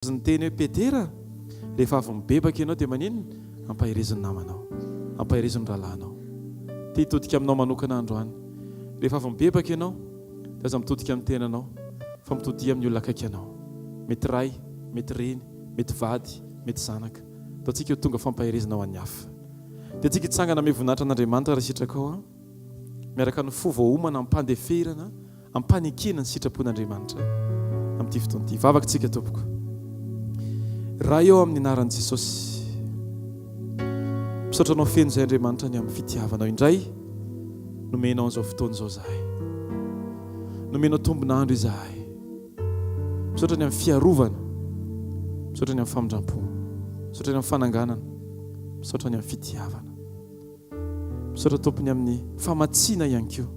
Ny teny hoe Petera, rehefa avy mibebaka ianao dia maninona? Ampahirezony namanao, ampahirezony rahalanao. Ty hitodika aminao manokana androany. Rehefa avy mibebaka ianao, dia aza mitodika amin'ny tenanao, fa mitodika amin'ny olona akaiky anao. Mety ray, mety reny, mety vady, mety zanaka. Dia antsika ho tonga fampahirezana ho an'ny hafa. Dia antsika hitsangana amin'ny voninahitra an'Andriamanitra raha sitraka ao, miaraka ny fo voaomana ampandeferana, ampanekena ny sitrapon'Andriamanitra amin'ity fotoana ity. Vavaka tsika tompoko. Raha eo amin'ny anaran'i Jesosy, misaotranao feno izay Andriamanitra ny amin'ny fitiavanao. Indray nomenao an'izao fotoana izao izahay, nomenao tombonandro izahay, misaotra ny amin'ny fiarovana, misaotra ny amin'ny famindram-po, misaotra ny amin'ny fananganana, misaotra ny amin'ny fitiavana, misaotra tompony amin'ny famatsiana ihany koa,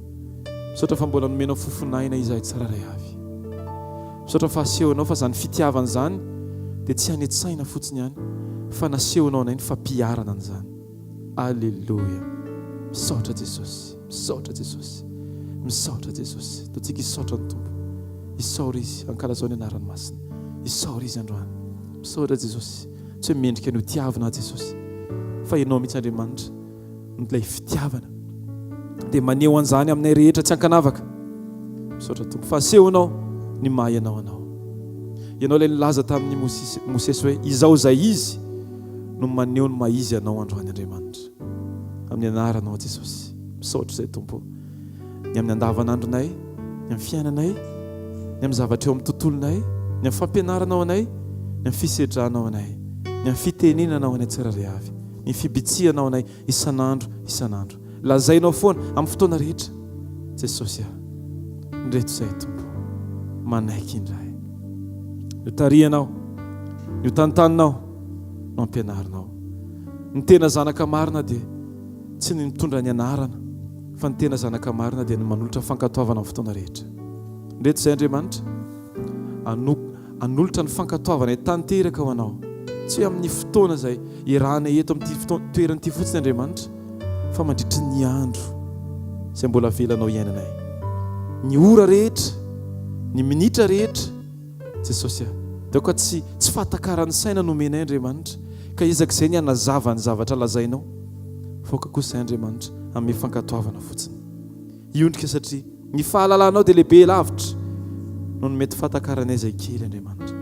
misaotra fa mbola nomenao fofonaina izahay tsiraray avy, misaotra fa asehonao fa izany fitiavana izany dia tsy hanetsaina fotsiny ihany, fa nasehonao anay ny fampiarana an'izany. Alleluia. Misaotra Jesosy, misaotra Jesosy, misaotra Jesosy. Dia antsika hisaotra ny Tompo, hisaora izy ankalazao ny anarany masina, hisaora izy androany. Misaotra Jesosy, tsy hoe mendrika ny hotiavana Jesosy, fa ianao mihitsy Andriamanitra ilay fitiavana dia maneho an'izany aminay rehetra tsy hankanavaka. Misaotra Tompo, fa asehonao ny maha ianao anao. Ianao ilay nilaza tamin'ny Mosesy hoe izao izay izy no maneho ny maha izy anao androany Andriamanitra. Amin'ny anaranao Jesosy, misaotra izay Tompo, ny amin'ny andavanandronay, ny amin'ny fiainanay, ny amin'ny zavatra eo amin'ny tontolonay, ny amin'ny fampianaranao anay, ny amin'ny fisedranao anay, ny amin'ny fitenenanao anay tsiraray avy, ny fibitsianao anay isanandro isanandro. Lazainao foana amin'ny fotoana rehetra. Jesosy ndreto izay Tompo, manaiky indray. Ny tarianao, ny tantaninao, no ampianarinao. Ny tena zanaka marina dia tsy ny mitondra ny anarana, fa ny tena zanaka marina dia ny manolotra fankatoavana amin'ny fotoana rehetra. Ndreto izay Andriamanitra, anolotra ny fankatoavana hitanteraka ho anao, tsy hoe amin'ny fotoana izay irahana eto amin'ity toeran'ity fotsiny Andriamanitra, fa mandritry ny andro izay mbola velanao iainanay. Ny ora rehetra, ny minitra rehetra, Jesosy dia ka tsy fatakaran'ny saina nomenay Andriamanitra, ka izak'izay ny hanazava ny zavatra lazainao, foka kosa Andriamanitra amin'ny fankatoavana fotsiny. Iondrika satria ny fahalalanao dia lehibe lavitra no mety fatakaranay izay kely Andriamanitra.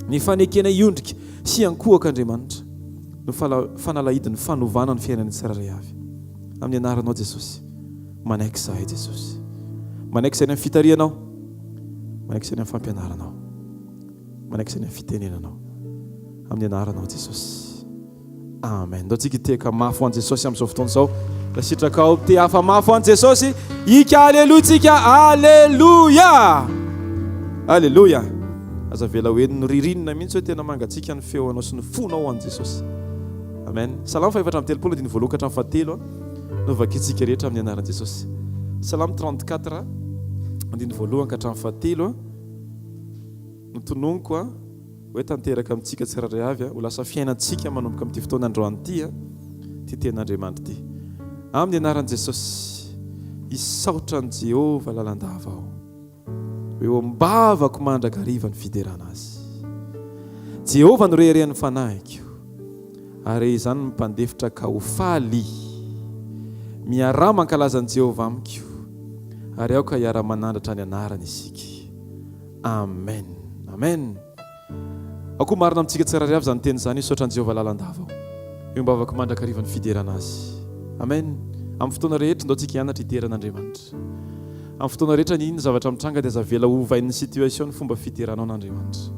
Ny fanekenay iondrika sy ankohaka Andriamanitra no fanalahidiny fanovana ny fiainany tsiraray avy. Amin'ny anaranao Jesosy, manaiky izahay Jesosy, manaiky izay ny amin'ny fitarianao, manaiky izay ny amin'ny fampianaranao, manaiky izay ny amin'ny fitenenanao, amin'ny anaranao Jesosy. Amen. Ndao tsika hiteka mafy ho an'i Jesosy amin'izao fotoana izao. Raha sitraka ao te hafa mafy ho an'i Jesosy, ika aleluia tsika, aleluia, aleluia. Aza vela hoe ny ririnina mihitsy hoe tena mangatsika ny feonao sy ny fonao ho an'i Jesosy. Amen. Salamo 4:7 no vakitsika rehetra amin'ny anaran'i Jesosy. Salamo 34 ka 7 no tononiko hoe tanteraka amintsika tsiraray avy ho lasa fiainantsika manomboka amin'ity fotoana androany ity ty ten'Andriamanitra ity. Amin'ny anaran'i Jesosy, hisaotra ny Jehovah lalandava aho, hoe mbavako mandrakariva ny fiderana azy. Jehovah no reherehan'ny fanahiko, ary izany mipandefitra ka ho faly. Miara mankalazan'i Jehovah amiko, ary aho ka hiara manandratra ny anarany isika. Amen. Amen. Ako marina amintsika tsiraray avy izany teny izany, hisaotra ny Jehovah lalandava aho, hoe mbavaka mandrakariva ny fiderana azy. Amen. Amin'ny fotoana rehetra ndao tsika hianatra hideran'Andriamanitra. Amin'ny fotoana rehetra ny zavatra mitranga dia aza vela hovain'ny situation ny fomba fideranao n'Andriamanitra.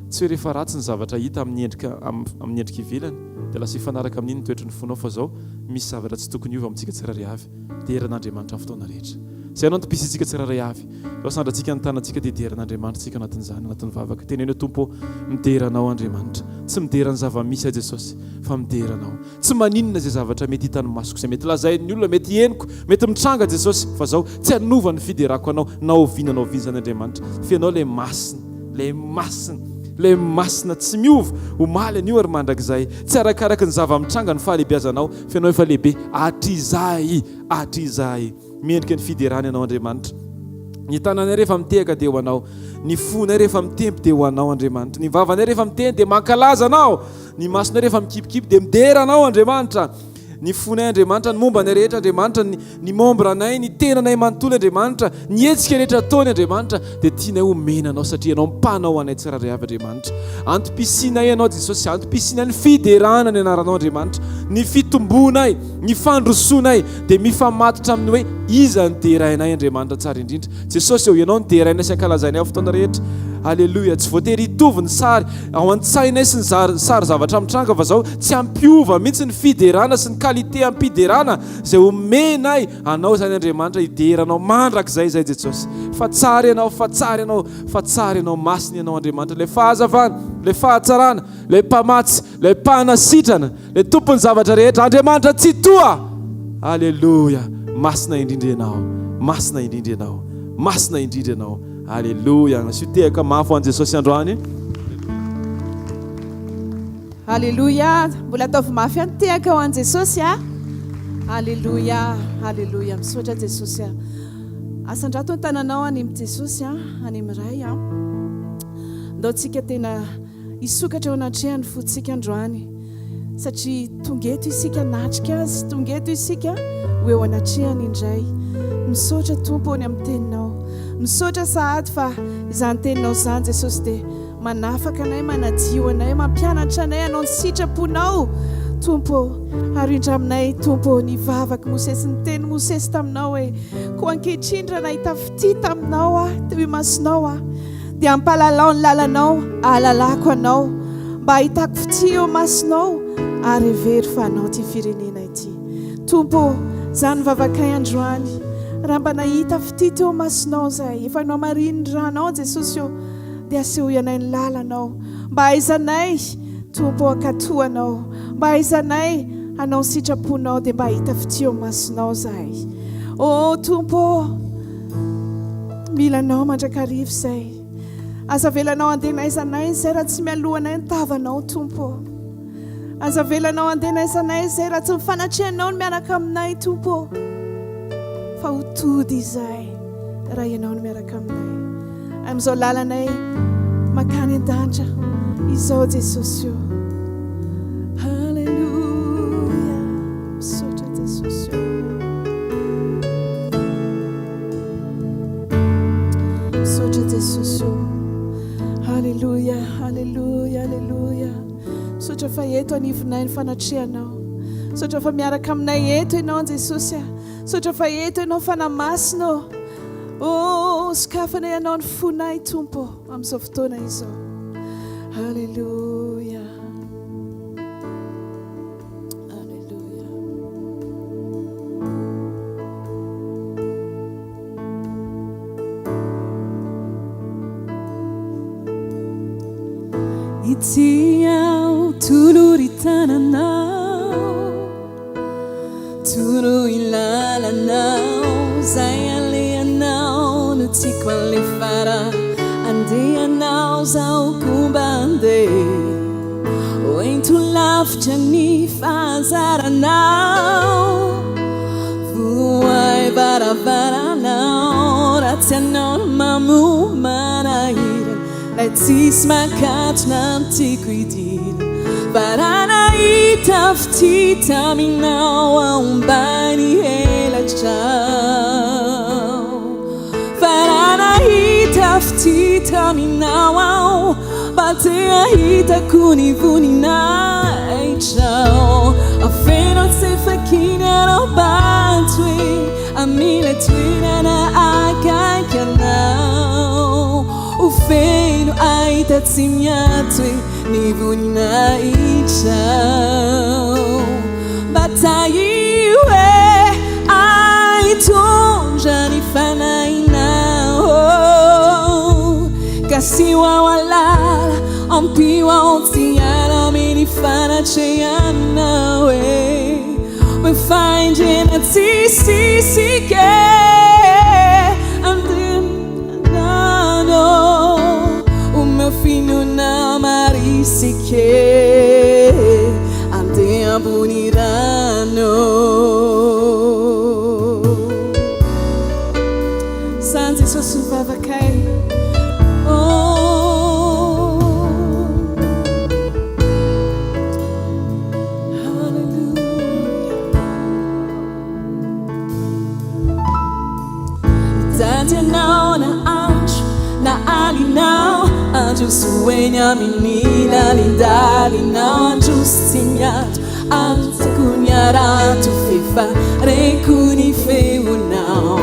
Tsy hoe rehefa ratsy ny zavatra hita amin'ny endrika ivelany dia lasa hifanaraka amin'iny toetry ny fonao, fa zao misy zavatra tsy tokony hiova amintsika tsiraray avy, deran'Andriamanitra amin'ny fotoana rehetra. Zay anao ntopisitsika tsiraray avy, zao sandratsika ny tanantsika dia deran'Andriamanitra tsika anatin'izany, anatin'ny vavaka. Teneno Tompo, mideranao Andriamanitra, tsy mideran'ny zava-misy a Jesosy, fa mideranao. Tsy maninona izay zavatra mety hitan'ny masoko, izay mety lazain'ny olona, mety henoko, mety mitranga Jesosy, fa zao tsy hanova ny fiderako anao na ovinanao vinzan'Andriamanitra. Fianao le masina, le masina, le masina tsy miova, omaly an'io ary mandrakizay, tsy arakaraky ny zava-mitranga ny fahalehibiazanao, fianao efa lehibe, atrizay, atrizay. Mendrika ny fiderany anao Andriamanitra. Ny tananay rehefa mitehaka dia ho anao, ny fonay rehefa mitempy dia ho anao Andriamanitra, ny vavanay rehefa miteny dia mankalaza anao, ny masonay rehefa mikipikipy dia midera anao Andriamanitra. Ny fonay Andriamanitra, ny momba anay rehetra Andriamanitra, ny membre anay, ny tenanay manontolo Andriamanitra, ny hetsika rehetra ataony Andriamanitra dia tianay homena anao satria anao mpanao anay tsirairay avy Andriamanitra. Antom-pisinay anao Jesosy, antom-pisinay ny fiderana ny anaranao Andriamanitra, ny fitombonay, ny fandrosoanay dia mifamatotra amin'ny hoe iza ny terainay Andriamanitra tsara indrindra. Jesosy eo ianao ny terainay sy ankalazainay ao fotoana rehetra. Aleluia, tsy voatery hitovy ny sary ao an-tsainay sy ny sary zavatra mitranga fa zao tsy ampiova mihitsy ny fiderana sy ny qualité ampiderana izay omenay anao zany Andriamanitra hideranao mandrakizay zay Jesosy. Fa tsara ianao, fa tsara ianao, fa tsara ianao, masina ianao Andriamanitra, le fahazavana, le fahatsarana, le mpamatsy, le mpanasitrana, le tompony zavatra rehetra Andriamanitra tsy toa. Aleluia, masina indrindra ianao, masina indrindra ianao, masina indrindra ianao. Alléluia. Suteka mafo an Jesosy androany. Alléluia. Mbola ataovy mafy antehaka ho an Jesosy a. Alléluia. Alléluia. Misaotra Jesosy a. Asandrato ny tananao any amin'ny Jesosy a, any amiray a. Ndao tsika tena isokatra ao anatrehany fotsika androany. Satria tongeto isika natrika azy, tongeto isika ho eo anatrehany indray. Misaotra Tompo ny amin'ny teninao. Misaotra sahady fa izany teninao izany Jesosy dia manafaka anay, manadio anay, mampianatra anay anao ny sitraponao Tompo. Ary indra aminay Tompo ny vavaka Mosesy ny teny Mosesy taminao hoe ko ankehitriny raha nahita fity taminao a, teo masonao a, dia ampalalao ny lalanao, ahalalako anao mba ahitako fity eo masonao ary hevery fa anao ty firenena ity. Tompo, zany vavakay androany raha mba nahita fity teo masonao zay, efa anao mariny ranao Jesosy eo dia aseho ianay ny lalanao, mba aizanay Tompo akatoanao, mba aizanay anao ny sitraponao dia mba hita fity eo masonao zay. O Tompo, milanao mandrakarivo zay, aza velanao andeha naizanay zay raha tsy mialohanay ny tavanao Tompo. Aza velanao andeha naizanay zay raha tsy mifanatrehanao ny miaraka aminay Tompo. Fa ho tody izay raha ianao no miaraka aminay amin'izao lalanay makany an-danitra izao Jesosy eo. Halleluia, misaotra Jesosy eo, misaotra Jesosy eo. Halleluia, halleluia, halleluia. Misaotra fa eto anivonay ny fanatrehanao, misaotra fa miaraka aminay eto ianao Jesosy. Misaotra fa eto ianao fanamasina. Sokafanay ianao ny fonay Tompo amin'izao fotoana izao. Halleluia, halleluia. Ity ao tolory tananao, turo ilalanao, zay aleanao no tiako alefara, andehanao zao komba andeha, oento lavitra ny fahazaranao, voay varavaranao, raha tsy anao no mamomana hira, lay tsisy makatona amtiako idira, varana hita fity taminao ambany helatrao, varana hita fity taminao batea hitako ny voninay trao, afenao tsy fakiny anao bantwe amila toerana akaiky anao, ofeno ahita tsy miatoe ny voninay trao, bataiwe aitondra ny fanahinao, kasiwa walala ampiwa ontiana mini fanatrehanao we find in a tsisike andinano o meu filho na marisike ande abunirano sanzi sosuvava kai. suenya menina lindali na giustiniato anza cugnarato fefa recuni feunao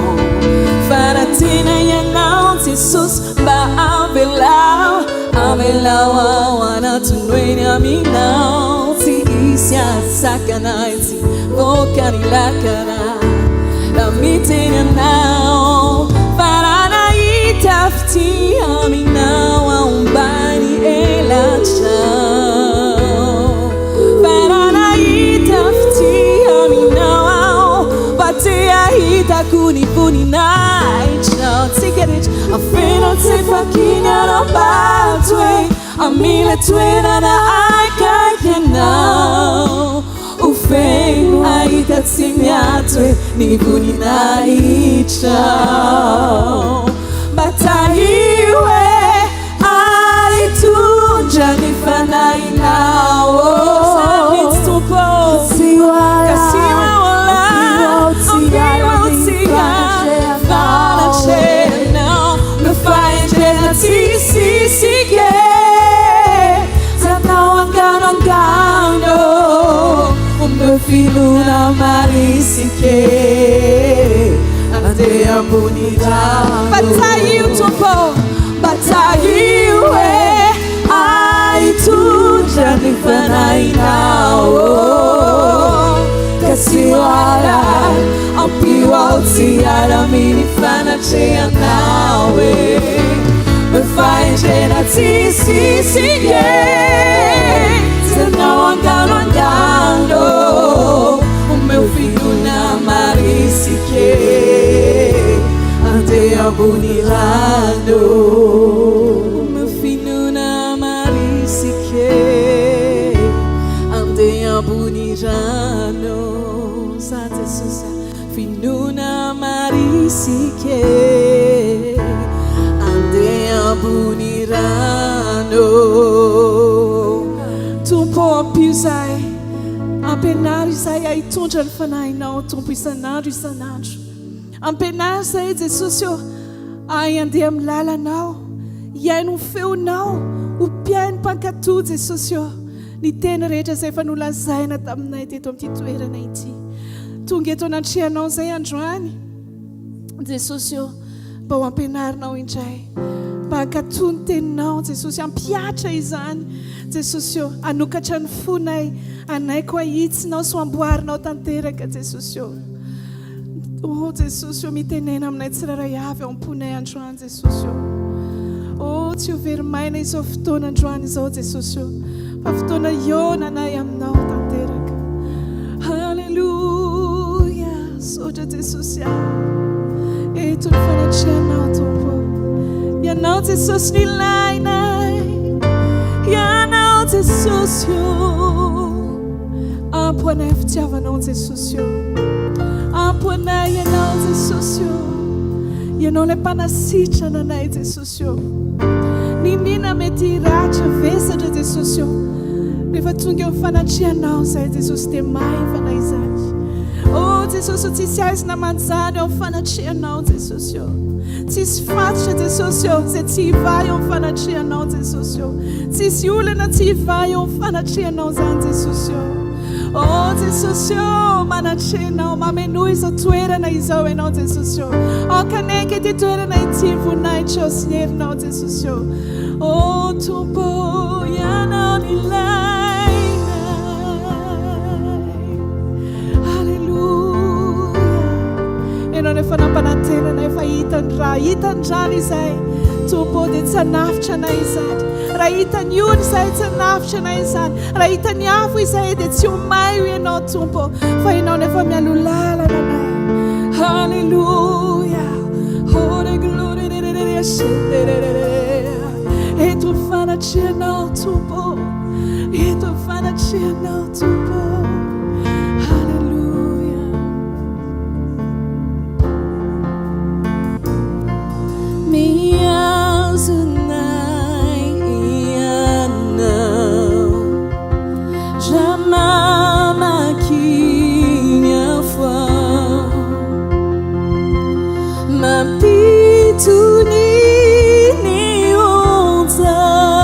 faratina yanao Jesus ba abelau awana tunuenya minao ti isia sakanai ti vokani lakara la mitenya now farana itafti aminao umbani elacha farana itafti aminao batea ita kuni naicha tikerich afeno tefakinya no batwe amile twena na aikakena ufenu aita tsimiatwe nivuni naicha batahiwe alitunja nifana inao sanitupo kasiwa wala ambiwa utiga fana chena mefaye jena tisi sige zanawangano umefiluna marisike ande abunira batayi utopo batayi we aituja nifana inao kasiwala ampiwa utiara minifana chea nawe mefaye jena tisi sige zanawangano umefiluna marisike ante abunirando umefiluna marisike ante abunirando sante susa finuna marisike ante abunirando tumpo pisai ampenary zay ahitondra ny fanahinao tompo isan'andro isan'andro ampenary zay Jesosy io ay andeha amin'ny lalanao iaino ny feonao ho mpiaino mpankatoa Jesosy io ny tena rehetra zay efa nolazaina taminay teto amin'ity toerana ity tonga eto anatrehanao zay androany Jesosy io mba ho ampenarinao indray mba hankatoa ny teninao Jesosy ampiatra izany Jesosy io anokatra ny fonay anay koa hitsinao sy amboarinao tanteraka Jesosy io Jesosy io mitenena aminay tsiraray avy ao amponay androany Jesosy io tsy ho verimaina izao fotoana androany izao Jesosy io fa fotoana iona anay aminao tanteraka halleluja sotra Jesosy eto ny fanatrehanao tompo ianao Jesosy ny lainay ianao Jesosy ampo anay fitiavanao Jesosy ampo anay ianao Jesosy ianao ilay mpanasitrana anay Jesosy ninina mety ratra vesatra Jesosy rehefa tonga eo fanatrehanao zay Jesosy dia maivana izany Jesosy tsisy aizina manjary eo fanatrehanao Jesosy tsisy fatotra Jesosy zay tsy hivay eo fanatrehanao Jesosy tsisy olana tsy hivay eo fanatrehanao zany Jesosy Jesosy manatrehanao mameno izao toerana izao ianao Jesosy kanaiky ity toerana ity voninahitra sy ny herinao Jesosy tompo ianao ny lainay halleluja ianao rehefa nampanantenana efa hitany raha izay tompo dia tsy hanafitra anay izany raha hitany ony izay tsy hanafitra anay izany raha hitany afo izay dia tsy homaio ianao tompo fa ianao nefa mialo lalana anay halleluja ore glory eto fanatrehanao tompo eto fanatrehanao tompo halleluja miazonay ianao jamamakinya fao mapituni ni onza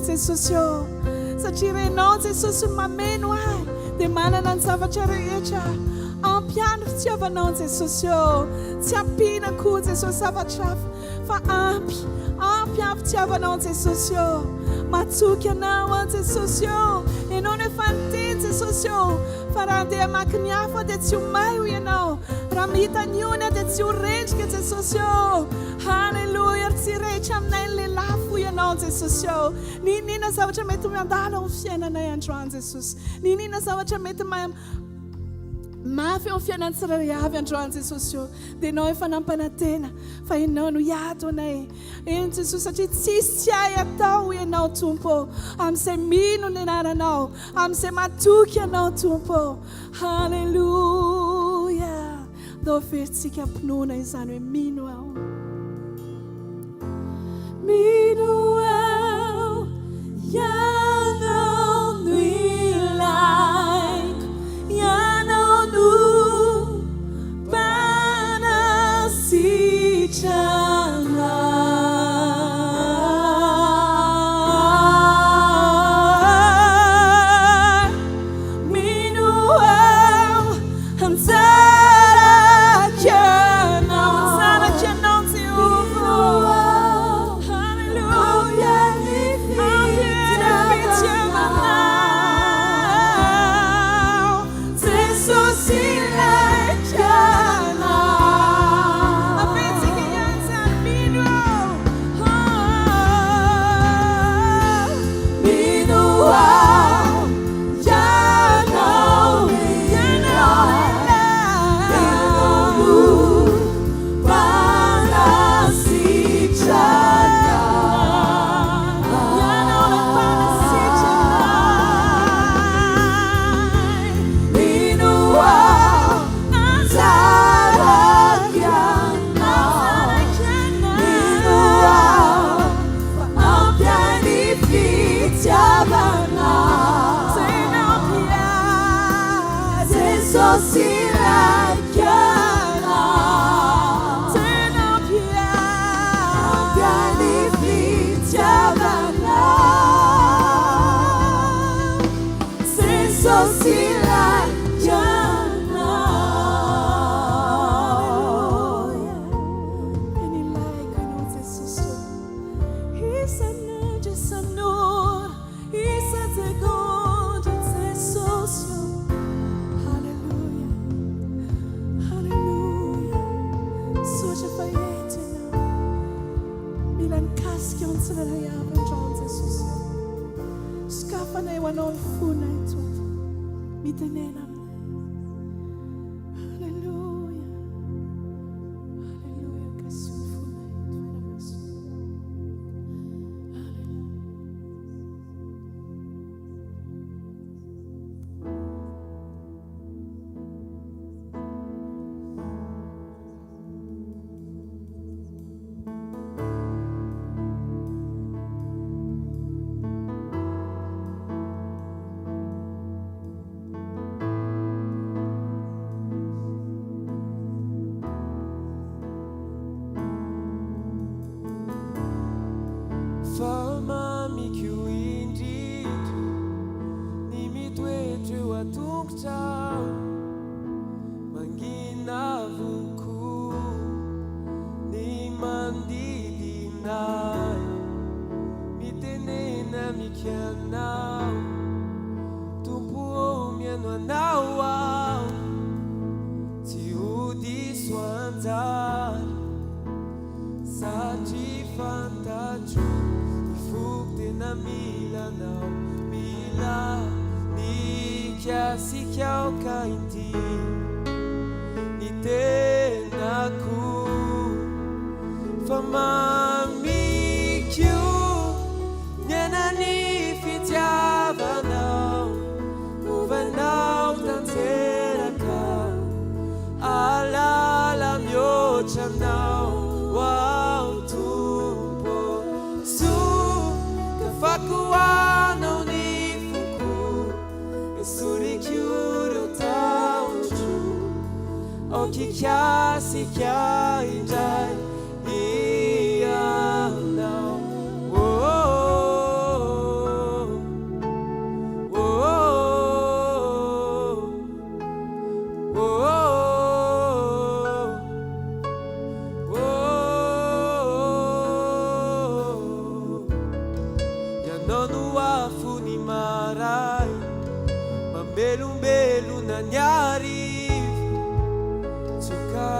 Jesosio satria renao Jesosy mameno ahy dia manana ny zavatra rehetra ampiany fitiavanao Jesosio tsy ampiana koa Jesosy zavatra hafa fa ampy amin'ny fitiavanao Jesosio matsoky anao Jesosio ianao no efa niteny Jesosio fa raha andeha hamaky ny hafa dia tsy ho may ho ianao raha mita ny ona dia tsy ho rendrika Jesosy eo. Halleluja, tsy rehetra aminay ilay lafo ianao Jesosy eo. Ninina zavatra mety mandala amin'ny fiainanay androany Jesosy. Ninina zavatra mety mafy amin'ny fiainan'ny tsirairay avy androany Jesosy eo. Dia ianao efa nampanantena fa ianao no hiato anay. Eny Jesosy satria tsisy tsy hay atao ianao Tompo. Amin'izay mino ny anaranao, amin'izay matoky ianao Tompo. Halleluja. Dao ferintsika ampinoana izany hoe mino aho. Mino aho, ianao no ilaiko, ianao no panasitrana. Mino aho, hantsaraka ianao Jehovah.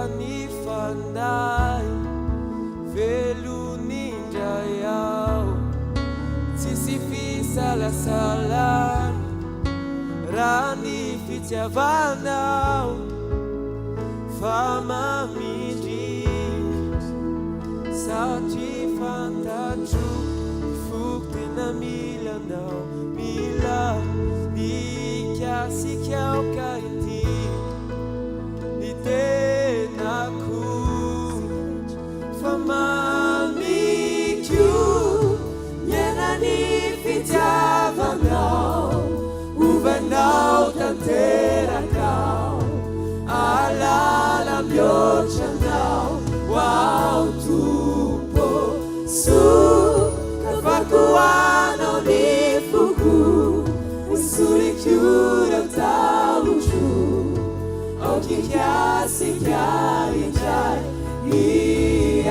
nifandai velunindray ao tsisy fisalasalana raha ny fitiavanao fa mamindrindra satria fantatro foko tena milanao mila nikasikiao ka ity ny tenako fa mamikio miena ny fitiavanao ovanao tanterakao alala miotranao wow tupo su kafakuano ni fuku usuri kiura tauju oki kiasi kiari jai iano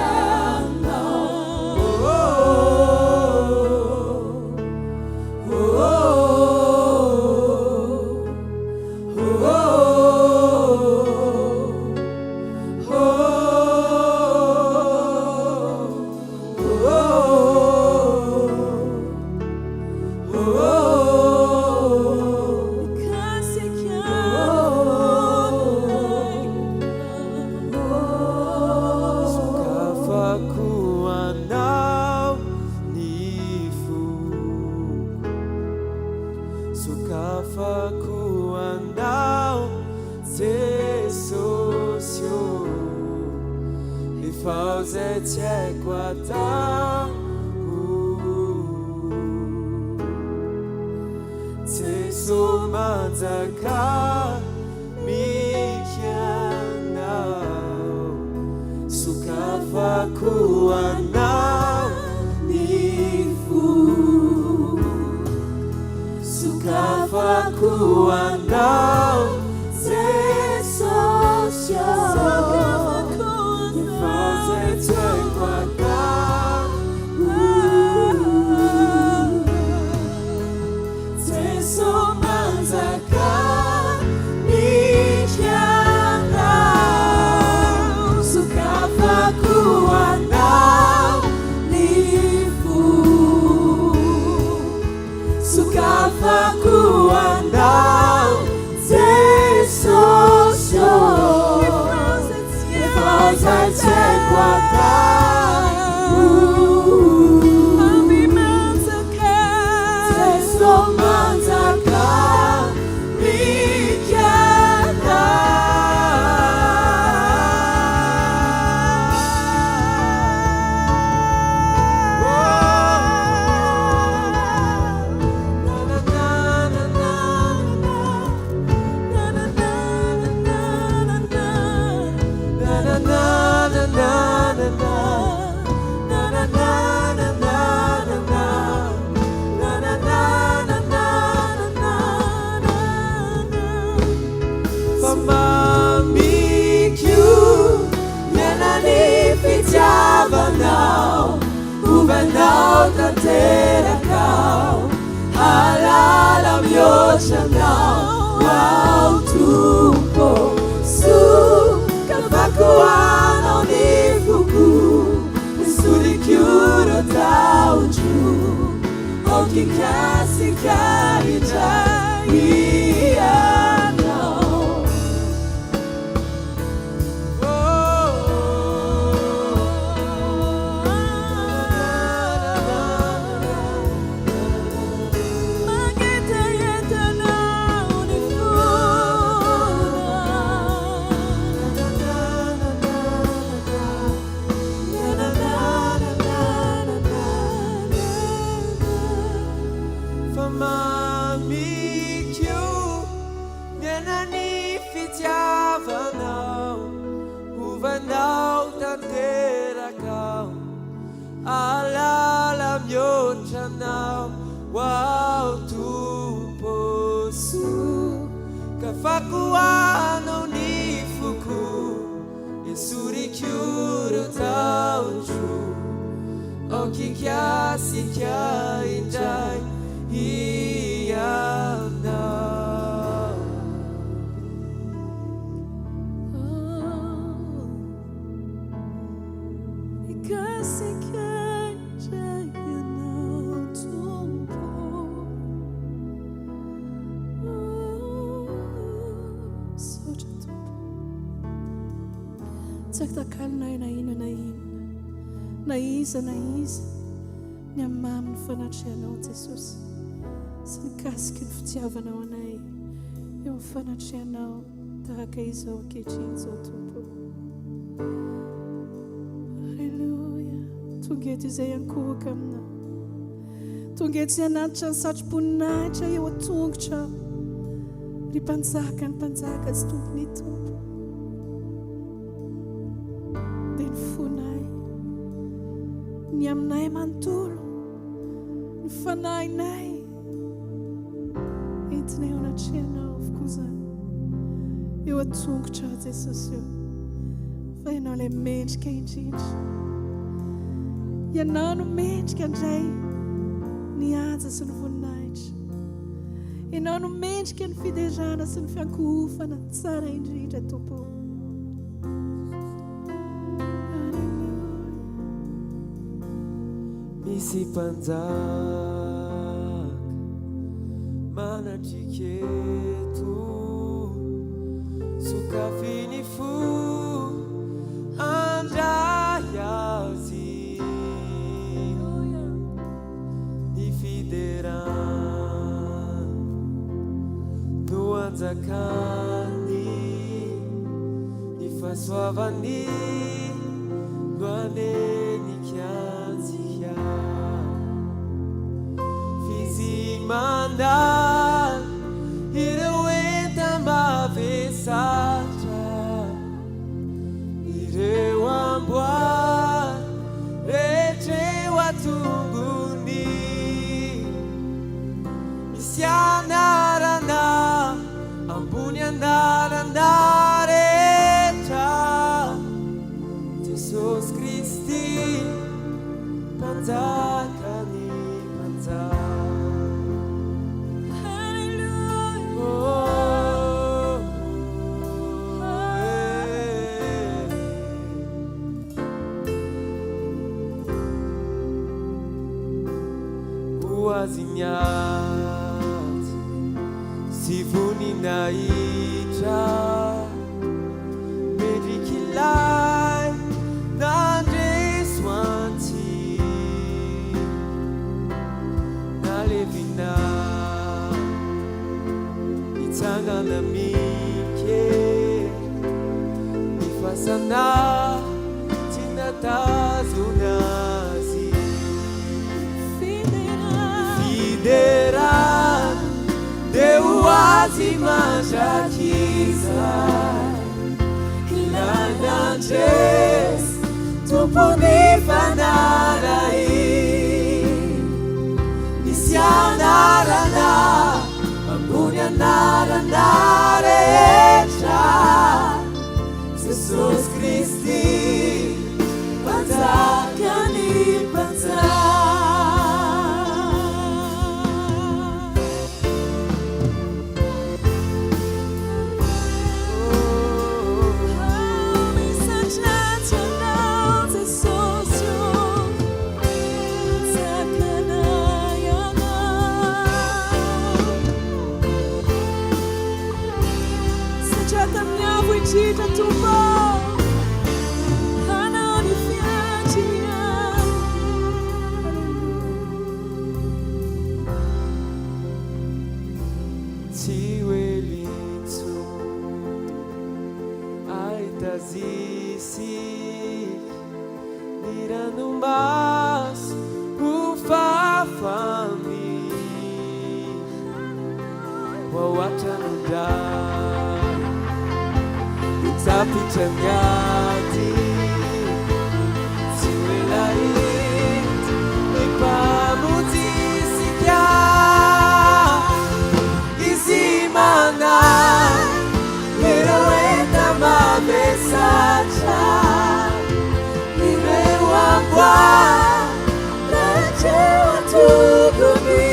Tsaktakalina na inona na iza ny amamy ny fanatrehanao Jesosy sy nikasiky ny fitiavanao anay eo amin'ny fanatrehanao tahaka izao ankehitriny izao Tompo. Halleluja. Tonga eto izay ankohaka aminao. Tonga eto izay anatitra ny satrim-poninahitra eo an-tongotra ry mpanjaka ny mpanjaka sy tompony Tompo. Ny aminay manontolo ny fanahinay entinay ao anatrehanao avokoa izany eo an-tongotra Jesosy eo fa ianao ilay mendrika indrindra. Ianao no mendrika indray ny anja sy ny voninahitra. Ianao no mendrika ny fiderana sy ny fiankohofana tsara indrindra Tompo. Misy mpanjaka manatriketo sokafiny fo andray azy ny fiderana no anjakany ny fahasoavany no anenikianzy mandal ireo enta mavesatra ireo amboary rehetreo atongony misy anarana ambony anarana rehetra Jesosy Kristy mpanjakany mpanjaka. Azinyaty sy voninahitra medrikilay nandreso antsy nalevina itsangana mike nifasana tsy natazonazy fiderana deu azi manjakiza ilananjes tupuni fanarai nisianarana ambuni anarana recha Jesus Christi panzakani panzak. Cita tumba ana ni fiatia tiwelitsu aitazisi niranumbas ufafami wawatanunda tapi terjadi siwelait ipamuti sekian isi mana iroeta mabesaca irewangwa rajewa tuguni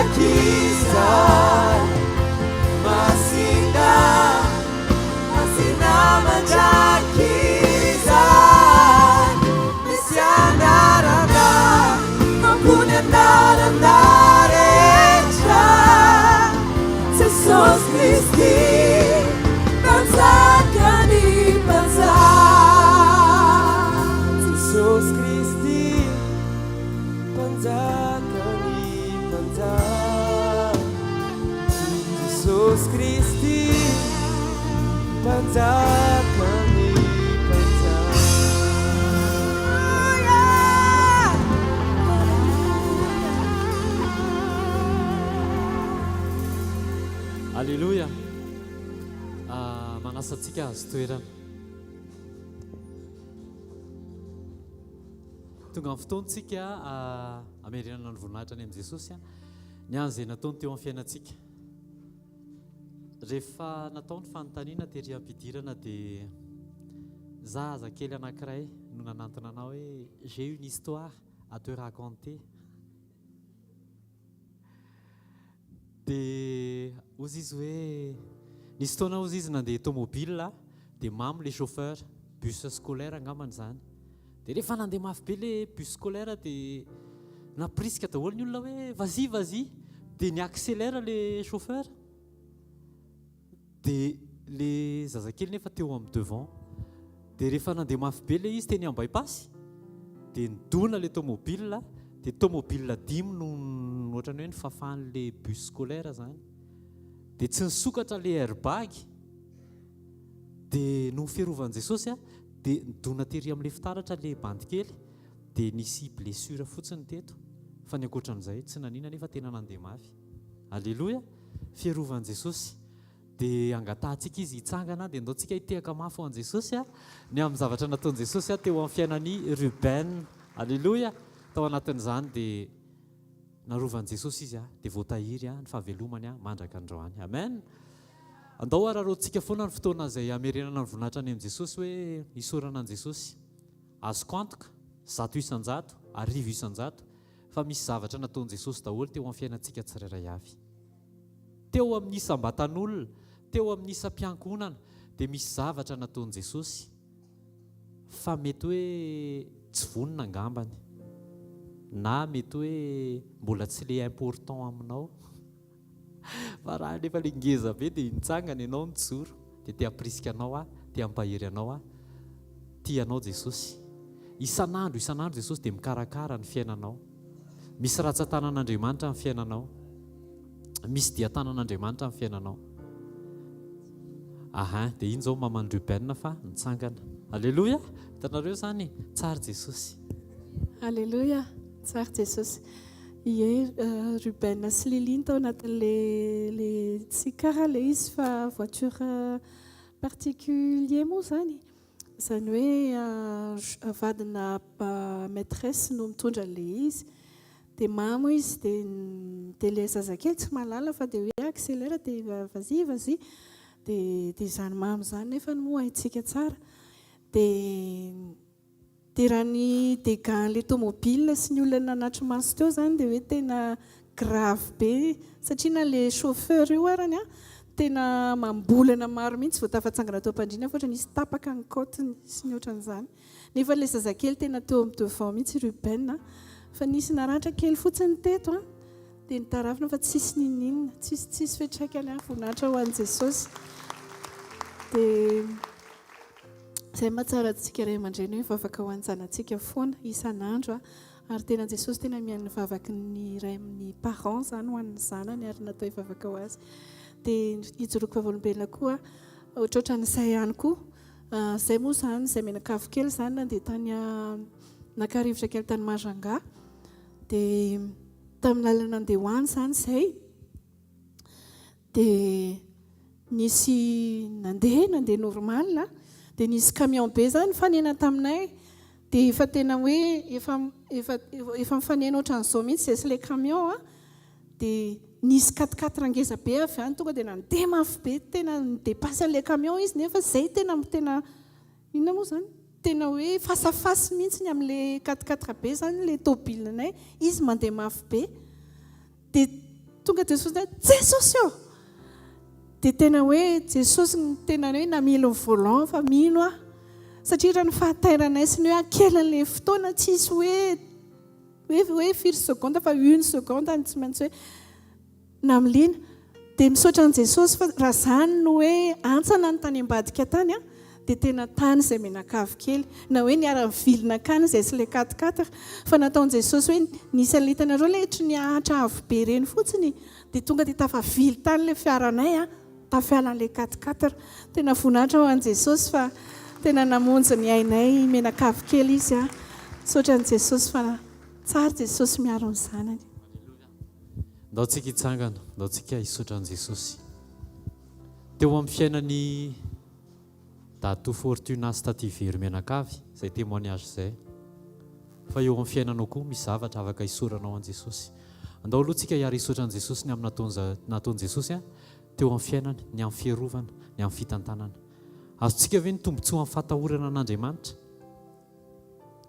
mandrakizay masina mandrakizay misy anarana ambony anarana rehetra Jesosy Kristy mpanjakany mpanjaka Jesosy Kristy mpanjakany mpanjaka Jesosy Kristy mpanjakany mpanjaka Alléluia. Manasantsika azo toerana. Tonga amin'ny fotoantsika amerenana ny voninahitra any amin'i Jesosy ny any izay nataony teo amin'ny fiainantsika. Rehefa natao ny fanontaniana tery ampidirana dia zazakely anankiray no nanantona anao hoe j'ai une histoire à te raconter. Dia ozy izy hoe nisy fotoana ozy izy nandeha tomobile dia mamy le chauffeur bus scolaire angambany zany. Dia rehefa nandeha mafy be le bus scolaire dia naprisika daholo ny olona hoe vas-y vas-y dia ny accélère le chauffeur. Dia le zazakely nefa teo amin'ny devant dia rehefa nandeha mafy be le izy teny am-bypass dia nidona le tomobile dia tomobile dimy no ohatrany hoe nifafan'le bus scolaire zany. Dia tsy nisokatra le airbag dia no fiarovan Jesosy dia nidona tery amin'le fitaratra le bandikely dia nisy blessure fotsiny teto fa ny ankoatran'izay tsy nanina nefa tena nandeha mafy. Alléluia. Fiarovan Jesosy. Dia angatahantsika izy hitsangana dia andaontsika hitehaka mafy ho an Jesosy ny amin'ny zavatra nataon'i Jesosy teo amin'ny fiainan'ny Ruben. Alléluia. Tao anatin'izany dia narovan'i Jesosy izy dia voatahiry ny fahavelomany mandraka androany. Amen. Andao ararontsika foana ny fotoana izay amerenana ny voninahitra any amin'i Jesosy hoe hisorana an Jesosy. Azoko antoka 100 isan-jato, 1000 isan-jato fa misy zavatra nataon'i Jesosy daholo teo amin'ny fiainantsika tsirairay avy. Teo amin'ny isam-batan'olona, teo amin'ny isam-piankonana dia misy zavatra nataon'i Jesosy fa mety hoe tsy vonona angambany na mety hoe mbola tsy le important aminao fa raha nefa le ngeza be dia nitsangana ianao nijoro dia te hamprisika anao te hampahery anao tianao Jesosy. Isan'andro Jesosy dia mikarakara ny fiainanao. Misy ratsan-tanan'Andriamanitra amin'ny fiainanao, misy dia tanan'Andriamanitra amin'ny fiainanao. Dia iny zao maman'ny Ruben fa nitsangana. Alléluia. Hitanareo zany tsara Jesosy. Alléluia. Tsara Jesosy. Ie Ruben sy Liliny tao anatin'le tsy karaha le izy fa voiture particulier moa zany. Izany hoe vadina maîtresse no mitondra le izy. Dia mamo izy dia le zazakely tsy malala fa dia hoe accélère dia vas-y vas-y dia zany mamo zany nefa moa haintsika tsara. Dia raha ny dégâts-n'le tomobile sy ny olona nanatry maso teo zany dia hoe tena grave be satria na le chauffeur io arany tena mambolana maro mihitsy vao tafatsangana teo am-pandriana fa ohatrany izy tapaka ny côteny sy ny ohatran'izany. Nefa le zazakely tena teo amin'ny devant mihitsy Ruben fa nisy naratra kely fotsiny teto dia nitarafina fa tsisy ninina, tsisy fetraikany voninahitra ho an'i Jesosy. Dia izay mahatsara antsika iray aman-dreny hoe vavaka ho an'ny zanantsika foana isan'andro ary tena Jesosy tena mihaino ny vavaky ny iray amin'ny parents zany ho an'ny zanany ary natao hivavaka ho azy. Dia hijoroako vavolombelona koa ohatrohatran'izay ihany koa izay moa zany izay menakavy kely zany nandeha tany nakarivotra kely tany Majanga dia tamin'ny lalana andeha hoany zany izay dia nisy nandeha normal dia nisy camion be zany fanena taminay dia efa tena hoe efa mifanena ohatran'izao mihitsy izay sy le camion dia nisy 4x4 ngeza be avy any tonga dia nandeha mafy be tena nidepasy an'le camion izy nefa izay tena inona moa zany tena hoe fasafasy mihitsy ny amin'le 4x4 be zany le tobilinay izy mandeha mafy be dia tonga Jesosy Jesosy eo dia tena hoe Jesosy ny tena hoe namilo ny volant fa mino aho satria raha ny fahatairanay sy ny hoe ankelan'ilay fotoana tsy isy hoe 4 seconde fa 1 seconde tsy maintsy hoe namiliana dia misaotra an' Jesosy fa raha izany no hoe antsana ny tany ambadika tany dia tena tany izay menakavy kely na hoe niara-vilona akany izay sy ilay 4x4 fa nataon' Jesosy hoe nisy alitanareo ilay ohatra ny ahatra avo be reny fotsiny dia tonga dia tafavily tany ilay fiaranay tafiala an'ilay 4x4 tena voninahitra ho an' Jesosy fa tena namonjy ny ainay menakavy kely izy misaotra an' Jesosy fa tsara Jesosy miaro ny zanany. Ndao tsika hitsangana, ndao tsika hisaotra an' Jesosy. Teo amin'ny fiainany Dato Fortuna sy Taty Very menakavy izay témoignage izay fa eo amin'ny fiainanao koa misy zavatra afaka hisoranao an' Jesosy. Andao aloha tsika hiara hisaotra an' Jesosy ny amin'ny nataon' Jesosy teo amin'ny fiainany, ny amin'ny fiarovana, ny amin'ny fitantanana. Azontsika ve ny tombontsoa amin'ny fahatahorana an'Andriamanitra?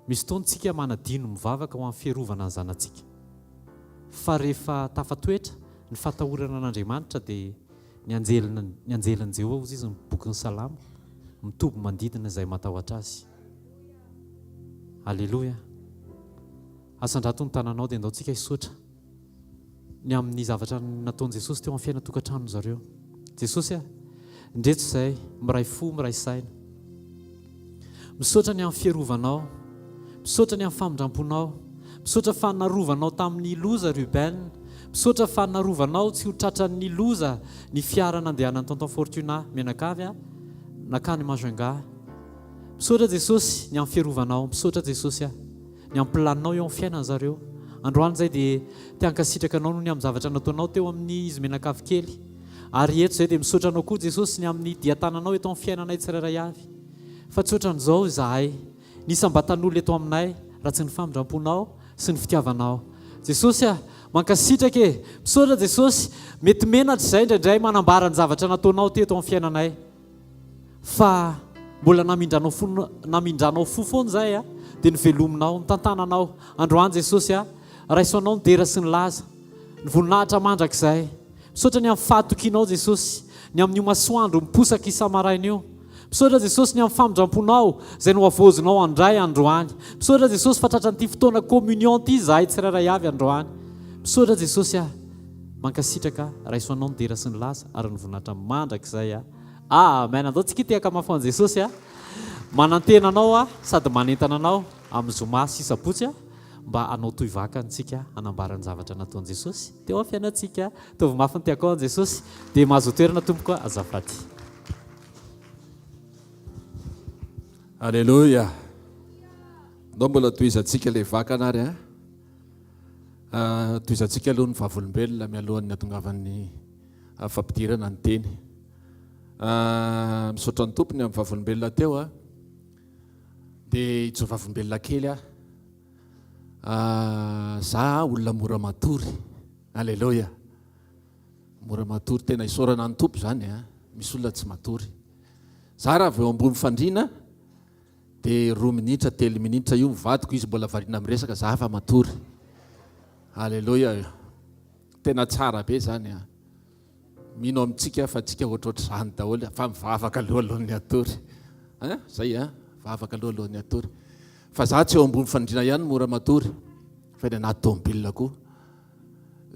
Misy fotoana tsika manadino mivavaka ho amin'ny fiarovana ny zanantsika. Fa rehefa tafatoetra ny fahatahorana an'Andriamanitra dia ny anjelan'i Jehovah izy miboky ny salama, mitoby mandidina izay matahotra azy. Alleluia. Asan-drato ny tananao dia andaontsika hisaotra ny amin'ny zavatra nataon'i Jesosy teo amin'ny fiainana tokantrano zareo. Jesosy ndretso izay miray fo, miray saina. Misaotra ny amin'ny fiarovanao, misaotra ny amin'ny famindramponao, misaotra fa narovanao tamin'ny loza Ruben, misaotra fa narovanao tsy ho tratran'ny loza ny fiara nandehanan'ny tonton Fortuna menakavy nakany Majunga. Misaotra Jesosy ny amin'ny fiarovanao, misaotra Jesosy ny amin'ny planinao eo amin'ny fiainana zareo. Androany izay dia te-hankasitraka anao noho ny amin'ny zavatra nataonao teo amin'ny izy menakavy kely. Ary eto izay dia misaotra anao koa Jesosy ny amin'ny diatananao eto amin'ny fiainanay tsirairay avy. Fa tsy ohatran'izao izahay nisambatan'olo eto aminay raha tsy ny famindramponao sy ny fitiavanao. Jesosy mankasitraka misaotra Jesosy mety menatra izay indraindray manambara ny zavatra nataonao teto amin'ny fiainanay. Fa mbola namindranao fo foana izay dia nivelominao, nitantananao. Androany Jesosy raisoanao ny dera sy ny laza, ny voninahitra mandrakizay. Misaotra ny amin'ny fahatokianao Jesosy, ny amin'io masoandro miposaka isamaraina io. Misaotra Jesosy ny amin'ny famindramponao izay no avozinao andray androany. Misaotra Jesosy fa tratran'ity fotoana communion ity izahay tsirairay avy androany. Misaotra Jesosy mankasitraka raisoanao ny dera sy ny laza ary ny voninahitra mandrakizay. Amen. Andao tsika tehaka mafy an' Jesosy manantena anao sady manentana anao amin'ny zoma sy sabotsy mba anao toy vakantsika anambarany zavatra nataon'i Jesosy teo amin'ny fiainantsika. Tovy mafy ny tiako an' Jesosy dia mahazo toerana tompoko azafady. Alleluia. Ndao mbola toizantsika ilay vakana ary toizantsika aloha ny vavolombelona mialohan'ny atongavan'ny fampidirana ny teny. Misaotra ny tompony amin'ny vavolombelona teo dia itso vavolombelona kely za olona mora matory. Alleluia. Mora matory tena isaorana ny tompo zany misy olona tsy matory. Za raha vao ambony fandriana dia 2 minitra 3 minitra io mivadiko izy mbola variana miresaka za fa matory. Alleluia. Tena tsara be zany mino amintsika fa tsika ohatrohatra zany daholo fa mivavaka alohan'ny atory. Zay mivavaka alohan'ny atory. Fa za tsy eo ambony fandriana ihany mora matory fa ny anaty tômôbilina koa.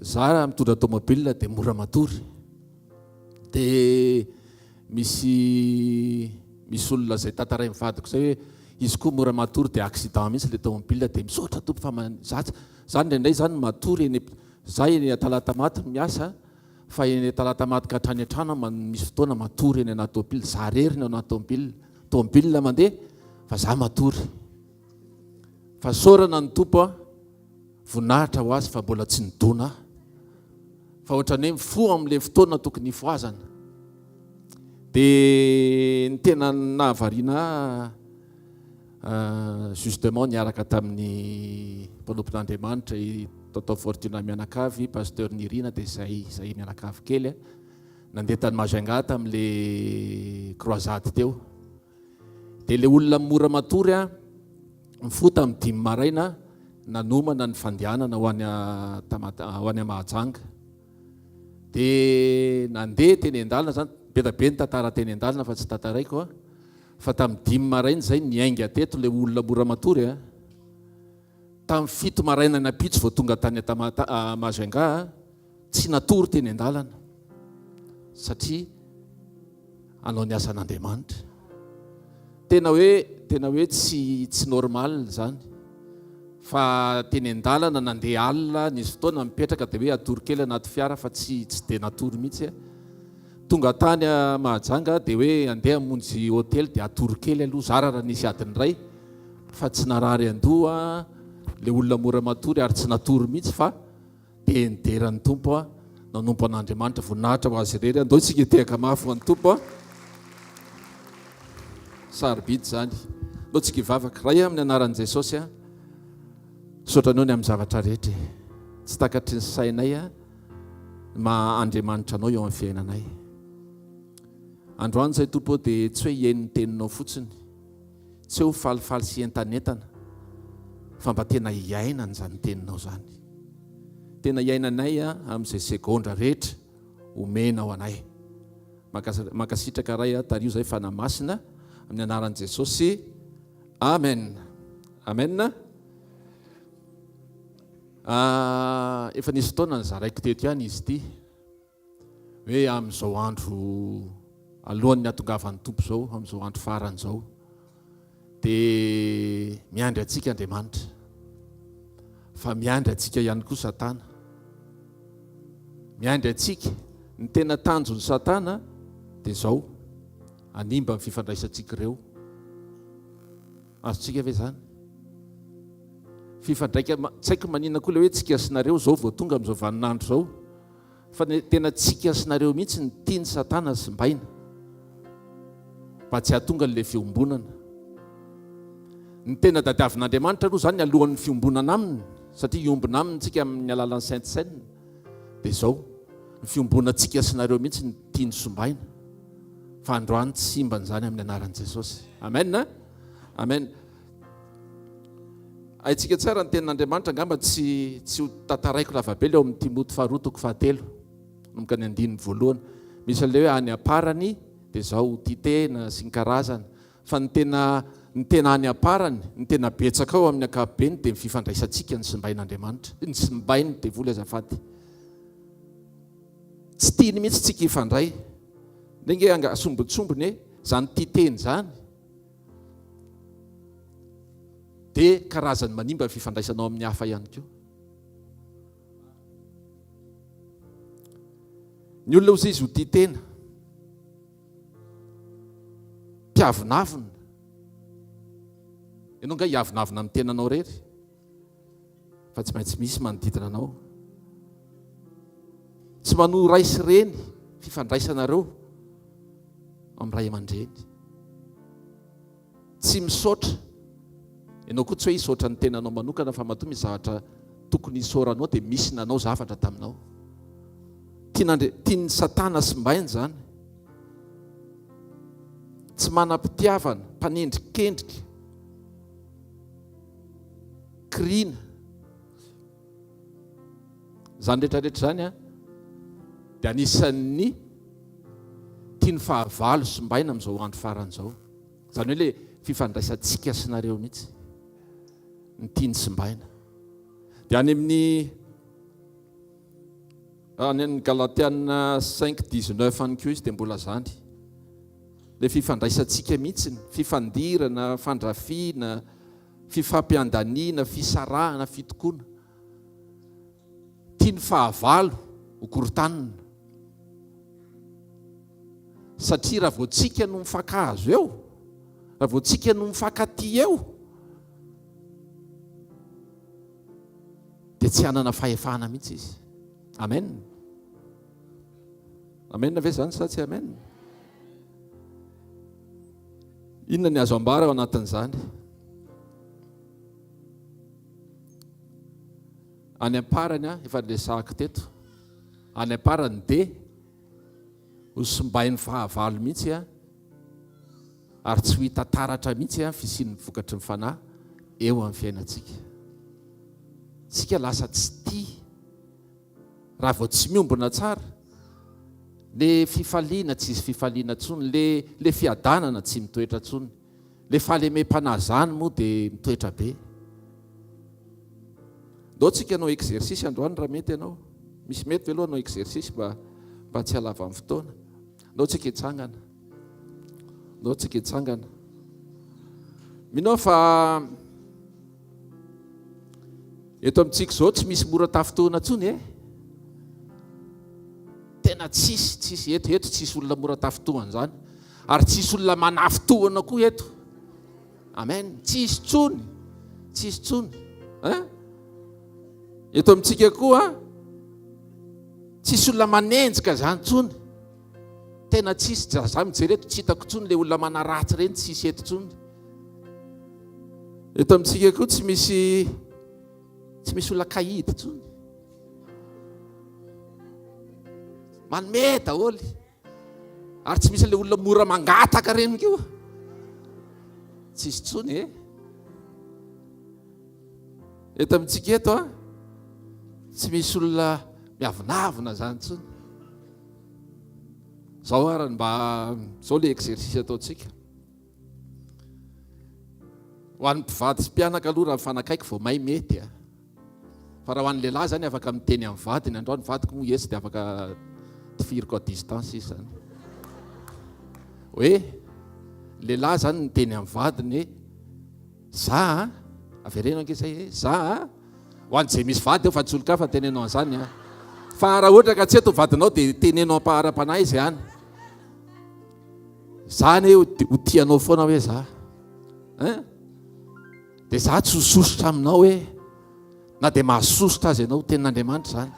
Za mitondra tômôbilina dia mora matory. Dia misy olona izay tantaray mivadiko zay hoe izy koa mora matory dia accident mihitsy ilay tômôbilina dia misaotra tompo fa za indraindray zany matory za eny talata maty miasa fa eny talata maty ka hatrany an-trano misy fotoana matory eny anaty tômôbilina. Za rery ny anaty tômôbilina mandeha fa za matory. Fa saorana ny tompo voninahitra ho azy fa mbola tsy nidona fa ohatran'ny hoe mifo amin'ilay fotoana tokony hifoazana. Dia ny tena nahavariana justement niaraka tamin'ny mpanompon'Andriamanitra tonton Fortuna mianakavy pasteur Nirina dia zay mianakavy kely nandeha tany Majunga tamin'ilay croisade teo. Dia ilay olona mora matory mifota amin'ny 5 maraina nanomana ny fandehanana ho any Mahajanga. dia nandeha teny an-dalana zany betabe ny tantara teny an-dalana fa tsy tantaraiko a fa tamin'ny 5 maraina zay niainga teto ilay olona mora matory a tamin'ny 7 maraina napitso vao tonga tany Majunga tsy natory teny an-dalana satria anao ny asan'Andriamanitra tena hoe tsy normal zany fa teny an-dalana nandeha alina nisy fotoana mipetraka dia hoe atory kely anaty fiara fa tsy dia natory mihitsy tonga tany Mahajanga dia hoe andeha monjy hôtely dia atory kely aloha zara raha nisy adiny ray fa tsy narary andoha le olona mora matory ary tsy natory mihitsy fa dia nideran'ny tompo nanompo an'Andriamanitra voninahitra ho azy irery andao tsika tehaka mafy ho an'ny tompo sarobidy zany andao tsika hivavaka ray amin'ny anaran'i Jesosy sotrany eo ny amin'ny zavatra rehetra tsy takatry ny sainay Andriamanitra anao eo amin'ny fiainanay androany zay tompo dia tsy hoe hiaino ny teninao fotsiny tsy hoe ho falifaly sy entanentana fa mba tena hiainana zany teninao zany tena hiainanay amin'izay segondra rehetra omenao anay makasitraka ray tario zay fanamasina amin'ny anaran'i Jesosy amen amen efa nisy fotoana nyzaraiko teto ihany izy ity hoe amin'izao andro alohan'ny hatongavan'ny tompo zao amin'izao andro farany zao dia miandry antsika Andriamanitra fa miandry antsika ihany koa Satana miandry antsika ny tena tanjon'ny Satana dia zao animba ny fifandraisantsika ireo azontsika ve zany fifandraika tsy haiko manina koa le hoe tsika sinareo zao vao tonga amin'izao vaninandro zao fa tena tsika sinareo mihitsy ny tiany Satana simbaina mba tsy hahatonga n'ilay fiombonana ny tena dadiavin'Andriamanitra aloha zany alohan'ny fiombonana aminy satria iombona aminy tsika amin'ny alalan'ny Sainte Seine dia zao ny fiombonantsika sinareo mihitsy ny tiany sombaina fa androany tsy simban'izany amin'ny anaran'i Jesosy amen amen aitsika tsara ny tenin'Andriamanitra angamba tsy ho tantaraiko lavabe leo amin'ny Timoty 2:7 nomboka ny 9 misy an'ilay hoe any aparany dia zao titena sy ny karazana fa ny tena any aparany ny tena betsaka ao amin'ny ankapobeny dia mififandraisantsika ny simbain'Andriamanitra ny simbainy dia vola azafady tsy tiany mihitsy tsika hifandray nenge asombotsombony zany titeny zany dia karazany manimba ny fifandraisanao amin'ny hafa ihany koa ny olona ozy izy ho titena mpiavinavina ianao nga hiavinavina amin'ny tenanao rery fa tsy maintsy misy manodidina anao tsy mano ray sy reny fifandraisanareo amin'ny ray aman-dreny tsy misaotra ianao koa tsy hoe hisaotra ny tenanao manokana fa matoa misy zavatra tokony hisaoranao dia misy nanao zavatra taminao tiany Satana simbainy zany tsy manam-pitiavana mpanendrikendrika kriana zany rehetrarehetra zany dia anisan'ny tiany fahavalo simbaina amin'izao andro farany zao zany hoe le fifandraisantsika sinareo mihitsy ny tiany simbaina dia any amin'ny Galatiana 5:19 any koa izy dia mbola zany le fifandraisantsika mihitsy fifandirana fandrafiana fifampiandaniana fisarahana fitokoana tiany fahavalo hokorotanina satria raha vao tsika no mifankahazo eo raha vao tsika no mifankaty eo dia tsy hanana fahefana mihitsy izy amen amen ve zany sa tsy amen inona ny azo ambara ao anatin'izany any amparany efa lesahako teto any amparany dia ho simbain'ny fahavalo mihitsy ary tsy ho hitantaratra mihitsy fisian'ny vokatry ny fanahy eo amin'ny fiainantsika tsika lasa tsy tia raha vao tsy miombona tsara le fifaliana tsy izy fifaliana ntsony le fiadanana tsy mitoetra ntsony le fahalemem-panazany moa dia mitoetra be. Ndao tsika anao exercice androany raha mety ianao, misy mety ve aloha anao exercice mba tsy halava amin'ny fotoana. Ndao tsika hitsangana, ndao tsika hitsangana. Minao fa eto amintsika izao tsy misy mora tafotoana ntsony e. Tena tsisy eto tsisy olona mora tafotoana zany, ary tsisy olona manafitoana koa eto. Amen. Tsisy tsony, tsisy tsony. Eto amintsika koa tsisy olona manenjika zany tsony. Tena tsisy, za mijery eto tsy hitako tsony le olona manaratsy reny, tsisy eto tsony. Eto amintsika koa tsy misy olona kahidy tsony. Manome daholo. Ary tsy misy le olona mora mangataka reny koa. Tsisy tsony e. Eto amintsika eto tsy misy olona miavonavona zany tsony. Zao ary mba zao le exercice ataontsika. Ho an'ny mpivady sy mpianaka aloha raha mifanakaiky vao may mety a. Fa raha ho an'ny lehilahy zany afaka miteny amin'ny vadiny, androany vadiko moa esy dia afaka tifiriko à distance izy zany. Hoe lehilahy zany miteny amin'ny vadiny hoe za avereno ankizay hoe za ho an'izay misy vady eo fa tsy olon-ka fa tenenao an'izany a. Fa raha ohatra ka tsy eto vadinao dia tenenao am-paharam-panahy izy ihany. Zany hoe ho tianao foana hoe za. Dia za tsy hososotra aminao hoe na dia mahasosotra azy ianao tenin'Andriamanitra zany.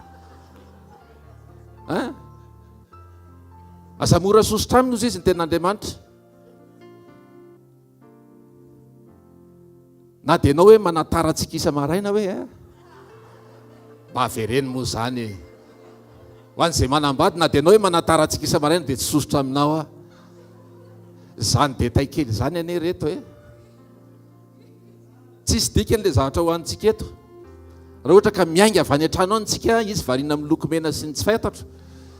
Aza mora sosotra aminy ozy izy ny tenin'Andriamanitra. Na dia ianao hoe manataratsika isa maraina hoe mba avereny moa zany. Ho an'izay manambady na dia ianao hoe manataratsika isa maraina dia tsy sosotra aminao zany detay kely zany ane reto hoe tsisy dikany le zavatra ho antsika eto. Raha ohatra ka miainga avy any an-trano antsika izy variana amin'ny lokomena sy ny tsy fahitatro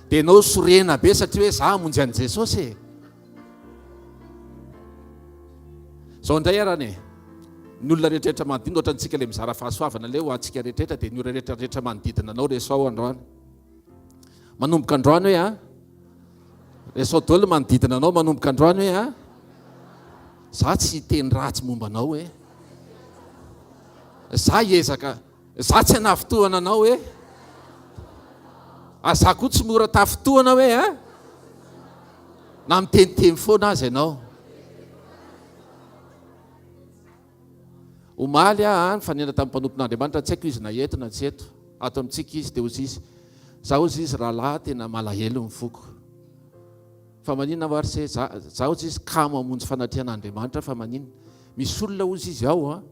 dia ianao sorena be satria hoe za hamonjy an'i Jesosy. Zao indray arany ny olona rehetrarehetra manodidina ohatra antsika le mizara fahasoavana le ho antsika rehetrarehetra dia ny olona rehetrarehetra manodidina anao resao androany. Manomboka androany hoe resao daholo manodidina anao manomboka androany hoe za tsy teny ratsy momba anao hoe za hiezaka, za tsy hanafitohana anao hoe za koa tsy mora tafitohana hoe na miteniteny foana azy ianao. Omaly ny fanena tamin'ny mpanompon'Andriamanitra tsy haiko izy na eto na tsy eto. Ato amintsika izy dia ozy izy za ozy izy rahalahy tena malahelo mifoko. Fa maninona marise za ozy izy kamo hamonjy fanatrian'Andriamanitra fa maninona misy olona ozy izy ao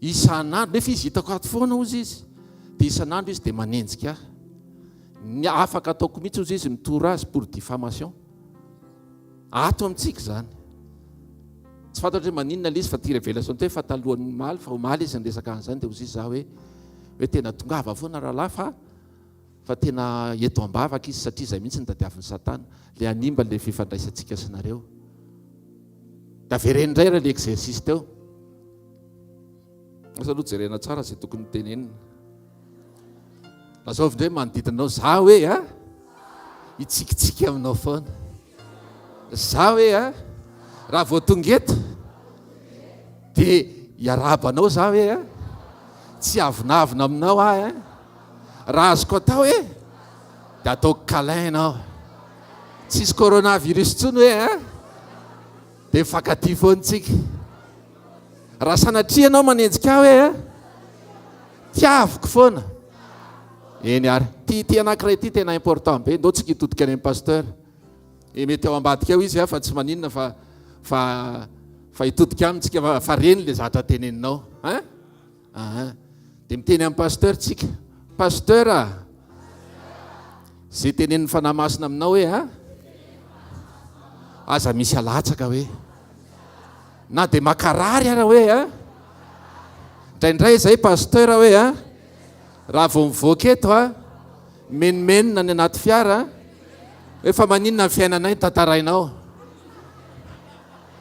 isan'andro nefa izy hitako ato foana ozy izy dia isan'andro izy dia manenjika ny afaka ataoko mihitsy ozy izy mitora azy pour diffamation. Ato amintsika zany tsy fantatra hoe maninona le izy fa ty révélation hoe fatalohan'ny maly fa omaly izy nyresaka an'izany dia ozy izy za hoe tena tongava foana rahalahy fa tena eto ambavaka izy satria izay mihitsy ny tadiavin'ny Satana le animba le fifandraisantsika sy nareo. Da vereny indray raha le exercice teo. Asa aloha jerena tsara izay tokony tenenina. Lazao indray manodidinao za hoe hitsikitsika aminao foana. Za hoe raha vao tonga eto dia hiarabanao za hoe tsy avinavina aminao raha azoko atao hoe dia ataoko câlin ianao. Tsisy coronavirus tsony hoe dia mifankatia foana tsika. Raha sanatria ianao manenjika hoe tiaviko foana. Eny ary ty anankiray ity tena important be. Ndao tsika hitodika any amin'ny pasteur. Mety ao ambadika eo izy fa tsy maninona fa hitodika amintsika fa reny le zavatra teneninao. Dia miteny amin'ny pasteur tsika. Pasteur zay tenenin'ny fanahy masina aminao hoe aza misy alatsaka hoe na dia makarary ara hoe indraindray zay pasteur hoe raha vao mivoaka eto menomenona ny anaty fiara efa maninona ny fiainanay tantarainao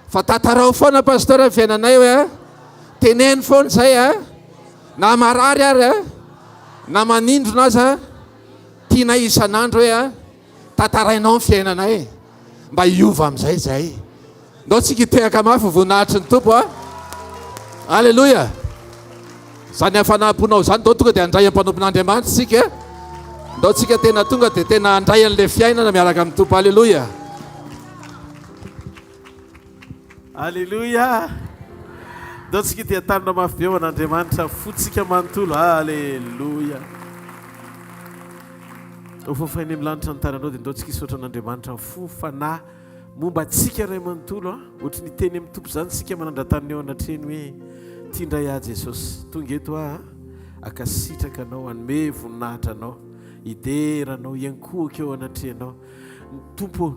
fa tantarao foana pasteur ny fiainanay hoe teneny foana zay na marary ary na manindrona aza tiana isan'andro hoe tantarainao ny fiainanay mba hiova am'izay zay ndao tsika tehaka mafy voninahitry ny tompo alleloia zany hafanamponao zany ndao tonga dia handray ampanompon'Andriamanitra sika ndao tsika tena tonga dia tena handray an'le fiainana miaraka amin'ny tompo alleloia alleluia ndao tsika dia tanina mafy be ho an'Andriamanitra fotsika manontolo alleluia ofafainy amin'ny lanitra ny taranao dia ndao tsika hisaotra an'Andriamanitra fo fanahy momba atsika ray manontolo ohatra ny teny amin'ny tompo zany tsika manandratany eo anatreny hoe tia ndray Jesosy tonga eto akasitraka anao anome voninahitra anao hideranao iankohaka eo anatrenao ny tompo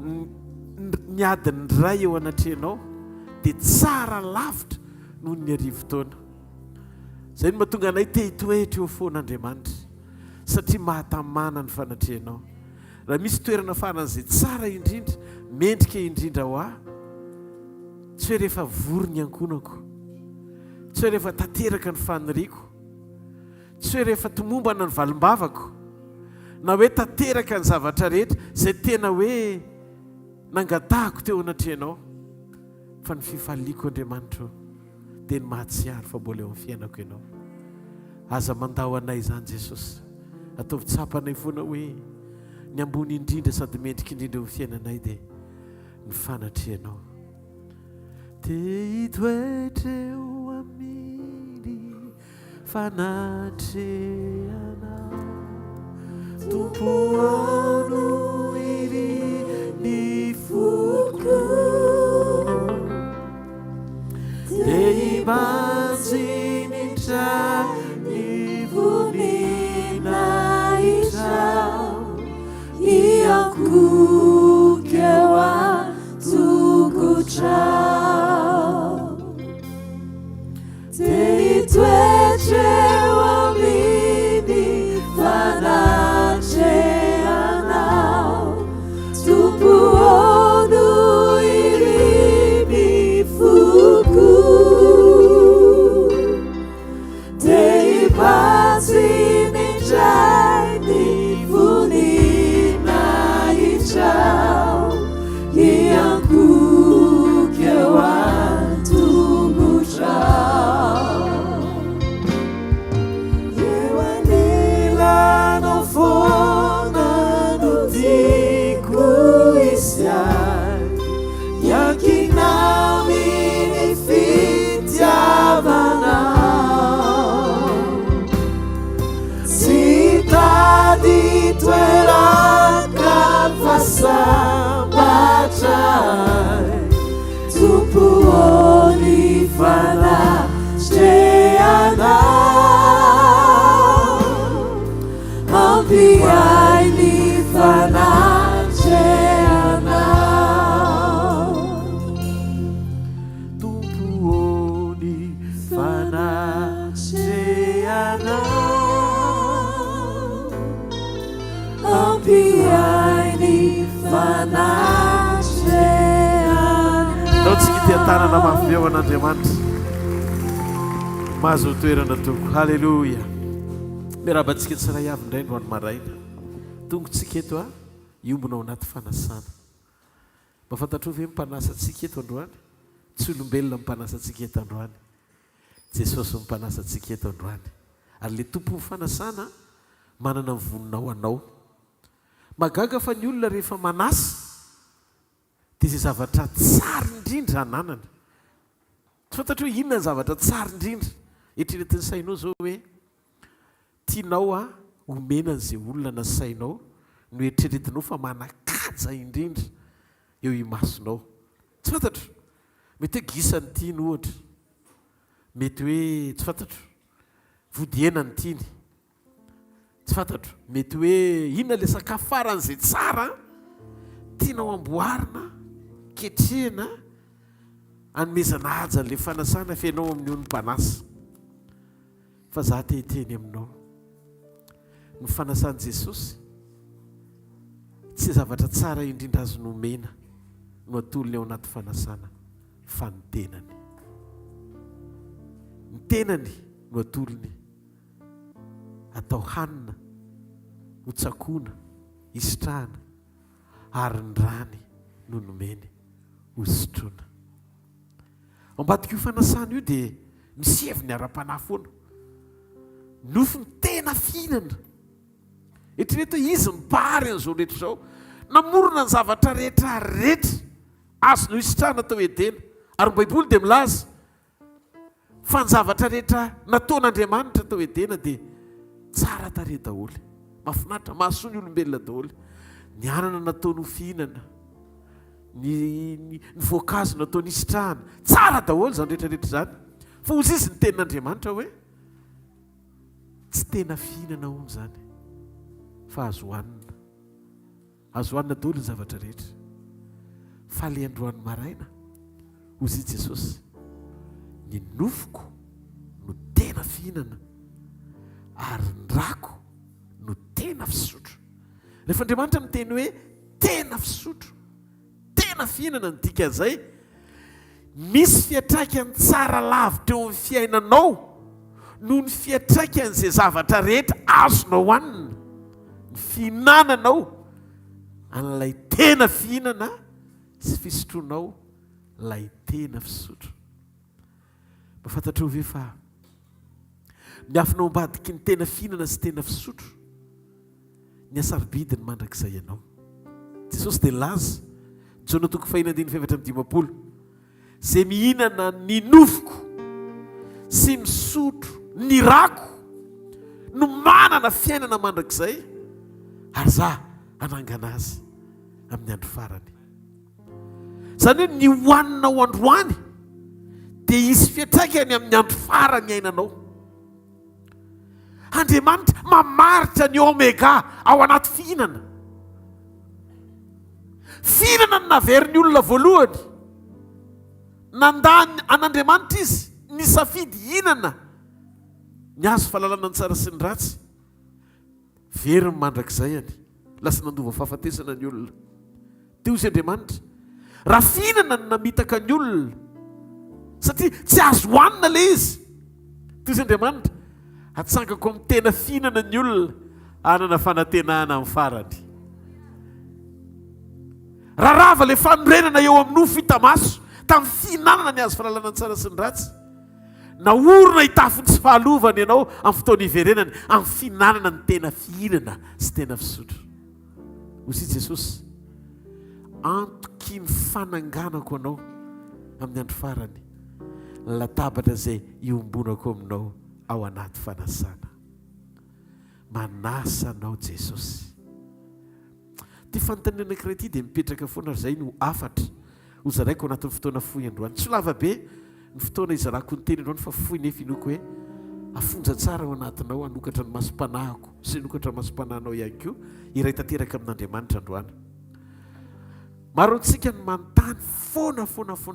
niadiny ray eo anatrenao dia tsara lavitra noho ny arivo taona zay no mahatonga anay te hitoetra eo foan'Andriamanitra satria mahatamana ny fanatrenao raha misy toerana faran'izay tsara indrindra mendrika indrindra ho tsy hoe rehefa vory ny ankonako tsy hoe rehefa tanteraka ny faniriako tsy hoe rehefa tomombana ny valim-bavako na hoe tanteraka ny zavatra rehetra zay tena hoe nangatahako teo anatrenao fa ny fifaliako Andriamanitra dia ny mahatsiaro fa mbola eo amin'ny fiainako ianao aza mandao anay zany Jesosy ataovy tsapanay foana hoe ny ambony indrindra sady mendrika indrindra eo amin'ny fiainanay dia ny fanatrenao dia hitoetreo amin'ny fanatrehanao tompo ano iry ny foko dia hibanjinitra ny vonina itrao hiankoka eo an-tokotrao dia hitoetreo amin'ny fanatrehanao tompo ono iry ny foko dia hibanjinitra ny vonina itrao hiankoka eo an-tokotrao eo anilanao foana no tiako isiany iakinao ny fitiavanao tsy tady toeraka fasambatray tompo ny fanatrehanao ampiay ny fanatrehanao tompo ny fanatrehanao ampiay ny fanatrehanao ndao tsika tia tanana mafy eo an'Andriamanitra mahazo toerana tompo halleluia miarabantsika tsiray avy indray androany maraina tongotsika eto iombonao anaty fanasana mba fantatro ve mimpanasa antsika eto androany tsy olombelona mimpanasa antsika eto androany Jesosy mimpanasa antsika eto androany ary le tompo mifanasana manana ny voninao anao magaga fa ny olona rehefa manasa dia izay zavatra tsara indrindra ananana tsy fantatro hoe inona ny zavatra tsara indrindra eritreretiny sainao zao hoe tianao omena an'izay olona na sainao no eritreretinao fa manakaja indrindra eo imasonao tsy fantatro mety hoe gisany tiany ohatra mety hoe tsy fantatro vodienany tiany tsy fantatro mety hoe inona le sakafo faran'izay tsara tianao amboarina ketrehana anomezana haja n'le fanasana fianao amin'ny ony mpanasa fa za tehiteny aminao ny fanasan'i Jesosy tsy zavatra tsara indrindra azo nomena no atolony ao anaty fanasana fa ny tenany. Ny tenany no atolony atao hanina, hotsakoana, isitrahana, ary ny rany no nomeny hosotroana. Ambadika io fanasana io dia misy heviny ara-panahy foana. Nofo ny tena fihinana. Eritrereto izy mibary an'izao rehetra izao. Namorona ny zavatra rehetra rehetra azo no isitrahana tao edena. Ary ny Baiboly dia milaza fa ny zavatra rehetra nataon'Andriamanitra tao edena dia tsara tarehy daholo. Mahafinaritra, mahasoa ny olombelona daholo. Ny anana nataony ho fihinana, ny voankazo nataony isitrahana, tsara daholo izany rehetrarehetra izany. Fa ozy izy ny tenin'Andriamanitra hoe tsy tena fihinana hono izany, fa azo hohanina. Azo hohanina daholo ny zavatra rehetra. Fa le androany maraina, ozy Jesosy, ny nofoko no tena fihinana, ary ny rako no tena fisotro. Rehefa Andriamanitra miteny hoe tena fisotro, tena fihinana ny dikan'izay, misy fiatraikany tsara lavitra eo amin'ny fiainanao noho ny fiatraikan'izay zavatra rehetra azonao hanina. Ny fihinananao an'ilay tena fihinana sy fisotronao ilay tena fisotro. Mafantatrao ve fa miafinao ambadiky ny tena fihinana sy tena fisotro, ny asarobidiny mandrakizay ianao. Jesosy dia laza Jona 5:7-8, izay mihinana ny nofoko sy misotro ny rako no manana fiainana mandrakizay, ary za hanangana azy amin'ny andro farany. Izany hoe ny hohanina ho androany dia hisy fiatraikany amin'ny andro farany ainanao. Andriamanitra mamaritra ny omega ao anaty fihinana. Fihinana ny naveriny olona voalohany, nandany an'Andriamanitra izy ny safidy hinana ny azo fahalalana ny tsara sy ny ratsy. Very ny mandrakizay any, lasa nandova fahafatesana ny olona. Teo izy Andriamanitra, raha fihinana ny namitaka ny olona, satria tsy azo hohanina le izy. Teo izy Andriamanitra, atsangako amin'ny tena fihinana ny olona, anana fanantenana amin'ny farany. Raharava le fanorenana eo amin'ny nofo hita maso tamin'ny fihinanana ny azo fahalalana ny tsara sy ny ratsy. Naorona hitafony tsy fahalovana ianao amin'ny fotoana iverenany amin'ny fihinanana ny tena fihinana sy tena fisotro. Hoy Jesosy, antoky ny fananganako anao amin'ny andro farany, latabatra izay iombonako aminao ao anaty fanasana. Manasa anao Jesosy. Ty fanontaniana anankiray ity dia mipetraka foana ary izay no afatra hozaraiko anatin'ny fotoana fohy androany. Tsy lava be ny fotoana izarako ny teny androany, fa fohy nefa inoko hoe afonja tsara ao anatinao, anokatra ny masom-panahiko sy anokatra ny masom-panahinao ihany koa, iray tanteraka amin'Andriamanitra androany. Maro antsika ny manontany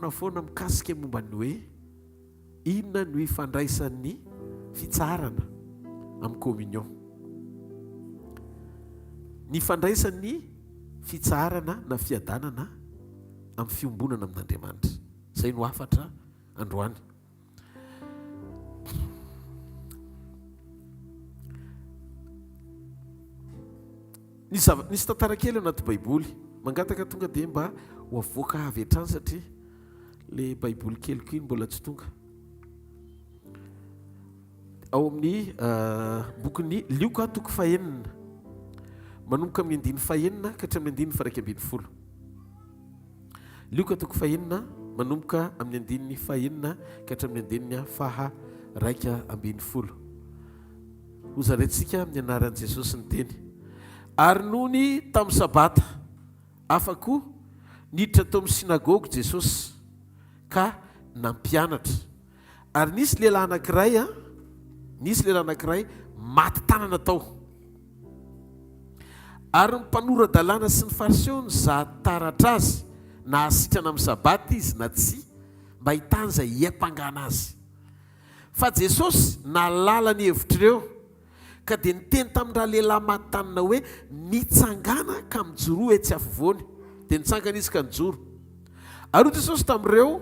foana mikasika momba ny hoe inona no hifandraisan'ny fitsaharana amin'ny communion. Ny hifandraisan'ny fitsaharana na fiadanana amin'ny fiombonana amin'Andriamanitra. Izay no afatra androany. Nisy tantara kely anaty Baiboly, mangataka tonga dia mba ho avoaka avy hatrany satria le Baiboly keliko iny mbola tsy tonga. Ao amin'ny bokin'ny Lioka 4 manomboka amin'ny 9 ka hatramin'ny 9:1. Lioka 4 manomboka amin'ny 9 ka hatramin'ny 1:2. Hozarentsika amin'ny anaran'i Jesosy ny teny. Ary nony tamin'ny sabata afako niditra tao amin'ny sinagogy Jesosy ka nampianatra. Ary nisy lehilahy anankiray maty tanana tao. Ary ny mpanorandalàna sy ny fariseo nizaha taratra azy, na hasitrana amin'ny sabata izy na tsy, mba hitany izay hiampangana azy. Fa Jesosy nalala ny hevitr'ireo ka dia niteny tamin'ny raha lehilahy maty-tanana hoe nitsangana ka mijoro hoe tsy afovoany, dia nitsangana izy ka nijoro. Ary Jesosy tamin'ireo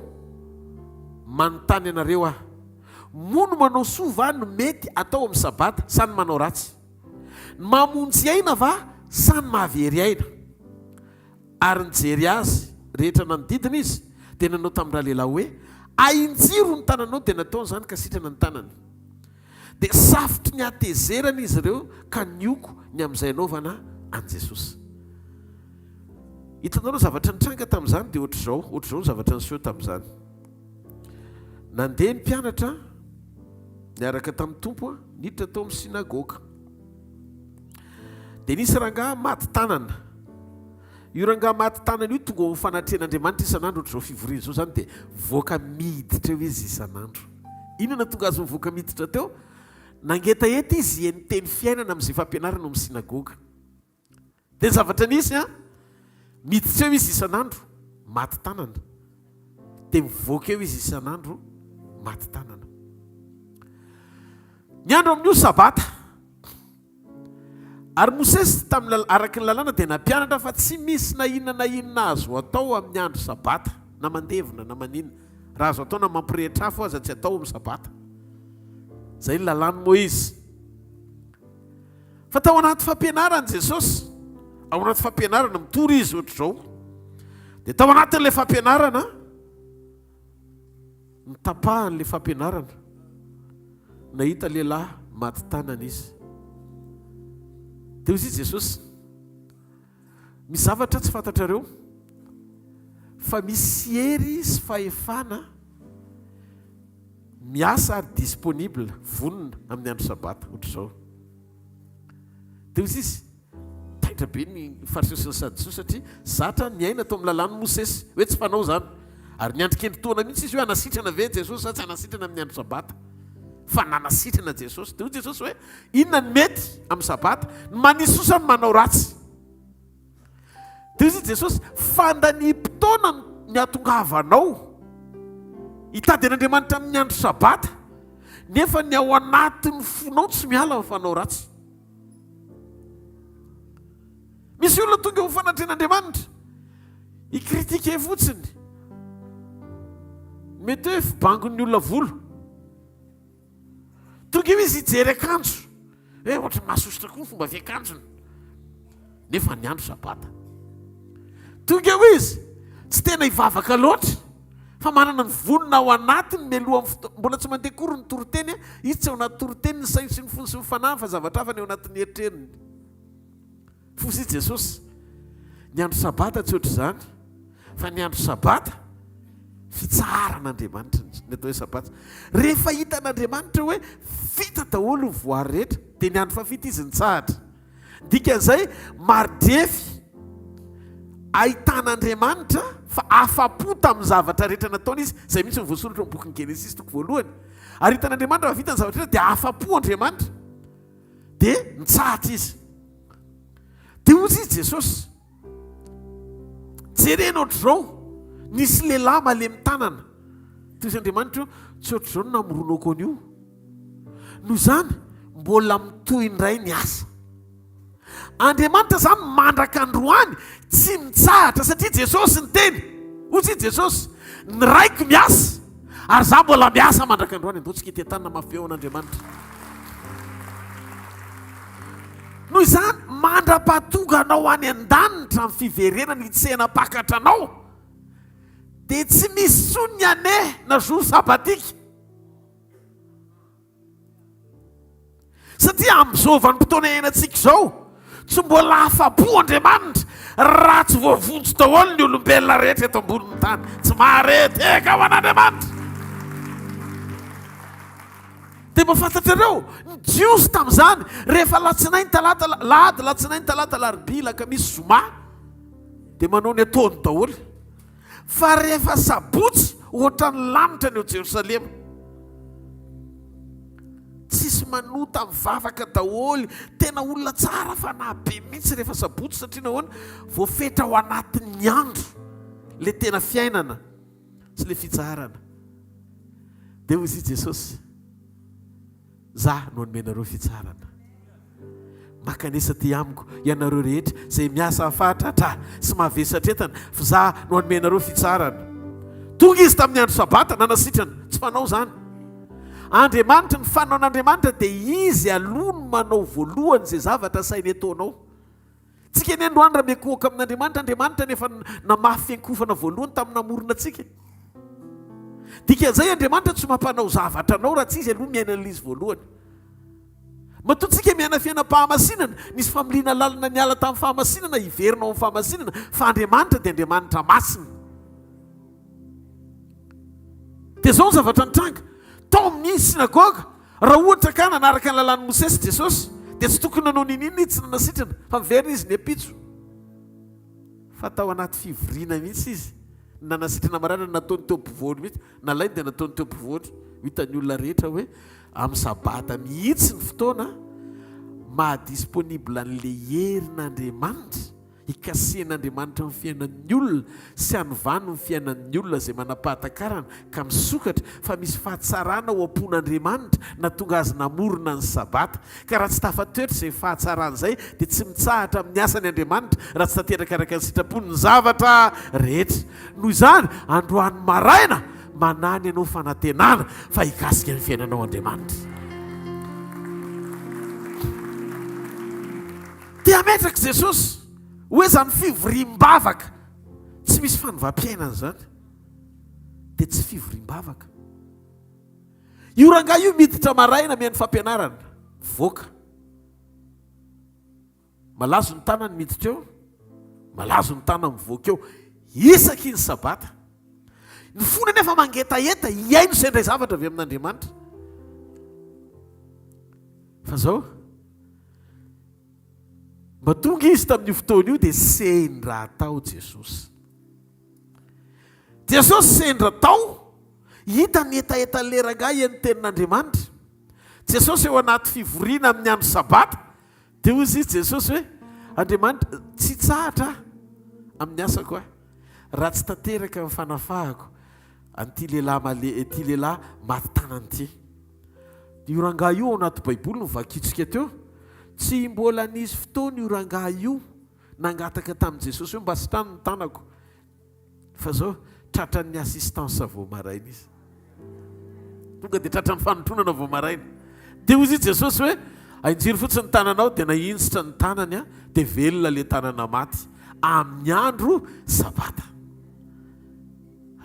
manontany anareo aho, mono manao soa va no mety atao amin'ny sabata sa ny manao ratsy, mamonjy aina va sa ny mahavery aina? Ary nijery azy rehetra nanodidina izy dia nanao tamin'ny raha lehilahy hoe ainjiro ny tananao, dia nataony izany ka sitrana ny tanany. Dia safotry ny hatezerana izy ireo ka nioko ny amin'izay anaovana an' Jesosy. Hitanao zavatra nitranga tamin'izany dia ohatr'izao ny zavatra niseho tamin'izany. Nandeha ny mpianatra niaraka tamin'ny tompo niditra tao amin'ny sinagoga. Dia nisy rangahy maty tanana. Io rangahy maty tanana io tonga ho fanatrehan'Andriamanitra isan'andro ohatr'izao fivoriana izao izany dia voaka miditra eo izy isan'andro. Inona tonga azy mivoaka miditra teo? Nangetaheta izy niteny fiainana amin'izay fampianarana amin'ny sinagoga. Dia ny zavatra nisy miditra eo izy isan'andro maty tanana. Dia mivoaka eo izy isan'andro maty tanana. Ny andro amin'io sabata. Ary Mosesy tamin'ny araky ny lalàna dia nampianatra fa tsy misy na inona azo atao amin'ny andro sabata, na mandevina na maninona. Raha azo atao na mampirehitra afo aza tsy atao amin'ny sabata. Zay ny lalàn'i Moïse. Fa tao anaty fampianarana Jesosy, ao anaty fampianarana mitory izy ohatr'izao. Dia tao anatin'ilay fampianarana nitapahan'ilay fampianarana nahita lehilahy maty tanana izy. Dia izy Jesosy, misy zavatra tsy fantatrareo fa misy hery sy fahefana miasa ary disponible vonona amin'ny andro sabata ohatr'izao. Dia izy taitra be ny fariseo sy ny saducéo satria zatra niaina tao amin'ny lalàn'i Mosesy hoe tsy fanao izany. Ary niandrikendritoana mihitsy izy hoe anasitrana ve Jesosy sa tsy anasitrana amin'ny andro sabata, fa nanasitrana Jesosy. Dia Jesosy hoe inona ny mety amin'ny sabata, ny manisosa ny manao ratsy. Dia izy Jesosy fandanimpotoana ny atongavanao hitady an'Andriamanitra amin'ny andro sabata nefa ny ao anatin'ny fonao tsy miala amin'ny fanao ratsy. Misy olona tonga ho fanatrehan'Andriamanitra hikritika fotsiny, mety hoe fibangon'ny olona volo. Tonga io izy hijery akanjo, ohatra mahasositra koa ny fomba fiakanjony nefa ny andro sabata. Tonga io izy tsy tena hivavaka loatra fa manana ny vonona ao anatiny mialoha mbola tsy mandeha kory ny toroteny, izy tsy ao anaty toroteny ny sainy sy ny fony sy ny fanahy fa zavatra hafa ny ao anatin'ny eritreniny. Fosy Jesosy ny andro sabata tsy ohatr'izany fa ny andro sabata fitsaharan'Andriamanitra ny atao hoe sabata. Rehefa hitan'Andriamanitra hoe vita daholo ny voary rehetra dia ny andro fafita izy nitsahatra. Dikan'izay maridefy ahitan'Andriamanitra fa afa-po tamin'ny zavatra rehetra nataony izy, izay mihitsy voasoratra amin'ny bokin'ny Genesis toko voalohany. Ary hitan'Andriamanitra fa vita ny zavatra rehetra dia afa-po Andriamanitra dia nitsahatra izy. Dia ozy izy Jesosy jerena ohatr'izao nisy lehilahy malemy tanana. Toy izy Andriamanitra tsy ohatr'izao no namoronako an'io, noho izany mbola mitohy indray ny asa. Andriamanitra izany mandraka androany tsy mitsahatra satria Jesosy ny teny. Ozy Jesosy ny raiko miasa ary za mbola miasa mandraka androany. Andaontsika ity tanana mafy eo an'Andriamanitra. Noho izany mandra-pahatonga anao any an-danitra amin'ny fiverenana hitsehana pakatra anao dia tsy misy tsony ane na jour sabatika. Satria amin'izao vanim-potoana iainantsika izao tsy mbola afa-po Andriamanitra raha tsy voavonjy daholo ny olombelona rehetra eto ambonin'ny tany. Tsy mahareteka ho an'Andriamanitra. Dia mahafantatrareo ny jiosy tamin'izany rehefa latsinainy talata lahady, latsinainy talata larobia ka misy zoma dia manao ny ataony daholo. Fa rehefa sabotsy ohatra ny lanitra ny eo Jerosalema tsisy manota mivavaka daholo, tena olona tsara fa nabe mihitsy rehefa sabotsy satria nahoana voafetra ao anatin'ny andro le tena fiainana sy le fitsaharana. Dia hoy izy Jesosy, za no nomenareo fitsaharana. makanesa ty amiko ianareo rehetra zay miasa afatratra sy mavesatra etana fa za no anomenareo fitsarana. Tonga izy tamin'ny andro sabata nanasitrana, tsy fanao zany. Andriamanitra ny fanaon'Andriamanitra dia izy aloha no manao voalohany zay zavatra sainy ataonao. Tsika ny androany raha miankohaka amin'Andriamanitra, Andriamanitra nefa namafy fiankofana voalohany tamin'ny namorona antsika. Dikan'izay Andriamanitra tsy mampanao zavatra anao raha tsy izy aloha miaina an'izy voalohany. Matoantsika miaina fiainam-pahamasinana, nisy familiana lalina niala tamin'ny fahamasinana, iverinao amin'ny fahamasinana, fa Andriamanitra dia Andriamanitra masina. Dia zao ny zavatra nitranga. Tao amin'ny sinagoga, raha ohatra ka nanaraka ny lalàn'i Mosesy Jesosy, dia tsy tokony nanao ninina tsy nanasitrana, fa miverina izy ny apitso. Fa tao anaty fivoriana mihitsy izy. Nanasitrana marana nataony teo ampovoany mihitsy, nalainy dia nataony teo ampovoany. Hitan'ny olona rehetra hoe amin'ny sabata mihitsy ny fotoana mahadisponible an'ilay herin'Andriamanitra ikasen'Andriamanitra ny fiainan'ny olona sy hanovany ny fiainan'ny olona zay manapahatakarana ka misokatra fa misy fahatsarana ao am-pon'Andriamanitra na tonga azy namorona ny sabata. Ka raha tsy tafatoetra izay fahatsarana izay dia tsy mitsahatra amin'ny asan'ny Andriamanitra raha tsy tateraka araka ny sitrapony ny zavatra rehetra. Noho izany androany maraina manany ianao fanantenana fa hikasika ny fiainanao Andriamanitra. Dia ametraka Jesosy hoe zany fivoriam-bavaka tsy misy fanovam-piainana zany dia tsy fivoriam-bavaka. Io rangahy io miditra maraina mihaino fampianarana voaka. Malazo ny tanany miditra eo, malazo ny tanany mivoaka eo isaky ny sabata. Ny fona nefa mangetaeta hiaino izay indray zavatra avy amin'Andriamanitra. Fa zao mba tonga izy tamin'io fotoana io dia sendra tao Jesosy. Jesosy sendra tao, hita ny etaetan'ilay rangahy ny tenin'Andriamanitra. Jesosy eo anaty fivoriana amin'ny andro sabata, dia hoy izy Jesosy hoe Andriamanitra tsy tsahatra amin'ny asako raha tsy tanteraka amin'ny fanafahako an'ity lehilahy maty tanany ity. Io rangahy io ao anaty Baiboly no vakitsika teo. Tsy mbola nisy fotoana io rangahy io nangataka tamin'i Jesosy hoe mba sitrano ny tanako. Fa zao tratran'ny assistance vao maraina izy. Tonga dia tratran'ny fanotronana vao maraina. Dia hoy izy Jesosy hoe anjiry fotsiny ny tananao dia nahinsitra ny tanany dia velona ilay tanana maty amin'ny andro sabata.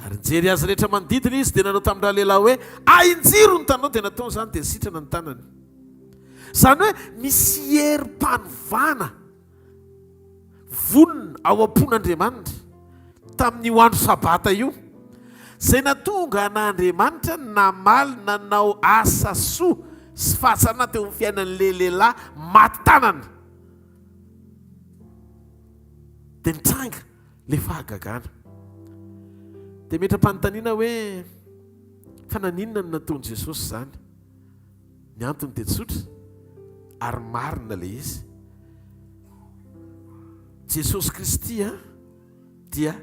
Ary nijery azy rehetra manodidina izy dia nanao tamin'ny raha lehilahy hoe ainjiro ny tananao dia nataony izany dia sitrana ny tanany. Zany hoe misy herim-panovana vonona ao am-pon'Andriamanitra tamin'io andro sabata io zay natonga an'Andriamanitra namaly nanao asa soa sy fahatsarana teo amin'ny fiainan'ilay lehilahy maty tanana. Dia nitranga ilay fahagagana. Dia metra-panontaniana hoe fa naninona no nataon'i Jesosy zany? Ny antony dia tsotra ary marina ilay izy. Jesosy Kristy dia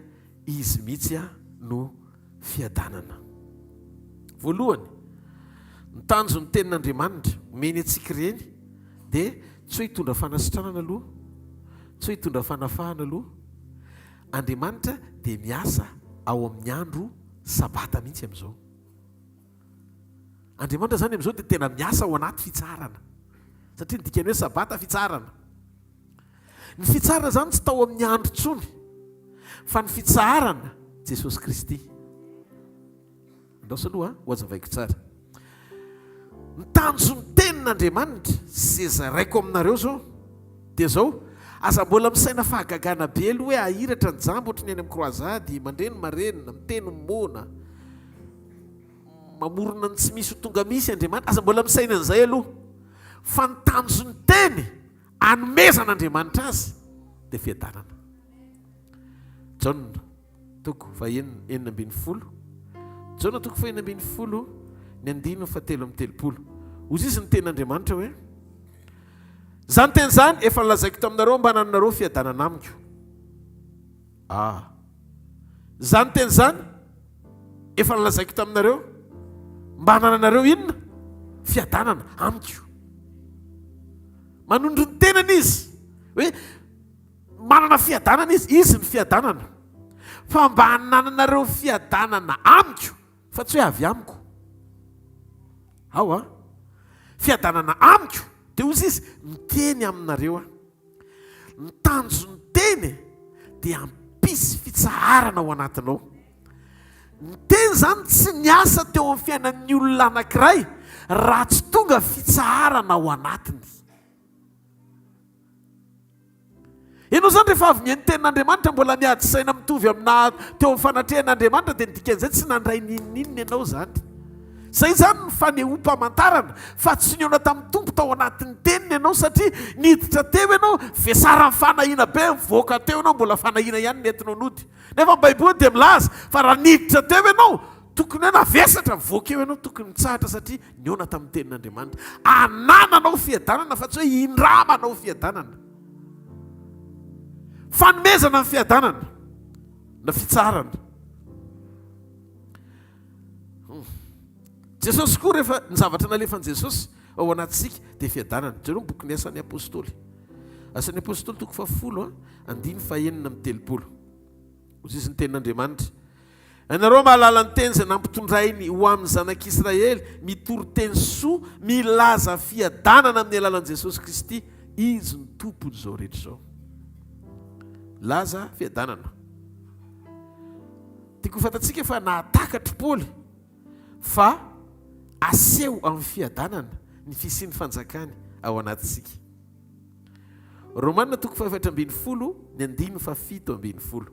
izy mihitsy no fiadanana. Voalohany, ny tanjo ny tenin'Andriamanitra omeny antsika ireny dia tsy hoe hitondra fanasitranana aloha, tsy hoe hitondra fanafahana aloha. Andriamanitra dia miasa ao amin'ny andro sabata mihitsy amin'izao. Andriamanitra zany amin'izao dia tena miasa ao anaty fitsarana. Satria ny dikany hoe sabata fitsarana. Ny fitsarana zany tsy tao amin'ny andro tsony, fa ny fitsarana Jesosy Kristy. Andaosa aloha ho azavaiko tsara. Ny tanjon'ny tenin'Andriamanitra zay zaraiko aminareo zao dia zao aza mbola misaina fahagagana be aloha hoe ahiratra ny jambo ohatry ny any amin'ny kroazady, mandreny marenina, miteny mona, mamorona ny tsy misy ho tonga misy Andriamanitra, aza mbola misaina an'izay aloha. Fa ny tanjon'ny teny anomezan'Andriamanitra azy dia fiadanana. Jaona toko fahaenina ambin'ny folo, Jaona toko fahaenina ambin'ny folo ny andino fahatelo amin'ny telopolo. Ozy izy ny tenin'Andriamanitra hoe zany teny zany efa nolazaiko taminareo mba hananareo fiadanana amiko. Zany teny zany efa nolazaiko taminareo mba hananareo inona? Fiadanana amiko. manondro ny tenany izy hoe manana fiadanana izy ny fiadanana fa mba hanananareo fiadanana amiko fa tsy hoe avy amiko ao a fiadanana amiko dia ozy izy miteny aminareo a ny tanjony teny dia ampisy fitsaharana ao anatinao ny teny zany tsy miasa teo amin'ny fiainan'ny olona anankiray raha tsy tonga fitsaharana ao anatiny. Ianao zany rehefa avy ny tenin'Andriamanitra mbola miady saina mitovy amina teo amin'ny fanatrehan'Andriamanitra dia ny dikan'izay tsy nandray ninnininy ianao zany. Zay zany ny fanehoam-pamantarana fa tsy niona tamin'ny tompo tao anatin'ny teniny ianao satria niditra teo ianao vesara ny fanahina be mivoaka teo ianao mbola fanahina ihany nentinao nody. Nefa ny Baiboly dia milaza fa raha niditra teo ianao tokony hoe navesatra mivoaka eo ianao tokony mitsahatra satria niona tamin'ny tenin'Andriamanitra. Anananao fiadanana fa tsy hoe indramanao fiadanana. Fanomezana ny fiadanana na fitsarana. Jesosy koa rehefa ny zavatra nalefan'i Jesosy ao anatsika dia fiadanana. Jereo ny boky ny asan'ny apôstôly. Asan'ny apôstôly toko 10:9-30. Ozy izy ny tenin'Andriamanitra. Ianareo mahalala ny teny izay nampitondrainy ho amin'ny zanak'Israely mitory teny soa milaza fiadanana amin'ny alalan'i Jesosy Kristy izy ny tompony izao rehetra izao. Laza fiadanana. Tiako fantatsika fa nahatakatra Paoly fa aseho amin'ny fiadanana ny fisian'ny fanjakany ao anatsika. Romanina toko 7:17.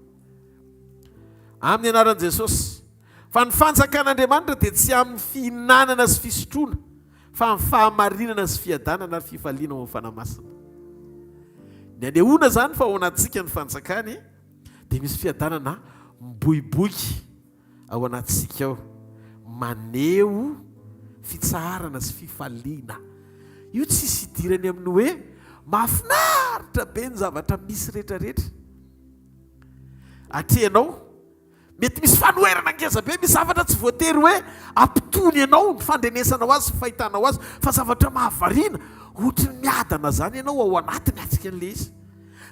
Amin'ny anaran'i Jesosy fa ny fanjakan'Andriamanitra dia tsy amin'ny fihinanana sy fisotroana fa amin'ny fahamarinana sy fiadanana ary fifaliana ao amin'ny fanamasina. Ny anehoana zany fa ao anatsika ny fanjakany dia misy fiadanana miboiboiky ao anatsika ao maneho fitsaharana sy fifaliana. Io tsy sidirany amin'ny hoe mahafinaritra be ny zavatra misy rehetrarehetra. Atrehanao mety misy fanoherana ngeza be, misy zavatra tsy voatery hoe ampitony ianao ny fandrenesanao azy sy fahitanao azy fa zavatra mahavariana ohatry ny miadana zany ianao ao anatiny atsika an'le izy.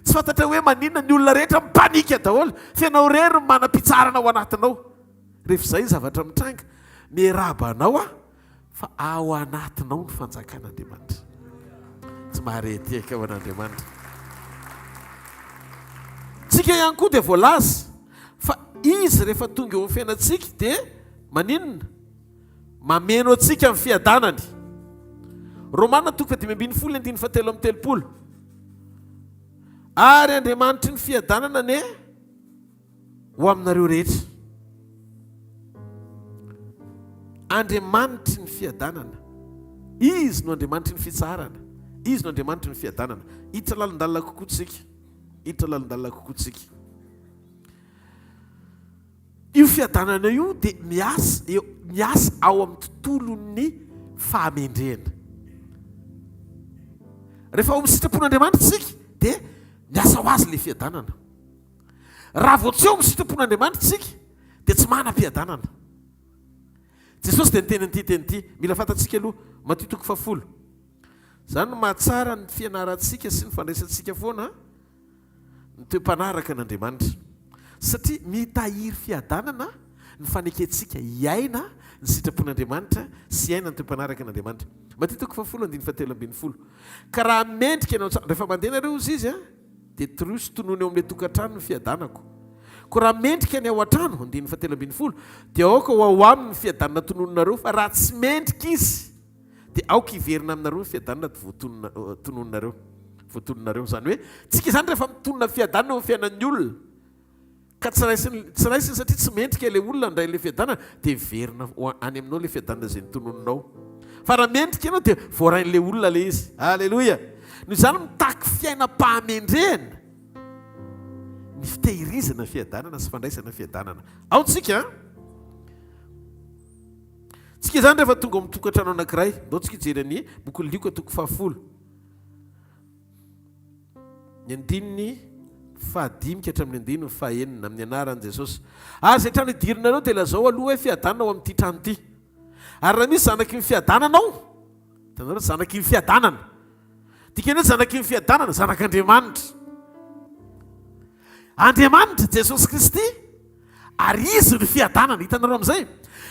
Tsy fantatra hoe maninona ny olona rehetra mipanika daholo fa ianao rery manam-pitsarana ao anatinao. Rehefa izay zavatra mitranga miarabanao a fa ao anatinao ny fanjakan'Andriamanitra. Tsy mahareteka ao an'Andriamanitra. Tsika ihany koa dia voalaza fa izy rehefa tonga eo amin'ny fiainantsika dia maninona mameno antsika amin'ny fiadanany. Romanina toko 10:17-30. Ary Andriamanitry ny fiadanana ne ho aminareo rehetra. Andriamanitry ny fiadanana. Izy no Andriamanitry ny fitsarana. Izy no Andriamanitry ny fiadanana. Hiditra lalindalina kokoa tsika. Hiditra lalindalina kokoa tsika. Io fiadanana io dia miasa ao amin'ny tontolon'ny fahamendrena. Rehefa ao amin'ny sitrapon'Andriamanitra tsika dia miasa ho azy ilay fiadanana. Raha vao tsy eo amin'ny sitrapon'Andriamanitra tsika dia tsy manam-piadanana. Jesosy dia niteny an'ity teny ity, mila fantatsika aloha, Matteo toko 10. Zany no mahatsara ny fianarantsika sy ny fandraisantsika foana ny toe-panaraka an'Andriamanitra. Satria mitahiry fiadanana ny faneketsika iaina ny sitrapon'Andriamanitra sy iaina ny toe-panaraka an'Andriamanitra. Matteo toko 10:17. Ka raha mendrika ianao rehefa mandeha nareo izy izy dia torosy tonony eo amin'ilay tokantrano ny fiadanako. Ko raha mendrika ny ao an-trano 17 dia aoka ho ao aminy ny fiadanana tonononareo fa raha tsy mendrika izy dia aoka hiverina aminareo ny fiadanana voatononareo. Zany hoe tsika zany rehefa mitonona fiadanana eo amin'ny fiainan'ny olona ka tsy raisiny satria tsy mendrika ilay olona ndray ilay fiadanana dia verina any aminao ilay fiadanana izay nitonononao. Fa raha mendrika ianao dia voarain'ilay olona ilay izy. Halleloja. Noho izany mitaky fiainam-pahamendrena ny fitehirizana fiadanana sy fandraisana fiadanana. Ao tsika tsika zany rehefa tonga amin'ny tokantrano anankiray, ndao tsika hijery ny bokin'ny Lioka toko 10. Ny andininy 5 hatramin'ny andininy 9 amin'ny anaran'i Jesosy. Ary izay trano hidirinareo dia lazao aloha hoe fiadanana ao amin'ity trano ity. Ary raha misy zanaky ny fiadananao, tanareo zanaky ny fiadanana. dikany hoe zanaky ny fiadanana zanak'Andriamanitra. Andriamanitra Jesosy Kristy ary izy ny fiadanana. Hitanareo amin'izay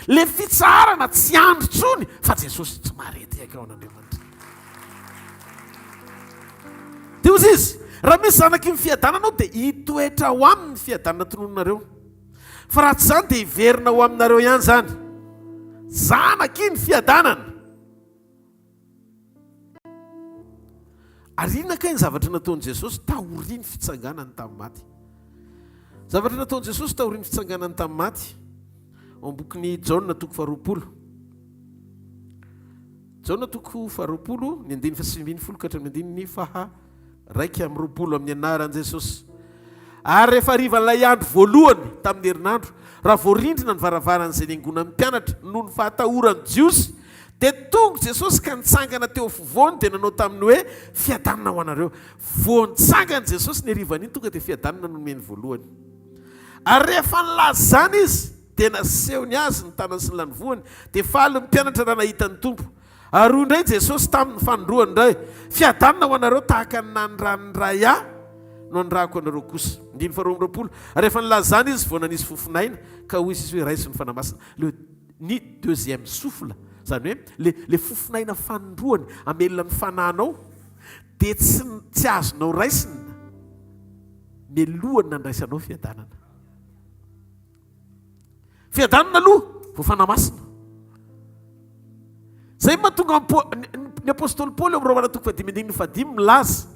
le fitsaharana tsy andro tsony fa Jesosy tsy marety akao an'Andriamanitra. Dia ozy izy raha misy zanaky ny fiadanana ao dia hitoetra ho amin'ny fiadanana tonononareo. Fa raha tsy zany dia hiverina ho aminareo ihany zany. Zanaky ny fiadanana. Ary inona kay ny zavatra nataon'i Jesosy tahoriany fitsanganany tamin'ny maty? Zavatra nataon'i Jesosy tahoriany fitsanganany tamin'ny maty ao am-bokin'ny Jaona toko 20. Jaona toko 20 ny 9:20 ka hatramin'ny 9:120 amin'ny anaran'i Jesosy. Ary rehefa harivan'ilay andro voalohany tamin'ny herinandro, raha voarindrina ny varavaran'izay niangonan'ny mpianatra noho ny fahatahoran'ny Jiosy, dia tonga Jesosy ka nitsangana teo afovoany dia nanao taminy hoe fiadanana ho anareo. Voanitsangana Jesosy ny harivan'iny tonga dia fiadanana nomeny voalohany. Ary rehefa nilazana izy dia nasehony azy ny tanany sy ny lanovoany, dia faly ny mpianatra raha nahita ny tompo. Ary hoy indray Jesosy tamin'ny fanondroany indray, fiadanana ho anareo tahaka ny nandranoray ahy no andrahako anareo kosa. 9:20. Rehefa nilazana izy vao nanisy fofinaina ka hoy izy hoe raisy ny fanamasina. Ny deuxième souffle, zany hoe le fofinaina fanondroany amelona ny fananao dia tsy azonao raisina melohany nandraisanao fiadanana. Fiadanana aloha vao fanamasina. Zay mahatonga ny apôstôly Paoly amin'ny Romana 5:5 milaza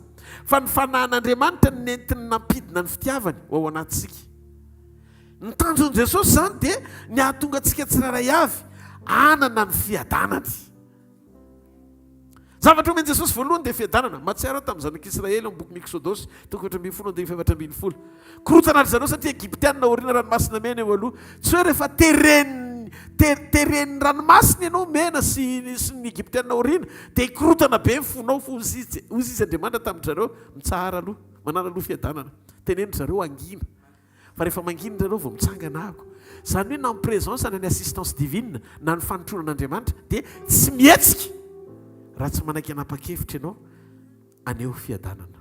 fa ny fanahin'Andriamanitra nentiny nampidina ny fitiavany ao anatsika. Ny tanjon'i Jesosy zany dia ny ahatonga antsika tsirairay avy anana ny fiadanany. Zavatra omeny Jesosy voalohany dia fiadanana. Mahatsiaro tamin'ny zanak'Israely amin'ny boky Exodosy 4:7-7. Korotana ry zareo satria Egyptianina aoriana ranomasina mena eo aloha. Tsy hoe rehefa teren'ny ranomasina ianao mena sy ny Egyptianina aoriana dia hikorotana be ny fonao fa ozy izy Andriamanitra tamin'ny zareo mitsahara aloha, manana aloha fiadanana. Tenenry zareo angina. Fa rehefa mangina zareo vao mitsangana ako. Zany hoe na ny présence na ny assistance divine na ny fanotronan'Andriamanitra dia tsy mihetsika raha tsy manaiky anapa-kevitra ianao aneo fiadanana.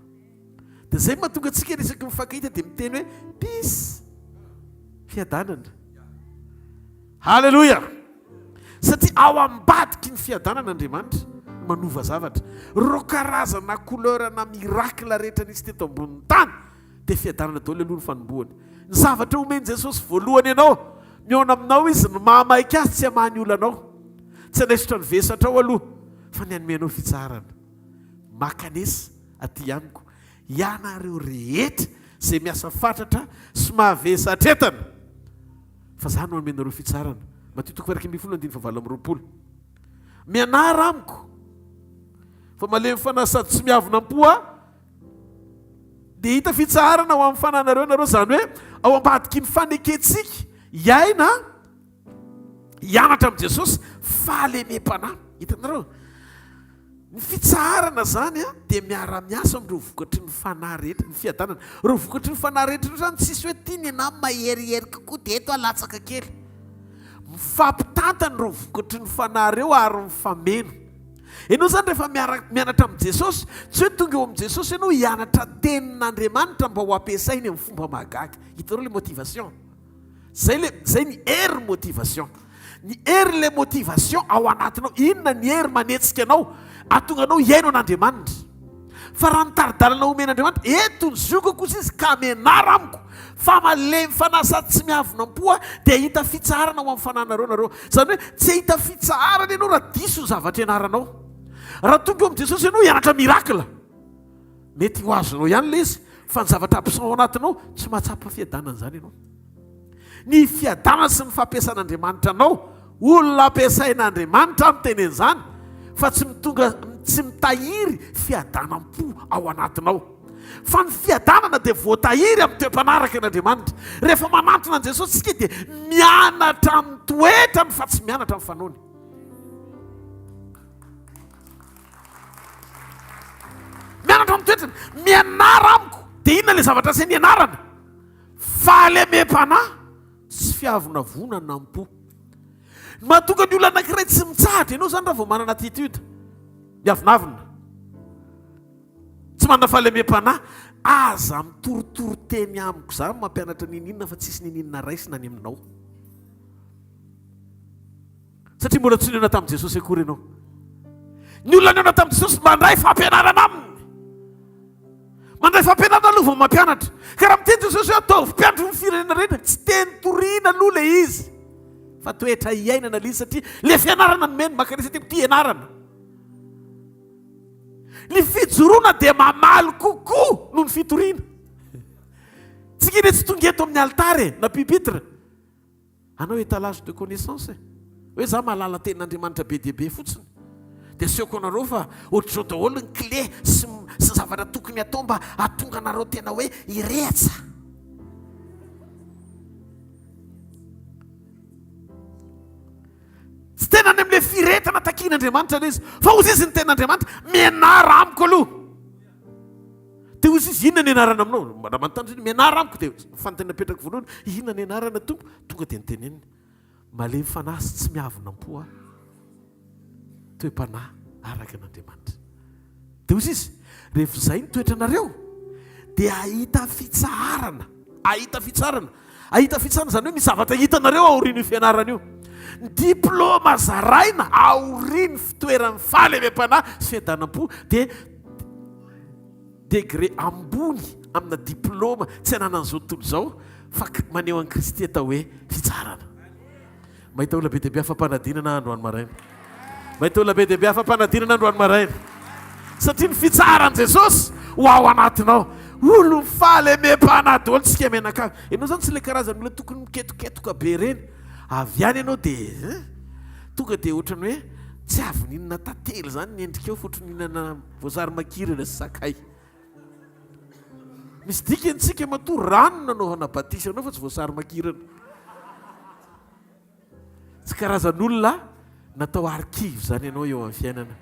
Dia zay mahatonga antsika resaky mifankahita dia miteny hoe peace, fiadanana. Halleluja! Satria ao ambadiky ny fiadanan'Andriamanitra manova zavatra. Ro karazana couleur na miracle rehetra nisy teto ambonin'ny tany dia fiadanana daholo aloha ny fanombohany. Ny zavatra omeny Jesosy voalohany ianao, miaona aminao izy ny mahamaika azy tsy hamahany olanao. Tsy hanaisotra ny vesatra ao aloha fa ny anomenao fitsaharana. Makanesa aty amiko ianareo rehetra izay miasa fatratra sy mahavesatra entana, fa za no anomenareo fitsaharana. Mateo 5:20. Mianara amiko fa malemy fanahy sady tsy miavona am-po dia hita fitsaharana ao amin'ny fananareo nareo. Zany hoe ao ambadiky ny faneketsika iaina hianatra amin'i Jesosy fahalemem-panahy. Hitanareo ny fitsaharana zany dia miara-miasa amin'ireo vokatry ny fanahy rehetra, ny fiadanana. Ireo vokatry ny fanahy rehetra zany tsisy hoe tia ny anahy maherihery kokoa dia eto alatsaka kely. Mifampitantana ireo vokatry ny fanahy reo ary mifameno. Ianao zany rehefa mianatra amin'i Jesosy, tsy hoe tonga eo amin'i Jesosy ianao hianatra tenin'Andriamanitra mba ho ampiasainy amin'ny fomba mahagaga. Hitanao le motivation. Zay ny hery motivation. Ny hery le motivation ao anatinao. Inona ny hery manetsika anao ahatonga anao hiaino an'Andriamanitra. Fa raha nitaridalana omen'Andriamanitra, eto ny zioka kosa izy ka menara amiko fa malemy fanahy sady tsy miavona am-po dia hita fitsaharana ao amin'ny fananareo nareo. Zany hoe tsy hita fitsaharana ianao raha diso ny zavatra ianaranao. Raha tonga eo amin'i Jesosy ianao hianatra miracle, mety ho azonao ihany le izy, fa ny zavatra ampisaina ao anatinao tsy mahatsapa fiadanana zany ianao. Ny fiadanana sy ny fampiasan'Andriamanitra anao, olona ampiasain'Andriamanitra amin'ny tenen'izany, fa tsy mitahiry fiadanam-po ao anatinao. Fa ny fiadanana dia voatahiry amin'ny toe-panaraka an'Andriamanitra. Rehefa manantona an' Jesosy tsika dia mianatra amin'ny toetrany fa tsy mianatra amin'ny fanaony. Mianatra amin'ny toetrany, mianara amiko dia inona ilay zavatra sy nianarana? Fahalemem-panahy sy fiavonavonana am-po. Mahatonga ny olona anankiray tsy mitsahatra. Ianao zany raha vao manana attitude miavonavona manana fahalemem-panahy aza mitorotoro teny amiko za mampianatra ninina fa tsisy nininina raisina ny aminao satria mbola tsy niona tamin'i Jesosy akory ianao. Ny olona niona tamin'i Jesosy mandray fampianarana aminy, mandray fampianarana aloha vao mampianatra. Ka raha miteny Jesosy hoe ataovy mpianatro ny firenena rehetra, tsy teny toriana aloha le izy fa toetra iainana le izy satria le fianarana nomeny maka satria ty ianarana. Ny fijoroana dia mamaly kokoa noho ny fitoriana. Tsy kine tsy tonga eto amin'ny altare na pupitre anao étalage de connaissance hoe za mahalala tenin'Andriamanitra be dia be fotsiny dia seoko anareo fa ohatr'izao daholo ny clé sy zavatra tokony atao mba ahatonga anareo tena hoe irehetsa. Tsy tena any amin'ilay firetana takian'Andriamanitra le izy fa ozy izy ny ten'Andriamanitra mianara amiko aloha. Dia ozy izy inona ny anarana aminao? Raha manontany mianara amiko dia fanontaniana petraka voalohany inona ny anarana tompo? Tonga dia nyteneniny malemy fanahy sy tsy miavonam-po toe-panahy araka an'Andriamanitra. Dia ozy izy rehefa izay ny toetranareo dia ahita fitsaharana, ahita fitsaharana, ahita fitsaharana zany hoe misy zavatra hitanareo aorian'io fianarana io. Ny diplôma zaraina aorian'ny fitoeran'ny fahalemem-panahy sy fiadanam-po dia degré ambony amina diplôma tsy ananan'izao tontolo izao fa maneho an'i Kristy atao hoe fitsarana. Mahita olona be dia be afam-panadinana androany maraina, mahita olona be dia be afam-panadinana androany maraina satria ny fitsaran'i Jesosy ho ao anatinao. Olo fahalemem-panahy daholo tsika menakavy. Ianao zany tsy ilay karazany olona tokony miketoketoka be reny. Avy any ianao dia tonga dia ohatrany hoe tsy avy ninona tantely zany ny endrikao fotry ninana voasary makirana sy sakay. Misy dikantsika matoa rano nanaovana batisa anao fa tsy voasary makirana. Tsy karazan'olona natao arkive zany ianao eo amin'ny fiainana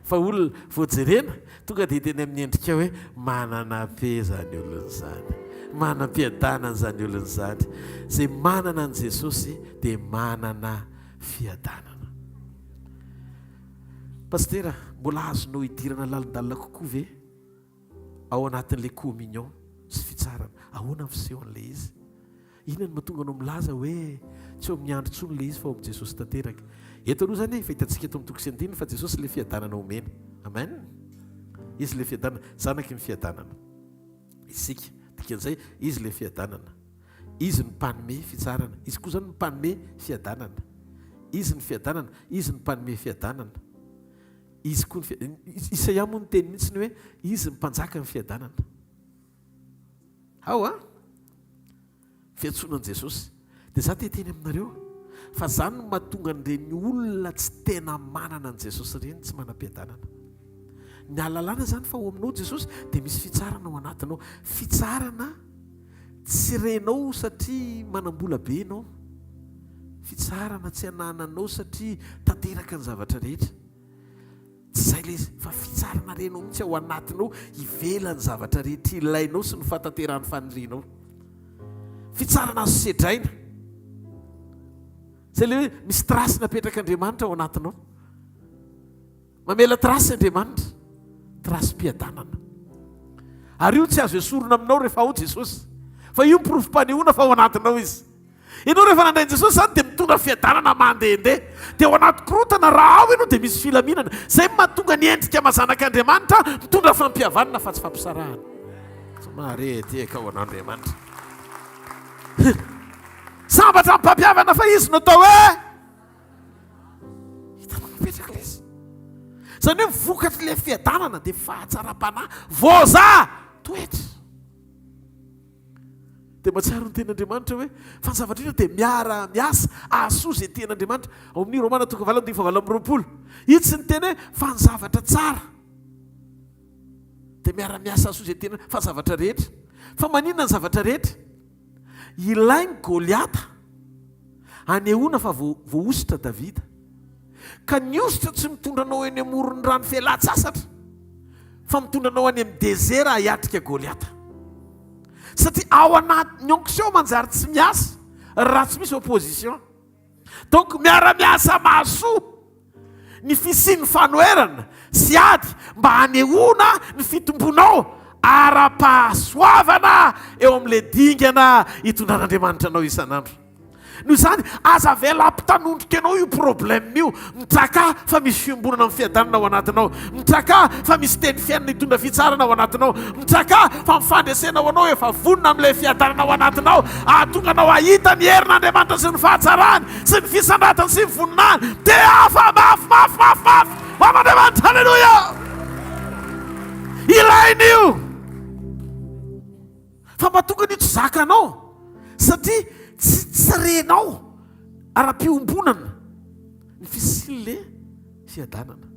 fa olona voajerena tonga dia teny amin'ny endrika hoe manana-pe zany olona zany, manam-piadanana zany olona zany. Zay manana an' Jesosy dia manana fiadanana. Pastera, mbola azonao hidirana lalindalina kokoa ve ao anatin'ilay communion sy fitsarana? Ahoana fisehon'ilay izy? Inona ny mahatonga anao milaza hoe tsy eo amin'ny andro intsony ilay izy fa ao amin'ny Jesosy tanteraka? Eto aloha zany fahitantsika eto amin'ny toko sy andininy fa Jesosy ilay fiadanana omena. Amen. Izy ilay fiadanana, zanaky ny fiadanana. Isika dikan'izay izy ilay fiadanana. Izy ny mpanome fitsarana, izy koa zany ny mpanome fiadanana. Izy ny fiadanana, izy ny mpanome fiadanana. Izy koa Isaia moa ny teny mihitsy ny hoe izy ny mpanjaka ny fiadanana. Ao fiantsoana an' Jesosy. Dia za teteny aminareo fa zany no mahatonga an'ireny olona tsy tena manana an' Jesosy ireny tsy manam-piadanana. Ny ahalalana zany fa ao aminao Jesosy dia misy fitsarana ao anatinao. Fitsarana tsy renao satria manam-bola be ianao. Fitsarana tsy anananao satria tanteraka ny zavatra rehetra. Tsy izay ilay izy fa fitsarana renao mihitsy ao anatinao ivelany zavatra rehetra ilainao sy ny fahatanteran'ny fanirianao. Fitsarana azo sedraina. Zay ilay hoe misy trasy napetraka Andriamanitra ao anatinao. Mamela trasy Andriamanitra, trasym-piadanana. Ary io tsy azo esorona aminao rehefa ao Jesosy, fa io mipirofo-panehoana fa ao anatinao izy. Ianao rehefa nandray Jesosy zany dia mitondra fiadanana mandehandeha, dia ao anaty korotana raha ao ianao dia misy filaminana. Zay mahatonga ny endrika mazanak'Andriamanitra mitondra fampihavanana fa tsy fampisarahana. Somary etieka ao an'Andriamanitra. Sambatra amin'ny mpampihavana fa izy no atao hoe hitanao mipetraka ilay izy. Zany hoe vokatry ilay fiadanana dia fahatsaram-panahy voaza toetra. Dia mahatsiaro ny ten'Andriamanitra hoe fa ny zavatra ina dia miara-miasa ahasoa izay ten'Andriamanitra. Ao amin'ny Romana 8:20. Io tsy ny teny hoe fa ny zavatra tsara dia miara-miasa ahasoa izay tena fa ny zavatra rehetra. Fa maninona ny zavatra rehetra? Ilainy Goliata anehoana fa voaositra Davida. Ka ny ositra tsy mitondranao eny amoron'ny rano fialan-tsasatra fa mitondranao any amin'ny dezera hahiatrika Goliata. Satria ao anaty ny onction manjary tsy miasa raha tsy misy opposition. Donc miara-miasa mahasoa ny fisiany fanoerana sy ady mba hanehoana ny fitombonao ara-pahasoavana eo amin'ilay dingana hitondran'Andriamanitra anao isan'andro. Noho izany aza vela ampitanondrika anao io problème io, mitraka fa misy fiambonana amin'ny fiadanana ao anatinao, mitraka fa misy teny fiainana hitondra fitsarana ao anatinao, mitraka fa mifandresena ho anao efa vonona amin'ilay fiadanana ao anatinao, ahatonga anao ahita ny herin'Andriamanitra sy ny fahatsarany sy ny fisandratany sy ny voninany. Te hafa mafy hoan'Andriamanitra. Halleluja. Ilainy io fa mahatonga ny tsy zakanao satria tsy tsarenao ara-piombonana ny fisin'le fiadanana.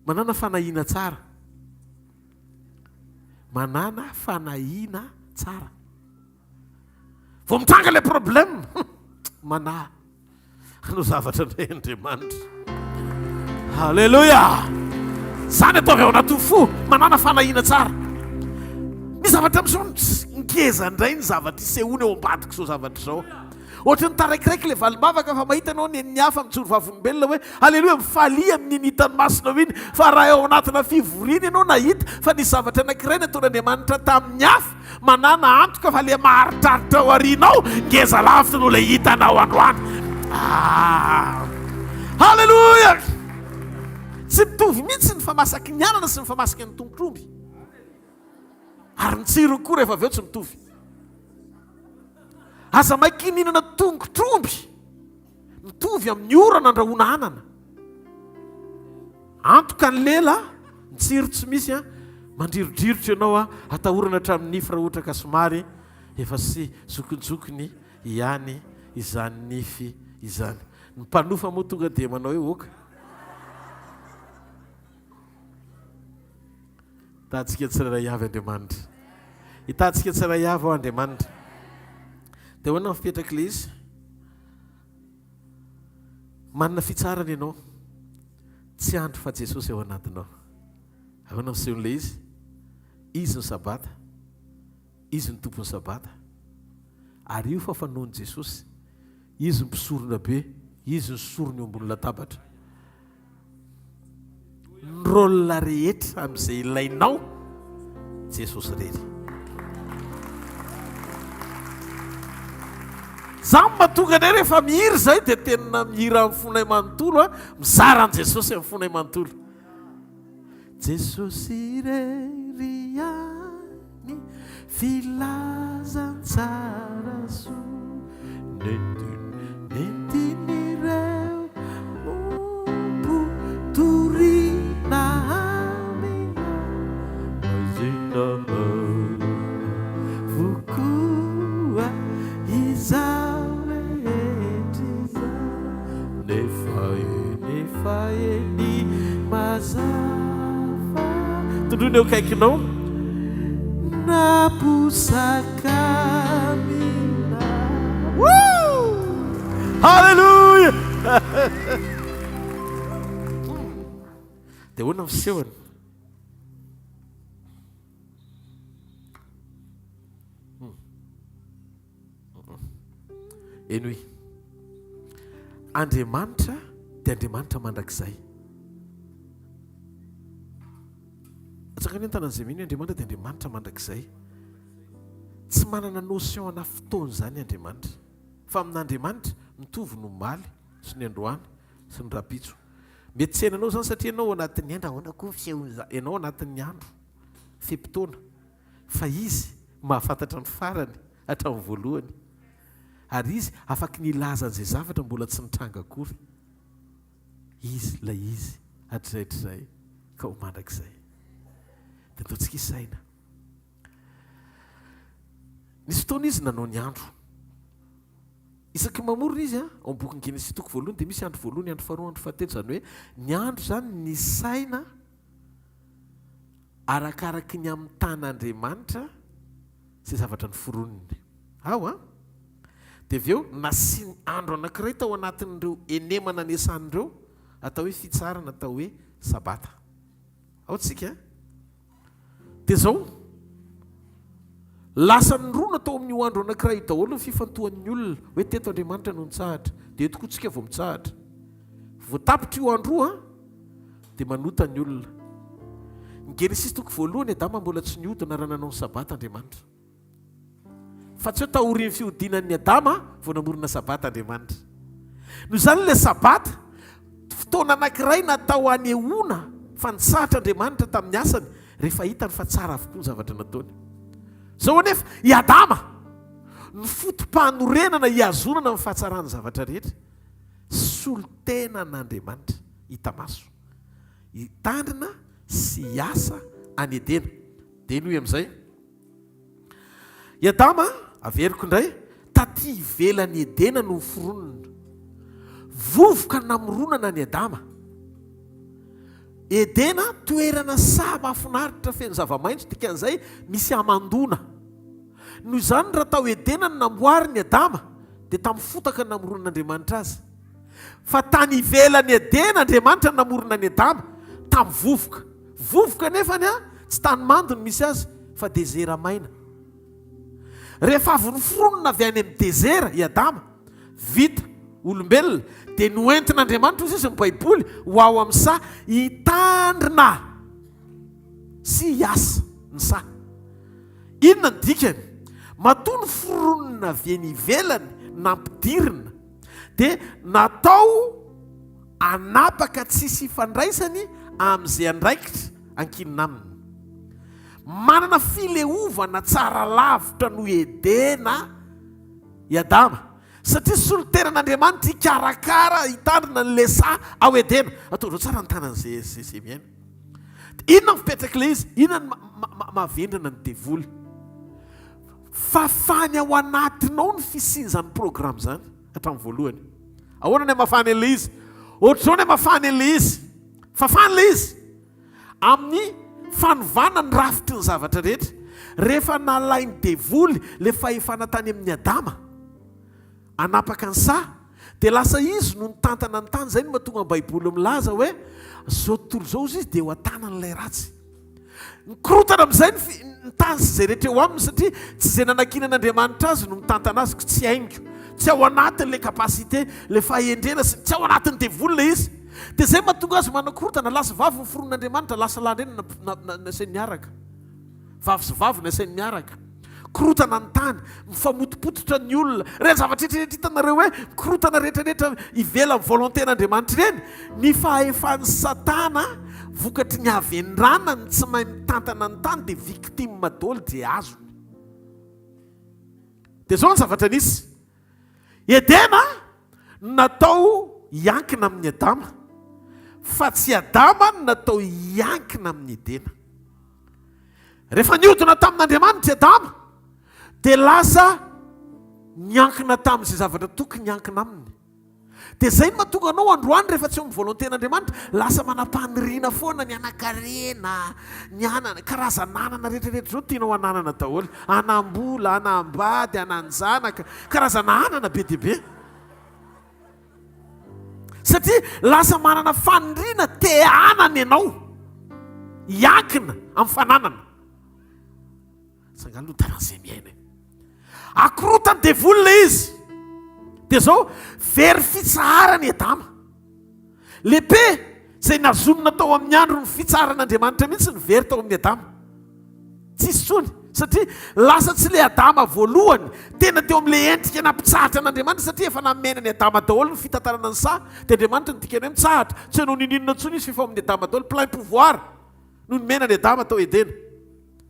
Manana fanahiana tsara, manana fanahiana tsara. Vao mitranga ilay problème mana no zavatra ndray Andriamanitra. Halleluja. Zany ataovy ao anaty fo, manana fanahiana tsara. Ny zavatra amin'izao ngeza indray ny zavatra isehoana eo ambadika izao zavatra izao. Ohatra ny taraikiraiky ilay valimavaka fa mahita anao ny hafa mijoro vavolombelona hoe halleluja mifalia amin'ny hitany masonao iny, fa raha eo anatina fivoriana ianao nahita fa ny zavatra anankiray nataon'Andriamanitra tamin'ny hafa manana antoka fa le maharitraritra ao aorianao ngeza lavitra no ilay hitanao androany. Halleluja. Tsy mitovy mihitsy ny famasaky ny anana sy ny famasaky ny tongotr'omby. Ary ny tsiro koa rehefa avy eo tsy mitovy. Aza maiky mihinana tongotr'omby mitovy amin'ny orana andrahoana anana. Antoka ny lela ny tsiro tsy misy mandrirodrirotra ianao atahorana hatramin'ny nify raha ohatra ka somary efa sy zokonjokony ihany izany nify izany. Ny mpanofa moa tonga dia manao hoe oka. Hitantsika tsirairay avy Andriamanitra. Hitantsika tsirairay avy ao Andriamanitra. Dia hoana mipetraka ilay izy. Manana fitsarana ianao. Tsy andro fa Jesosy ao anatinao. Ahoana misehoan'ilay izy? Izy ny sabata. Izy ny tompony sabata. Ary io fa fanoan'i Jesosy. Izy ny mpisorona be. Izy ny sorony eo ambony latabatra. Ny rôla rehetra amin'izay ilainao Jesosy rery. Zaho mahatonga anay rehefa mihiry zay dia tena mihiry amin'ny fonay manontolo mizara an' Jesosy amin'ny fonay manontolo. Jesosy rery ihany filazantsara so nentin'ireo mompo torina amina mazina vokoa izao rehetra nefa eny mazava tondrony eo kaikinao naposaka mina. Halleluja. Dia hoana fisehony eny hoe Andriamanitra dia Andriamanitra mandrakizay. Atsakany an-tanan'izay mihitsy Andriamanitra dia Andriamanitra mandrakizay. Tsy manana notion ana fotoana zany Andriamanitra. Fa amin'Andriamanitra mitovy ny omaly sy ny androany sy ny rapitso. Mety tsy hainanao zany satria ianao anatin'ny andro ahoana koa fisehoana ianao anatin'ny andro fepitoana. Fa izy mahafantatra ny farany hatramin'ny voalohany. Ary izy afaka nilaza an'izay zavatra mbola tsy nitranga akory. Izy la izy hatr'izay ka ho mandrakizay. Dia ataontsika isaina. Nisy fotoana izy nanao ny andro. Isaky mamorona izy ao bokin'ny Genesis toko voalohany dia misy andro voalohany, andro faharoa, andro fahatelo, zany hoe ny andro zany ny saina arakaraky ny amin'ny tan'Andriamanitra sy zavatra ny foroniny. Ao dia avy eo nasiany andro anankiray tao anatin'ireo enemana nesan'ireo atao hoe fitsarana, atao hoe sabata. Ao tsika dia zao lasa nyrona tao amin'ny andro anankiray daholo ny fifantohan'ny olona hoe teto Andriamanitra no nitsahatra dia tokoa tsika vao mitsahatra voatapitra io andro dia manota ny olona ny Genesis toko voalohany Adama mbola tsy niodina raha nanao ny sabata Andriamanitra fa tsy hoe tahorian'ny fihodinan'ny Adama vao namorona sabata Andriamanitra noho izany ilay sabata fotoana anankiray natao hanehoana fa nitsahatra Andriamanitra tamin'ny asany rehefa hitany fa tsara avokoa ny zavatra nataony zao anefa i Adama ny fotom-panorenana hiazonana amin'ny fahatsarany zavatra rehetra solitenan'Andriamanitra hita maso hitandrina sy hiasa any Edena dia noho amin'izay i Adama averiko indray taty ivelan'ny Edena no foronona vovoka namoronana ny Adama Edena toerana sa mahafinaritra feno zava-maitso dikan'izay misy amandona noho izany raha tao Edena no namboary ny Adama dia tamin'ny fotaka namoronan'Andriamanitra azy fa tany ivelan'ny Edena Andriamanitra namorona ny Adama tamin'ny vovoka nefany tsy tany mando no misy azy fa dezera maina rehefa avy niforonona avy any amin'ny dezera i Adama vita olombelona dia noentin'Andriamanitra izy ny baiboly ho ao amin'ny sa hitandrina sy hiasa ny sa inona ny dikany matoa ny foronona avy any ivelany nampidirina dia natao anapaka tsisy hifandraisany amin'izay andraikitra ankinina aminy manana fileovana tsara lavitra no Edena i Adama satria solitenan'Andriamanitra hikarakara hitandrina ny lesa ao Edena ataovao tsara ny tanan'izay miaina inona mipetraka ilay izy inona mahavendrana ny devoly fafany ao anatinao ny fisinzan'ny programa zany hatramin'ny voalohany ahoana ny mafany an'ilay izy ohatr'izao ny mafany an'ilay izy fafany ilay izy amin'ny fanovana ny rafitry ny zavatra rehetra rehefa nalainy devoly le fahefana tany amin'ny Adama anapaka ny sa dia lasa izy no nitantana ny tany zay no mahatonga ny baiboly milaza hoe zao tontolo zao izy dia ho atanan'ilay ratsy nikorotana amin'izay ny tany sy zay rehetra eo aminy satria tsy izay nanankinan'Andriamanitra azy no mitantana azy tsy haingo tsy ao anatin'ilay kapasité le fahendrena sy tsy ao anatin'ny devoly ilay izy dia zay mahatonga azy manakorotana lasa vavy ny foronan'Andriamanitra lasa landrena nasainy miaraka vavy sy vavy nasainy miaraka korotana ny tany mifamotopototra ny olona reny zavatra rehetrarehetra hitanareo hoe korotana rehetrarehetra ivela ny volontén'Andriamanitra ireny ny fahefan'ny Satana vokatry ny havendrana ny tsy mahay mitantana ny tany dia victime daholo dia azony dia zao ny zavatra nisy Edena natao hiankina amin'ny Adama fa tsy Adama natao hiankina amin'ny Edena rehefa niodina tamin'Andriamanitra Adama dia lasa niankina tamin'izay zavatra tokony niankina aminy dia zay mahatonga anao androany rehefa tsy eo amin'ny volontén'Andriamanitra lasa manampaniriana foana ny anakarena ny anana karazananana rehetrarehetra zao tianao ananana daholo anambola anambady ananjanaka karazana anana be dia be satria lasa manana faniriana te anana ianao hiankina amin'ny fananana sangalo taran'izay miaina akorotany devoly ilay izy dia zao very fitsaharana i Adama lehibe izay nazonona tao amin'ny andro ny fitsaharan'Andriamanitra mihitsy ny very tao amin'ny Adama tsisy tsony satria lasa tsy ilay Adama voalohany tena teo amin'ilay endrika nampitsahatra an'Andriamanitra satria efa namena ny Adama daholo ny fitantarana ny sa dia Andriamanitra nodikany hoe mitsahatra tsy hanao nininona ntsony izy fifa amin'ny Adama daholo plein pouvoir no nomena ny Adama tao Edena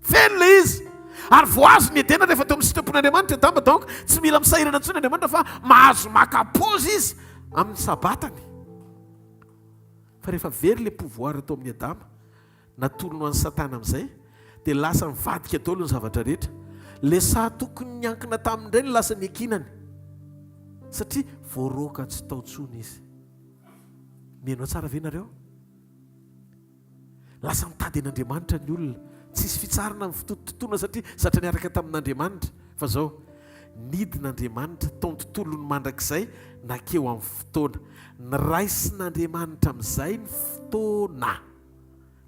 feno ilay izy ary voazo ny Edena rehefa teo amin'ny sitrapon'Andriamanitra Adama donc tsy mila misahirana ntsony Andriamanitra fa mahazo makapozy izy amin'ny sabatany fa rehefa very le pouvoir tao amin'ny Adama natolono an'ny Satana amin'izay dia lasa mivadika daholo ny zavatra rehetra le sa tokony niankina tamindray ny lasa niakinany satria voaroka tsy tao tsony izy mianao tsara ve nareo lasa mitady an'Andriamanitra ny olona tsisy fitsarana ny fotototoana satria zatra niaraka tamin'Andriamanitra fa zao nidin'Andriamanitra taony tontolony mandrakizay nakeo amin'ny fotoana ny raisin'Andriamanitra amin'izay ny fotoana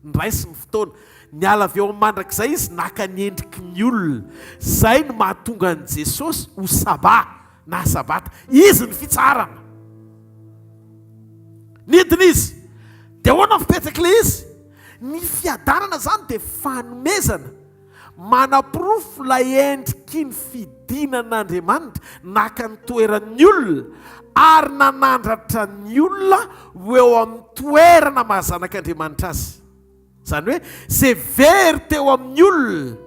nraisy ny fotoana ny ala avy eo amandrak'izay izy naka ny endriky ny olona zay no mahatonga an' Jesosy ho saba na sabata izy ny fitsarana nidina izy dia ahoana fipetraka ilay izy ny fiadanana zany dia fanomezana manapirofo lay endriky ny fidinan'Andriamanitra naka ny toeran'ny olona ary nanandratra ny olona ho eo amin'ny toerana mahazanak'Andriamanitra azy zany hoe zay very teo amin'ny olona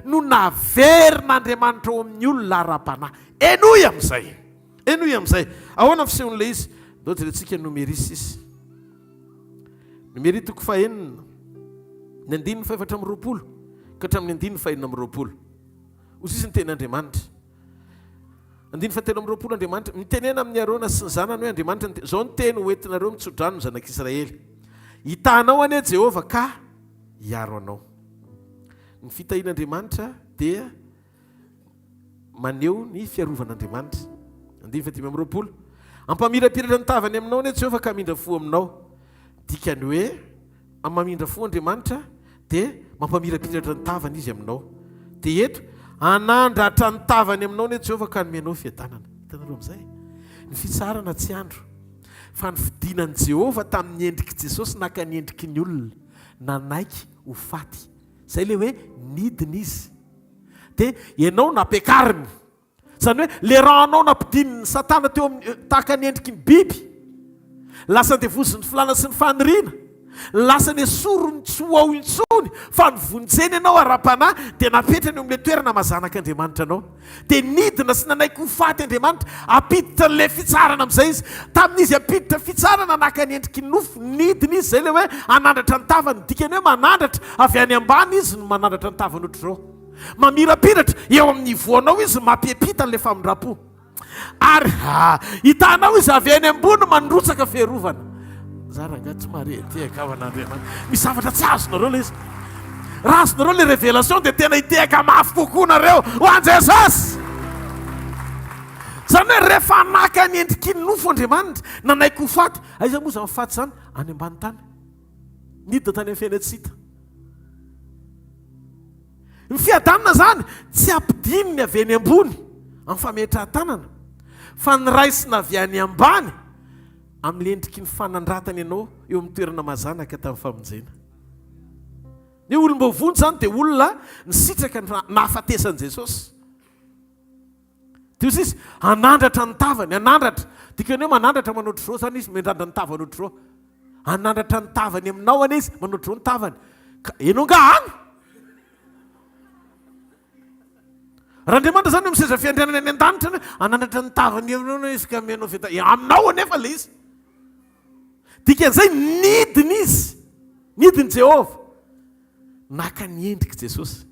no naverin'Andriamanitra eo amin'ny olona ara-panahy enoy amin'izay ahoana fisehoan'ilay izy dao jerentsika numéris izy numéri toko fahenina ny 420 ka hatramin'ny 420 ozy izy ny tenin'Andriamanitra 420 Andriamanitra mitenena amin'ny Arona sy ny zanany hoe Andriamanitra zao ny teny hoentinareo mitsodrano ny zanak'Israely hitanao anie Jehova ka hiaro anao ny fitahian'Andriamanitra dia maneho ny fiarovanaN'Andriamanitra 420 ampamirapiratra ny tavany aminao anie Jehova ka hamindra fo aminao dikany hoe mamindra fo Andriamanitra dia mampamirapiratra ny tavany izy aminao dia eto anandratra ny tavany aminao anie Jehova ka nomenao fiadanana hitanareo amin'izay ny fitsarana tsy andro fa ny fidinan'i Jehova tamin'ny endriky Jesosy naka ny endriky ny olona nanaiky ho faty zay le hoe nidina izy dia ianao napiakariny zany hoe le raha anao nampidininy Satana teo tahaka ny endriky ny biby lasa devoziny filana sy ny faniriana lasa ny esorony tsy ho ao intsony fa nyvonjeny ianao ara-panahy dia napetrany amin'ilay toerana mahazanak'Andriamanitra anao dia nidina sy nanaiky ho faty Andriamanitra apiditra n'ilay fitsarana amin'izay izy tamin'izy apiditra fitsarana naka ny endriky ny nofo nidina izy zay le hoe anandratra ny tavany dikany hoe manandratra avy any ambany izy no manandratra ny tavany ohatr'izao mamirapiratra eo amin'ny voanao izy mampiapita n'ilay famindrapo ary hitanao izy avy any ambony manrotsaka fiarovana zaranga tsy marety akavan'Andriamanitra misy zavatra tsy azonareo le izy raha azonareo le révélation dia tena hitehaka mafy kokoa nareo ho an' Jesosy zany hoe rehefa naka ny endriky ny nofo Andriamanitra nanaiky ho faty aiza moa zany faty zany any ambany tany nidina tany amin'ny fiaina tsy hita ny fiadanana zany tsy ampidininy avy any ambony amin'ny fametrahan-tanana fa ny raisina avy any ambany amin'ny endriky ny fanandratany ianao eo amin'ny toerana mazanaka tamin'ny famonjena ny olom-bavony zany dia olona nisitraka nahafatesan'i Jesosy dia izy izy anandratra ny tavany anandratra dikany hoe manandratra manao ohatr'izao zany izy mendrandra ny tavany ohatr'izao anandratra ny tavany aminao anie izy manao ohatr'izao ny tavany ka ianao nga any raha Andriamanitra zany miseza fiandrianana any an-danitra hoe anandratra ny tavany aminao izy ka menao fiata aminao anefa le izy dikan'izay nidiny izy nidiny Jehova naka ny endriky Jesosy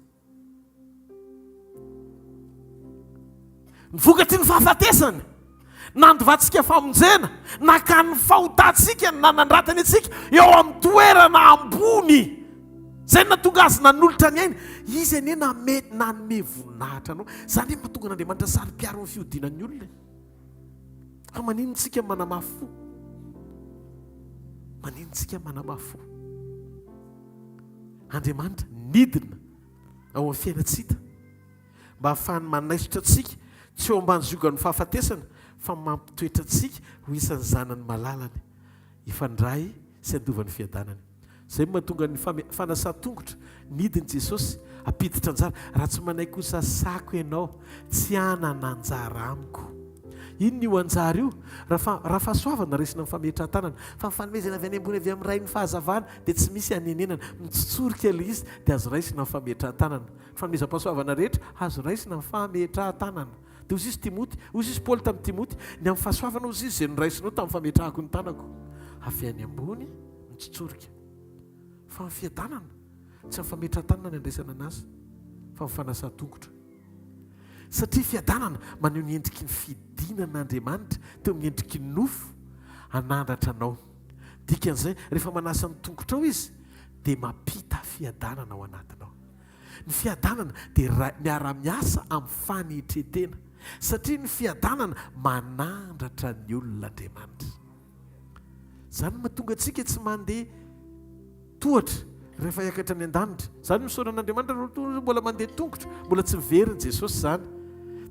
nivokatry ny fahafatesany nandovatsika famonjena naka ny fahotatsika ny nanandratany atsika eo amin'ny toerana ambony zay natonga azy nanolotra ny aina izy anie nanome voninahitra anao zany hoe mahatonga n'Andriamanitra sary-piaro amin'ny fiodinan'ny olona fa maninontsika manamafo maninontsika manamafo Andriamanitra nidina ao amin'ny fiainatsika mba hahafahany manaisotra atsika tsy eo ambany ziogan'ny fahafatesana fa mampitoetra atsika ho isan'ny zanany malalany ifandray sy andovan'ny fiadanany zay mahatonga ny fanasa-tongotra nidiny Jesosy apiditra anjara raha tsy manaiky ho sasako ianao tsy anana anjara amiko ino io anjara io raha fahasoavana resina amin'ny fametrahan-tanana fa mifanomezana avy any ambony avy amin'ny ray ny fahazavana dia tsy misy anenenana mitsotsorika ilay izy dia azo raisina amin'ny fametrahan-tanana fanomezam-pahasoavana rehetra azo raisina amin'ny fametrahan-tanana dia ozy izy Timoty ozy izy Paoly tamin'ny Timoty ny amin'ny fahasoavana ozy izy zay noraisinao tamin'ny fametrahako ny tanako avy any ambony mitsotsorika fa amin'ny fiadanana tsy amin'ny fametrahan-tanana ny andraisana anazy fa amin'ny fanasa-tongotra satria fiadanana maneho ny endriky ny fidinan'Andriamanitra teo amin'ny endriky ny nofo anandratra anao dikan'izay rehefa manasa ny tongotra ao izy dia mampita fiadanana ao anatinao ny fiadanana dia miara-miasa amin'ny fanetretena satria ny fiadanana manandratra ny olon'Andriamanitra zany mahatonga antsika tsy mandeha tohatra rehefa hiakatra ny an-danitra zany misaonan'Andriamanitra mbola mandeha tongotra mbola tsy miveriny Jesosy zany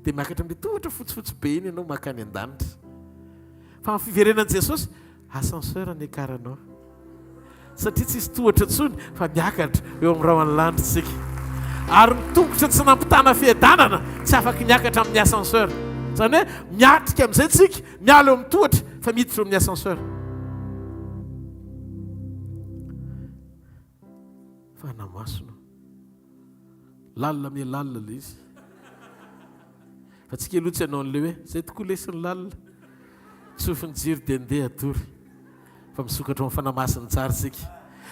dia miakatra amin'ilay tohatra fotsifotsy be iny ianao makany an-danitra fa amin'ny fiverenan'i Jesosy ascenseur ny akaranao satria tsy isy tohatra tsony fa miakatra eo amin'ny rahoan'ny lanitra isika ary mitongotra tsy nampitana fiadanana tsy afaka miakatra amin'ny ascenseur zany hoe miatrika amin'izay tsika miala eo amin'ny tohatra fa miditra eo amin'ny ascenseur fa namasona lalina mia lalina le izy fa tsika aloha tsy hanao an'le hoe zay tokoa lesiny lalina tsofiny jiro dia ndeha atory fa misokatra amin'ny fanamasiny tsara tsika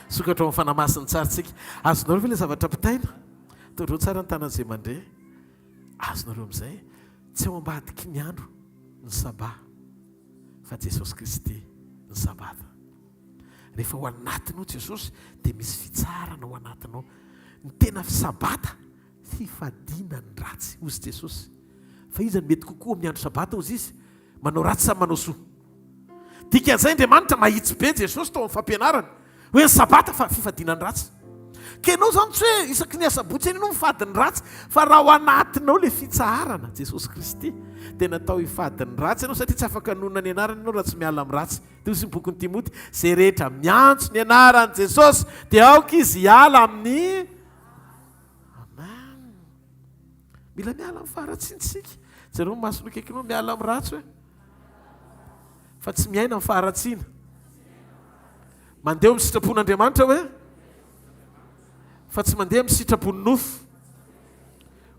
misokatra amin'ny fanamasiny tsara tsika azonareo ve ilay zavatra pitaina taoreo tsara ny tanan'izay mandeha azonareo amin'izay tsy ao ambadiky ny andro ny sabà fa Jesosy Kristy ny sabata rehefa ao anatinao Jesosy dia misy fitsarana ao anatinao ny tena sabata fifadinany ratsy ozy Jesosy fa izy mety kokoa amin'ny andro sabata ozy izy manao ratsy sa manao soa dikan'izay Andriamanitra mahitsy be Jesosy tao amin'ny fampianarana hoe ny sabata fa fifadinany ratsy ka ianao zany tsy hoe isaky ny asabotsy eny ianao mifadiny ratsy fa raha ao anatinao le fitsaharana Jesosy Kristy dia natao hifadiny ratsy ianao satria tsy afaka hanonona ny anarany ianao raha tsy miala amin'ny ratsy dia ozy ny bokin'ny Timoty zay rehetra miantso ny anaran'i Jesosy dia aoka izy hiala amin'ny amen mila miala amin'ny faharatsiantsika zareo masolo kekinao miala amin'ny ratsy hoe fa tsy miaina amin'ny faharatsiana mandeha amin'ny sitrapon'Andriamanitra hoe fa tsy mandeha amin'ny sitrapon'ny nofo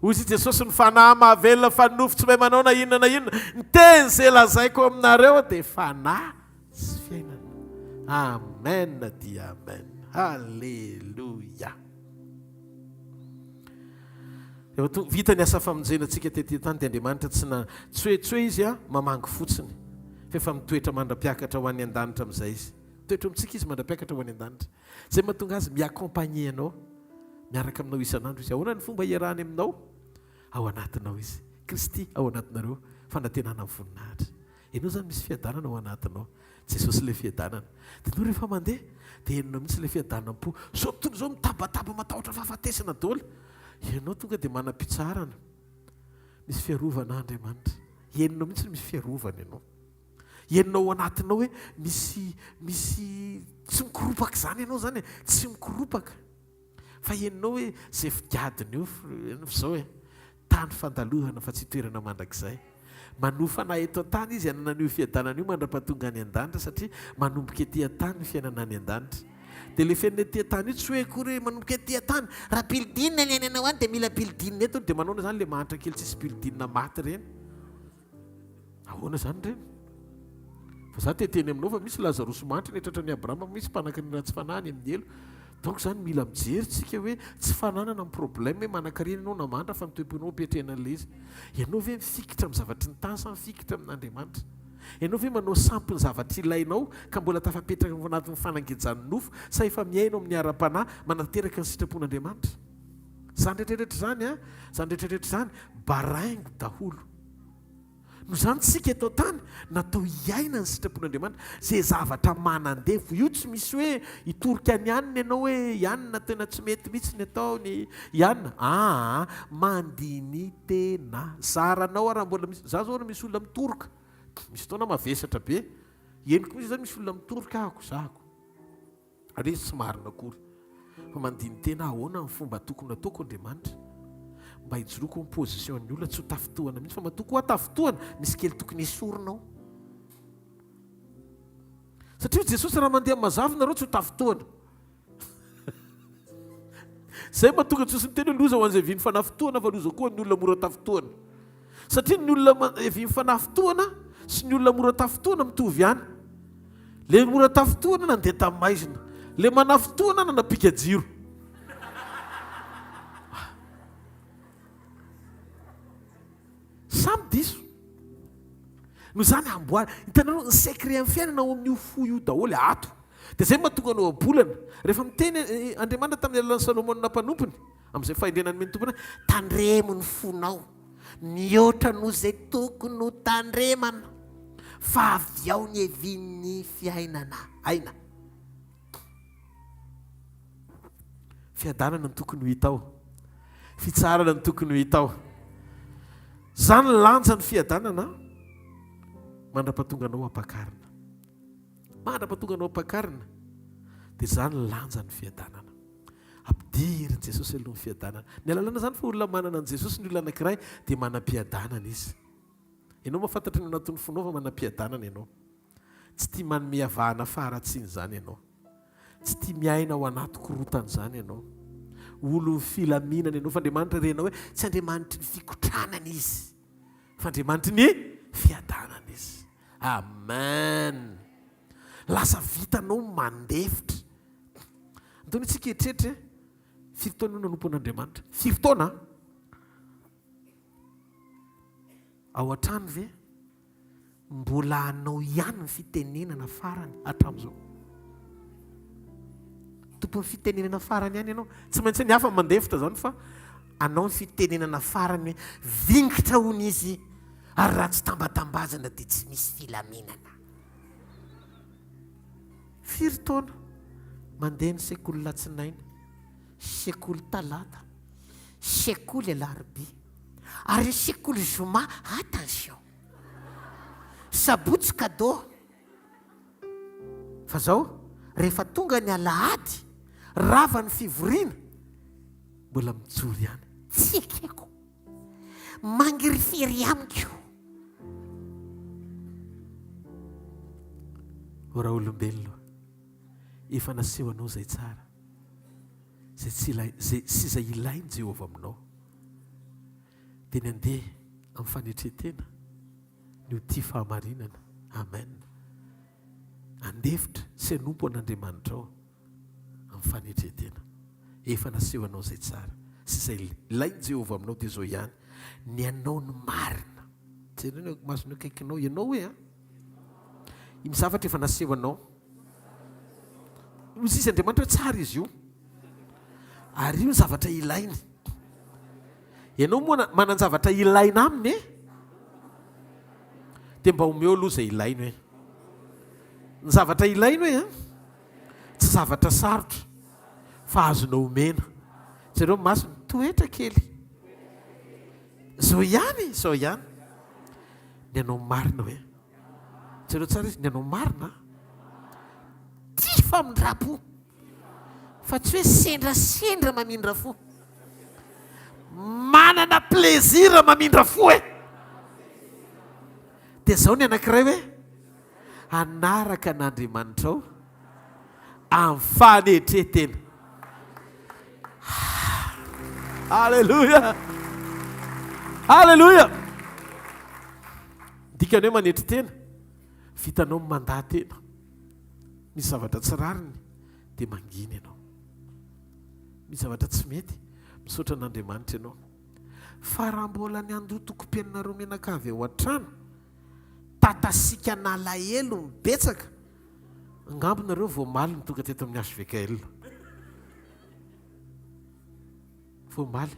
ozy Jesosy ny fanahy mahavelona fa nofo tsy mahay manao na inona ny teny izay lazaiko aminareo dia fanahy sy fiainana amen dia amen halleluja vita ny asa famonjenantsika tetỳ tany dia Andriamanitra tsy hoe izy mamangy fotsiny fa efa mitoetra mandra-piakatra ho an'ny an-danitra amin'izay izy toetra amintsika izy mandra-piakatra ho an'ny an-danitra zay mahatonga azy miakompagné anao miaraka aminao isan'andro izy ahoana ny fomba iarahany aminao ao anatinao izy Kristy ao anatinareo fanantenana amin'ny voninahitra ianao zany misy fiadanana ao anatinao Jesosy le fiadanana dia anao rehefa mandeha dia enonao mihitsy le fiadanam-po zao tontolo zao mitabataba matahotra fahafatesana daholo ianao tonga dia manam-pitsarana misy fiarovana Andriamanitra enonao mihitsy misy fiarovana ianao enonao ao anatinao hoe misy tsy mikoropaka zany ianao zany tsy mikoropaka fa enonao hoe zay figadiny io zao hoe tany fandalohana fa tsy toerana mandrakizay manofana eto an-tany izy ananan'io fiadanana io mandra-pahatonga any an-danitra satria manomboka etỳ an-tany ny fiainana any an-danitra dia le fiainana etỳ an-tany io tsy hoe akory manomboka etỳ an-tany raha pilidinina ny ainanao any dia mila pilidinina eto dia manao zany le mahatra kely tsisy pilidinina maty reny ahoana zany reny fa za teteny aminao fa misy Lazarosy mantra ny tratra ny Abrahama misy mpananka ny ratsy fanahany amin'ny elo donc zany mila mijery tsika hoe tsy fananana amin'ny problème hoe manan-karena ianao namantra fa mitoeponao mipetrenan'le izy ianao ve mifikitra amin'ny zavatra ny tany sa mifikitra amin'Andriamanitra ianao ve manao sampy ny zavatra ilainao ka mbola tafapetraka anatin'ny fanangejan'ny nofo sa efa miainao amin'ny ara-panahy manateraka ny sitrapon'Andriamanitra zany rehetrarehetra zany zany rehetrarehetra zany baraingo daholo no zany tsika eto tany natao hiaina ny sitrapon'Andriamanitra zay zavatra manandefo io tsy misy hoe hitorika ny anina ianao hoe ianina tena tsy mety mihitsy ny ataony ianina mandiny tena zaranao raha mbola misy za zao misy olona mitoroka misy taona mavesatra be eniko misy zany misy olona mitoroka zako ary izy tsy marina akory fa mandiny tena ahoana ny fomba tokony ataoko Andriamanitra mba hijoroako amin'ny position'ny olona tsy ho tafitohana mihitsy fa matoko ho tafitohana misy kely tokony esorinao satria Jesosy raha mandeha mazava nareo tsy ho tafitohana zay mahatonga Jesosy miteny loza ho an'izay viany fanafitohana fa loza koa ny olona mora tafitohana satria ny olona viany fanafitohana sy ny olona mora tafitohana mitovy ihany le mora tafitohana nandeha tamin'ny maizina le manafitohana nanapika jiro samy diso no zany amboary hitanao ny secret amin'ny fiainana ao amin'io fo io daholo ato dia zay mahatonga anao abolana rehefa miteny Andriamanitra tamin'ny alalan'ny Salomona mpanompony amin'izay fahendrenany meny tompona tandremo ny fonao mihoatra no zay tokony ho tandremana fa avy ao ny hevin'ny fiainana aina fiadanana ny tokony ho hitao, fitsarana ny tokony ho hitao. Zany lanja ny fiadanana mandra-pahatonga anao ampakarina, mandra-pahatonga anao ampakarina dia zany lanja ny fiadanana. Ampidiriny Jesosy aloha ny fiadanana. Ny alalana zany fa olona manana an' Jesosy ny olona anankiray dia manam-piadanana izy. Ianao mahafantatra ny anatin'ny fonao fa manam-piadanana ianao. Tsy tia manome havahana faharatsiny zany ianao, tsy tia miaina ao anaty korotana zany ianao. Olo filaminana ianao, fa Andriamanitra renao hoe tsy Andriamanitra ny fikotranana izy, fa Andriamanitra ny fiadanana izy. Amen. Lasa vitanao mandefitra. Antony tsika eritreritry firy taona no nanompo an'Andriamanitra? 5 taona ao an-trano ve mbola anao ihany ny fitenenana farany hatramin'izao? Tompon'ny fitenenana farany ihany ianao, tsy maintsy ny hafa mandefitra zany fa anao ny fitenenana farany hoe vingitra hony izy ary raha tsy tambatambazana dia tsy misy filaminana. 4 taona mandeha ny sekoly latsinainy, sekoly talata, sekoly alarobia, ary sekoly zoma. Attention, sabotsy cadeau. Fa zao rehefa tonga ny alahady, rava ny fivoriana, mbola mijoro ihany. Tsy ekeko mangirifiry amiko. Raha olombelona efa nasehoanao zay tsara, zay tsy izay ilainy Jehovah aminao, dia ny andeha amin'ny fanetretena ny ho tia fahamarinana. Amen. Andefitra sy hanompo an'Andriamanitra ao amin'ny fanetretena. Efa nasehoanao zay tsara sy izay ilainy Jehovah aminao, dia zao ihany ny anao ny marina. Jerena masonao akaikinao, ianao hoe iny zavatra efa nasehoanao. Misy Andriamanitra tsara izy io, ary io ny zavatra ilainy. Ianao moa manan-javatra ilaina aminy dia mba omeo aloha izay ilainy hoe. Ny zavatra ilainy hoe tsy zavatra sarotra fa azonao omena. Zareo masony toetra kely. Zao ihany, zao ihany. Ny anao marina hoe. Zareo tsara izy, ny anao marina tia famindrapo, fa tsy hoe sendrasendra mamindra fo. Manana plaisir mamindra fo e. Dia zao ny anankiray hoe anaraka an'Andriamanitra ao amin'ny fanetretena. Halleluja, halleluja. Dikany hoe manetretena, vitanao mandatena. Misy zavatra tsy rariny dia mangina ianao, misy zavatra tsy mety misaotra an'Andriamanitra ianao. Fa raha mbola ny andotoko-piainareo menakavy ao an-trano, tatasika nalahelo mibetsaka, angambonareo vao maly mitonga teto amin'ny hvkl. Vao maly.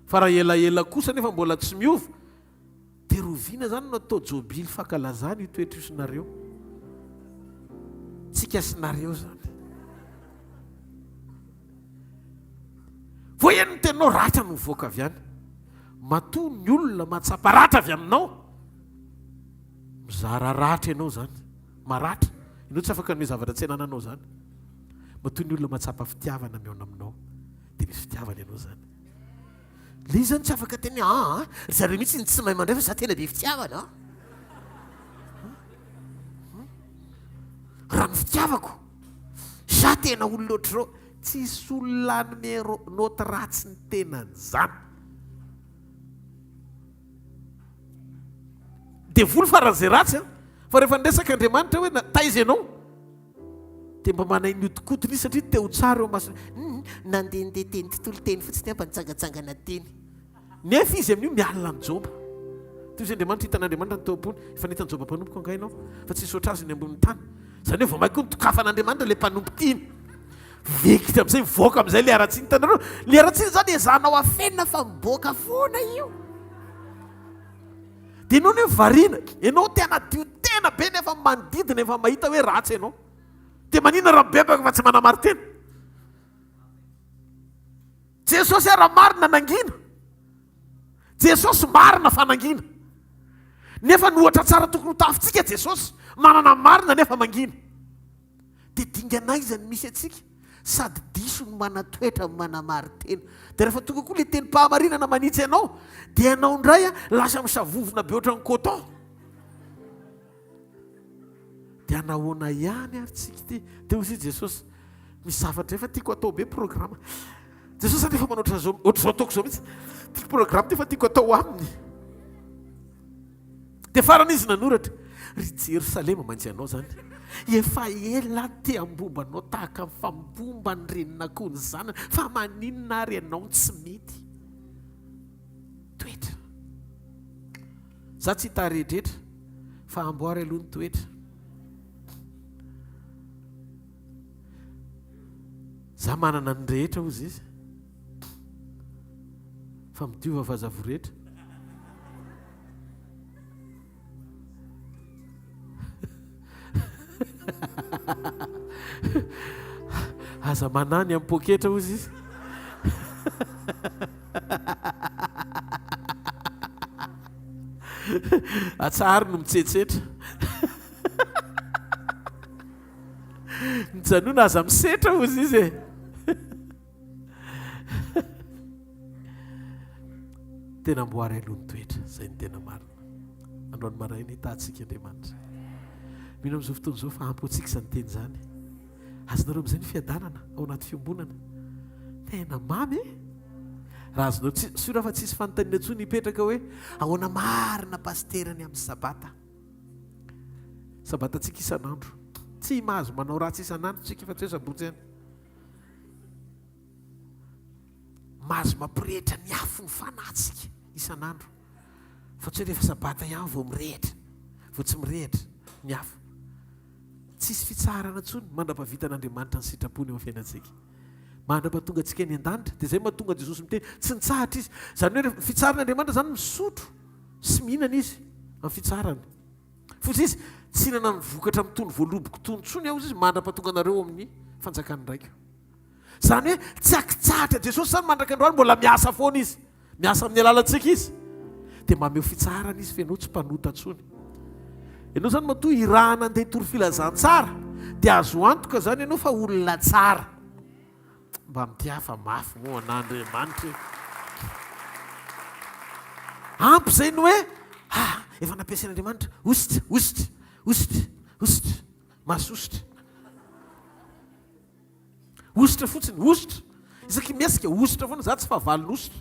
Fa raha elaela kosa nefa mbola tsy miova, dia roviana zany no atao jobily fankalazana io toetra io sinareo. Tsika sinareo zany. Vo eny ny tenao ratra no mivoaka avy any. Matoa ny olona mahatsapa ratra avy aminao, mizara ratra ianao zany, maratra. Ianao tsy afaka ny zavatra tsy enananao zany. Matoa ny olona mahatsapa fitiavana miaona aminao, dia misy fitiavana ianao zany. Le zany tsy afaka teny zareo mihitsy ny tsy mahay mandray fa za tena be fitiavana. Raha ny fitiavako, za tena olona ohatr'ireo. Tsisy olona nanome nota ratsy ny tenan'izany. Dia voly farany izay ratsy fa rehefa ndresaka Andriamanitra hoe taizy ianao, dia mba manainyodikotiny izy satria te ho tsara eo masina. Nandehandeha teny tontolo teny fotsiny mba nitsangajangana teny. Nefa izy amin'io mialina amin'ny joba. Toy izy Andriamanitra hitan'Andriamanitra ny tompony, efa nita ny joba mpanompoka angainao, fa tsisy oatra azy ny ambony tany. Zany hoe vao mainko nitokafan'Andriamanitra ilay mpanompo tiany. Vekitra amin'izay mivoaka amin'izay le aratsiny hitanareo. Le aratsiny zany ezanao afenina fa miboaka foana io. Dia ianao ny variana, ianao tena dio tena be nefa manodidina efa mahita hoe ratsy ianao. Dia manina raha bebaka fa tsy manamartena. jesosy raha marina nangina, jesosy marina fanangina, nefa nohatra tsara tokony ho tafintsika jesosy manana marina nefa mangina. Dia dinganaiza ny misy atsika, sady diso no manatoetra manamary tena. Dia rehefa tonga koa le teny pahamarinana manitsy ianao, dia ianao indray lasa misavovona be ohatran'ny coton. Dia anahoana ihany ary tsika ty. Dia hozy jesosy misy zavatra efa tiako atao be programma. Jesosy nefa manao ohatr'izao ataoko izao mihitsy. Tiako programma ty fa tiako atao aminy. Dia farana izy nanoratra, ry Jerosalema mantsy anao zany, efa ela te ambombanao tahaka ny fambomba ny renina koa ny zanany, fa maninona ary ianao tsy mety. Toetra. Za tsy hita rehetrarehetra, fa amboary aloha ny toetra. Za manana ny rehetra hozy izy, fa midiova vazavo rehetra. Aza manany amin'ny poketra hozy izy. Atsary no mitsetsetra. Nijanona aza misetra hozy izy e. Tena mboary aloha ny toetra, izay ny tena marina. Androany maraina hitantsika Andriamanitra. Mino amin'izao fotoana izao fa ampy antsika izany teny izany. Azonareo amin'izay ny fiadanana ao anaty fiambonana. Tena mamy e. Raha azonao sura fa tsisy fanontaniana intsony hipetraka hoe ahoana marina pasterany amin'ny sabata. Sabata tsika isan'andro. Tsy mahazo manao ratsy isan'andro tsika fa tsy hoe sabotsy ihany. Mahazo mampirehitra ny afo ny fanatsika isan'andro. Fa tsy hoe rehefa sabata ihany vao mirehitra, vao tsy mirehitra ny afo. Tsisy fitsaharana intsony mandrapavitan'Andriamanitra ny sitrapony eo amin'ny fiainantsika. Mandrapatonga antsika ny an-danitra, dia izay mahatonga Jesosy miteny tsy nitsahatra izy. Izany hoe fitsaharan'Andriamanitra izany misotro sy mihinana izy amin'ny fitsaharany. Fotsi izy tsy hinana ny vokatra mitony voaloboko tontsony ao izy mandrapatonga anareo amin'ny fanjakany raika. Izany hoe tsy akitsahatra Jesosy zany mandrakandroany mbola miasa foana izy, miasa amin'ny alalantsika izy, dia mameo fitsaharana izy fa ianao tsy mpanota intsony. Ianao zany matoa irahana andeha hitory filazantsara, dia azo antoka zany ianao fa olona tsara. Mba mitiafa mafy moa an'Andriamanitra. Ampy izay no hoe efa nampiasain'Andriamanitra ositra, ositra, ositra, ositra, masositra. Ositra fotsiny, ositra. Isaky miasika ositra foana, za tsy fa valon'ositra.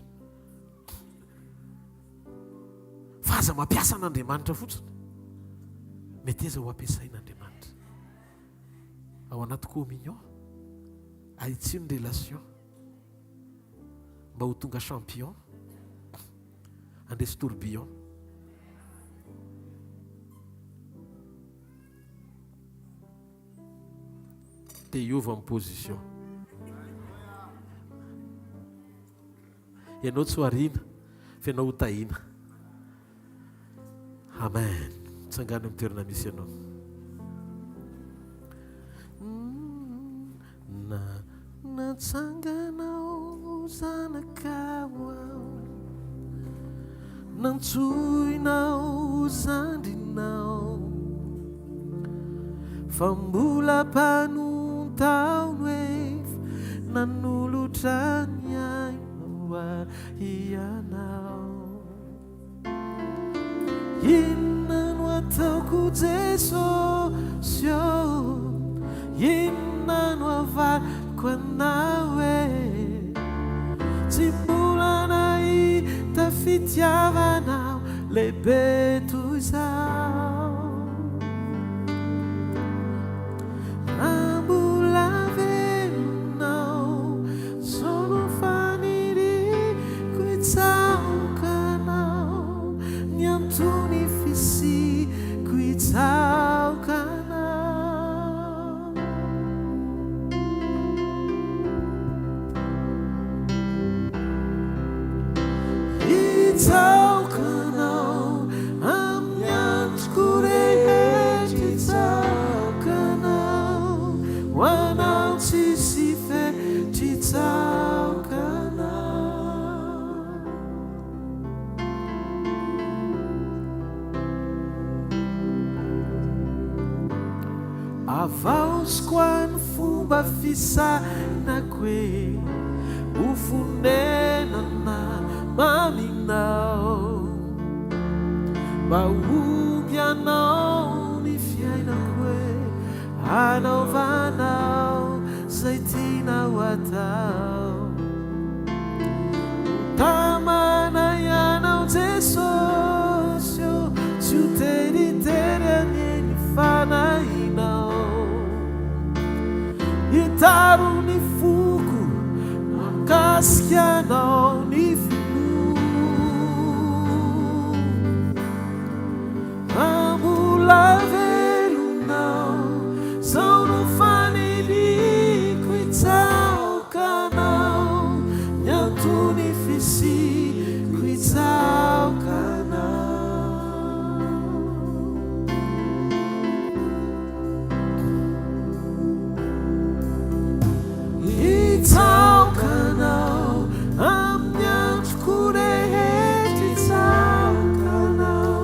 Fa aza mampiasa an'Andriamanitra fotsiny. Mety eza ho ampiasain'Andriamanitra. Ao anaty communion, ahitsino ny relation, mba ho tonga champion, andesy tourbillon. Te hiova amin'ny position. Ianao tsy ho ariana, fa ianao ho tahina. Amen. Tsangana amin'ny toerana misy ianao. Natsanganao zanakao ao, nantsoinao zandrinao, fa mbola mpanontaono efa nanolotra ny aino ianao. Inona no ataoko Jesosy eo, inona no avariko anao e, tsy mbola nahita fitiavanao lehibe toy izao. Mbola velonao, sono faniriko hitsaokanao, ny antony fisiko hitsaokanao. Hitsaokanao amin'ny androko rehetra, hitsaokanao ho anao tsisy fetry, hitsaokanao. avaosiko any fomba fisainako hoe ho fonenana maminao mba omby anao ny fiainako hoe anaovanao zay tianao atao tamana ianao Jesosy io tsy ho teritery an'eny fanahinao hitaro ny foko makasika anao ny ambola velonao zao no faniliako hitsaokanao ny antony fisiko hitsaokanao hitsaokanao amin'ny androko rehetra hitsaokanao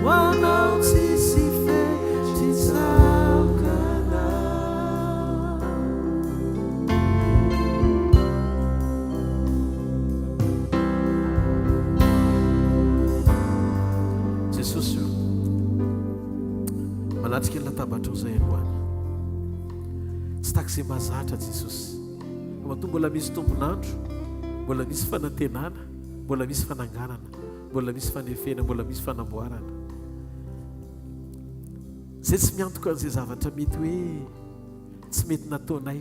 ho anao tsisy fetry hitsaokanao Jesosy io manatrika ny latabatrao zay androany tsy takizay mahazatra Jesosy mato mbola misy tombonandro mbola misy fanantenana mbola misy fananganana mbola misy fanefena mbola misy fanamboarana zay tsy miantoka an'izay zavatra mety hoe tsy mety nataonay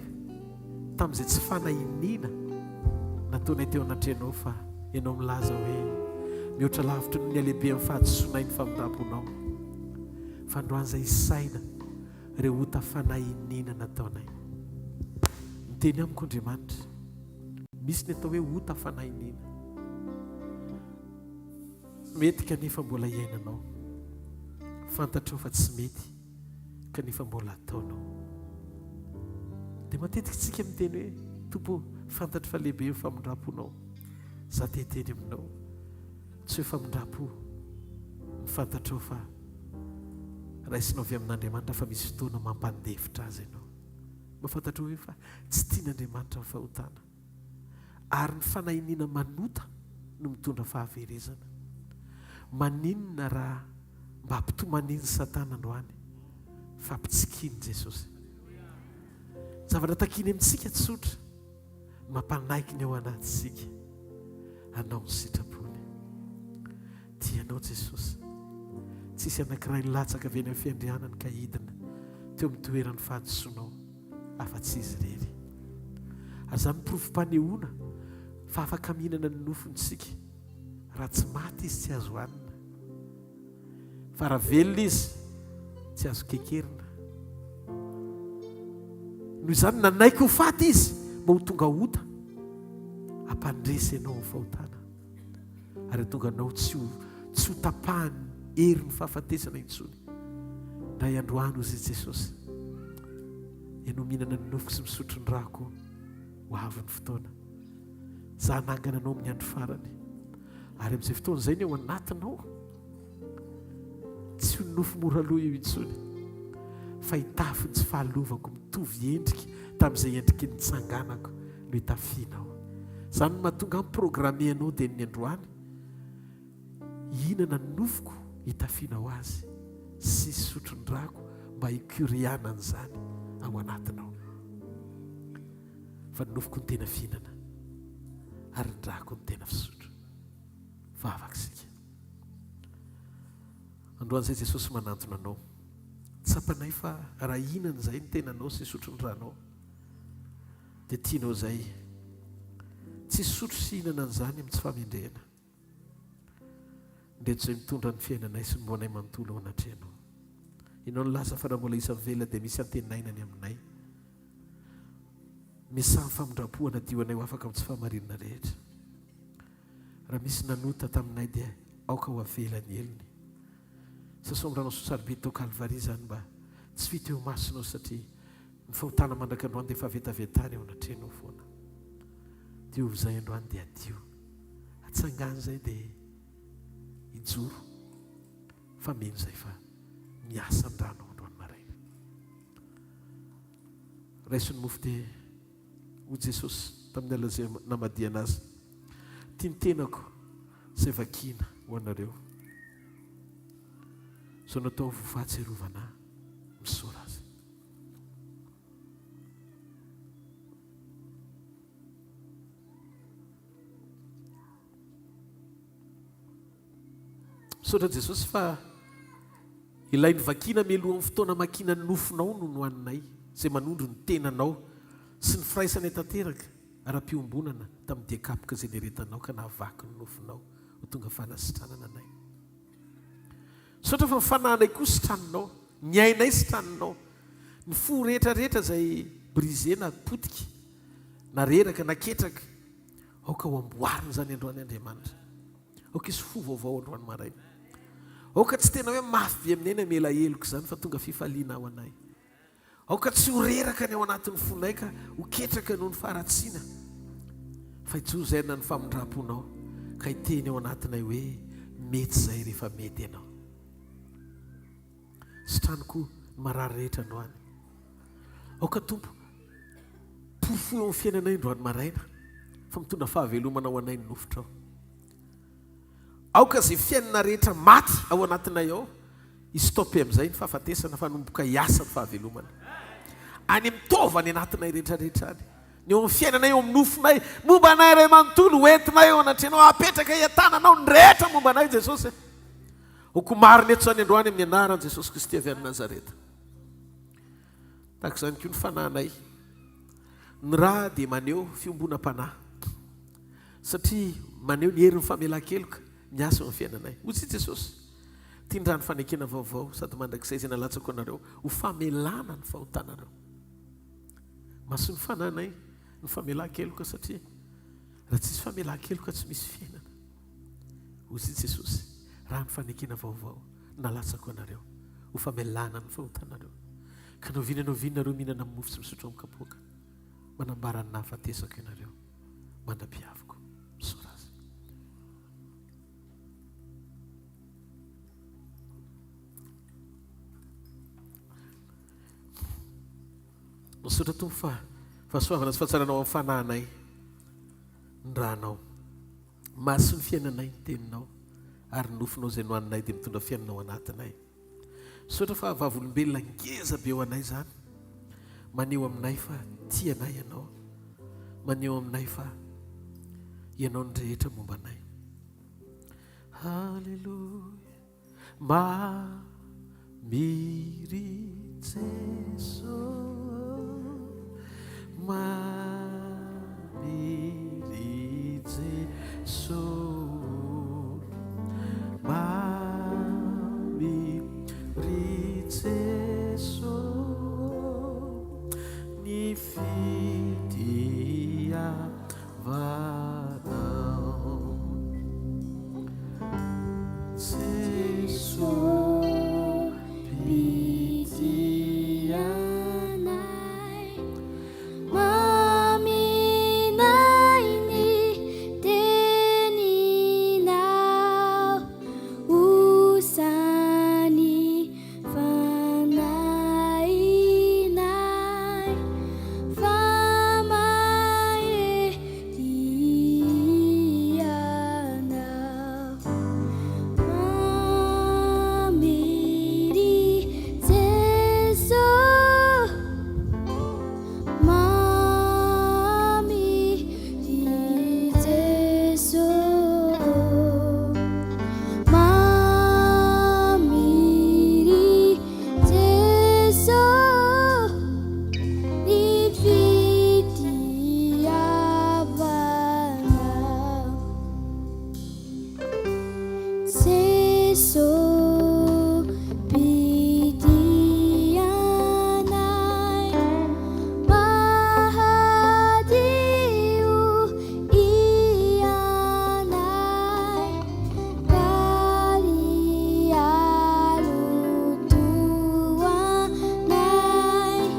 tamin'izay tsy fanahinina nataonay teo anatrenao fa ianao milaza hoe mihoatra lavitra ny alehibe amin'ny fahadisoanay ny famindramponao fa androan'izay saina ireo ota fanahinina nataonay teny amiko Andriamanitra misy ny atao hoe ota fanahinina mety kanefa mbola iainanao fantatrao fa tsy mety kanefa mbola ataonao dia matetika tsika miteny hoe tompo fantatry fa lehibe ny famindramponao za teteny aminao tsy hoe famindrampo mifantatrao fa raisinao avy amin'Andriamanitra fa misy fotoana mampandevitra azy ianao mafantatrao hoe fa tsy tian'Andriamanitra ny fahotana ary ny fanahinina manota no mitondra fahaverezana maninona raha mba hampitomaniany Satana androany fa hampitsikiny Jesosy zavatra takiny amintsika tsotra mampanaiky ny ao anatintsika anao ny sitrapony tianao Jesosy tsisy anankiray nilatsaka avy any amin'ny fiandrianany ka hidina teo amin'ny toeran'ny fahadisoanao afa-tsy izy rery ary zany porofom-panehoana fa afaka mihinana ny nofontsika raha tsy maty izy tsy azo hanina fa raha velona izy tsy azo kekerina noho izany nanaiky ho faty izy mba ho tonga ota hampandresy ianao ho fahotana ary tonga anao tsy ho tapahany hery ny fahafatesana intsony ndray androany ho zay Jesosy ianao mihinana ny nofoko sy misotro ny rako ho avy ny fotoana za hanangana anao amin'ny andro farany ary amin'izay fotoana izay ny ao anatinao tsy ho nofo mora aloha io intsony fa hitafiny tsy fahalovako mitovy endrika tamin'izay endriky nitsanganako no hitafianao zany no mahatonga amin'ny programme anao dia ny androany hihinana ny nofoko hitafianao azy sy sotro ny rako mba hikoriana an'izany ao anatinao fa ny nofoko ny tena fihinana ary ny rako ny tena fisotro vavakisika androan'izay Jesosy manantona anao tsapanay fa raha hihinana izay ny tenanao sy sotro ny ranao dia tianao izay tsy sotro sy hihinana an'izany amin'ny tsy famendrehana ndreto izay mitondra ny fiainanay sy mbonay manontolo ao anatrenao ianao ny lasa fa raha mbola isa vela dia misy antenainany aminay misamy famindram-poana dioanay ho afaka amin'ny tsy fahamarinana rehetra raha misy nanota taminay dia aoka ho avelany elony sasombranao sosarobe tao Kalvari zany mba tsy vita eo masonao satria ny fahotana mandraka androany dia fahavetavetany ao anatrenao foana dia ovy izay androany dia adio atsangany izay dia hijoro fa meno izay fa miasa andrano androany maraina raisiny mofo dia ho Jesosy tamin'ny ala izay namadiana azy tia ny tenako izay vakiana ho anareo zao natao vofahatserovana misora azy. Misaotra Jesosy fa ilay ny vakiana mialohan'ny fotoana makina ny nofonao no nohaninay izay manondro ny tenanao sy ny firaisanay tanteraka ara-piombonana tamin'ny diakapika izay neretanao ka nahavaky ny nofonao ho tonga fanasitranana anay. Misaotra fa mifanahinay koa sitraninao, ny ainay sitraninao, ny fo rehetrarehetra izay brisena potika na reraka naketraka aoka ho amboarina izany androany Andriamanitra, aoka isy fo vaovao androany maraina, aoka tsy tena hoe mafy be aminay mela eloko izany fa tonga fifaliana ao anay, aoka tsy ho reraka ny ao anatin'ny fonay ka ho ketraka noho ny faharatsiana fa hijozaina ny famindram-ponao ka hiteny ao anatinay hoe mety izay rehefa mety ianao. Sitraniko ny marary rehetra androany, aoka Tompo porofo eo amin'ny fiainanay androany maraina fa mitondra fahavelomana ao anay ny nofotrao, aoka izay fiainana rehetra maty ao anatinay ao istopy amin'izay ny fahafatesana fanomboka hiasa ny fahavelomana any mitova ny anatinay rehetrarehetra any, ny eo amin'ny fiainanay eo amin'ny nofonay momba anay iray manontolo hoentinay eo anatreanao apetraka hiatananao ny rehetra momba anay Jesosy hoko mariny eto izany androany amin'ny anaran'i Jesosy Kristy avy any Nazareta. Tahaka izany koa ny fanahinay ny raha dia maneho fiombonam-panahy satria maneho ny herin'ny famelan-keloka ny asa amin'ny fiainanay. Hoy Jesosy tia ny fanekena vaovao sady mandrakizay izay nalatsako anareo ho famelana ny fahotanareo. Maso ny fanahinay ny famelan-keloka satria raha tsisy famelan-keloka tsy misy fiainana. Hoy Jesosy raha ny fanekena vaovao nalatsako anareo ho famelana ny fahotanareo ka novinareo mihinana amin'ny mofo tsy misotro amin'ny kapoaka manambara ny nahafatesako ianareo mandra-piaviko misora azy. Misaotra Tompo fa fahasoavana sy fahatsaranao amin'ny fanahinay ny rahanao maso ny fiainanay ny teninao ary nofinao izay nohaninay dia mitondra fiainanao anatinay. Misaotra fa vavolombelona ngeza be eo anay izany, maneho aminay fa tianay ianao, maneho aminay fa ianao ny rehetra momba anay. Halleluja, mamiry Jesosy, mamiry Jesosy, mamiry Jesosy, ny fitiavanao Jesosy pitianay, maminay ny teninao usany fanahinay famaerianao, mamiri Jesosy, mamiri Jesosy, mamiri Jesosy, ny fitiavanao Jesosy pitianay, mahadio ianay, kalialutuanay,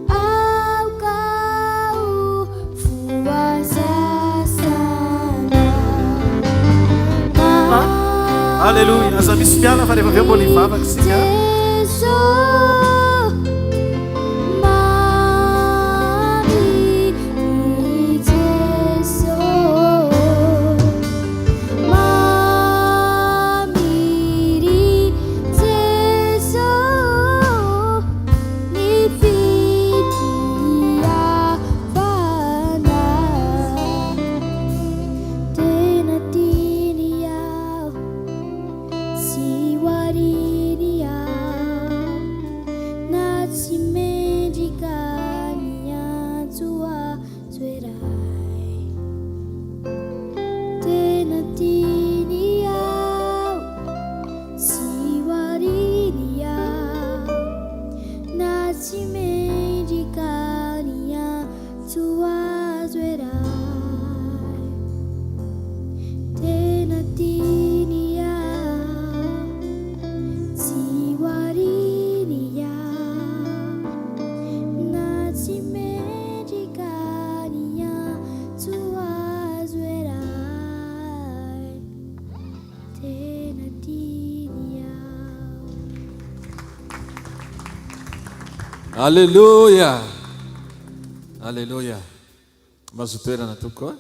aoka ho fuasasanay. Halleluja, aza misy miala fa rehefa avy eo mbola hivavaka sika. Jesosy, Alleluia. Alleluia. Mazo toerana tokoa.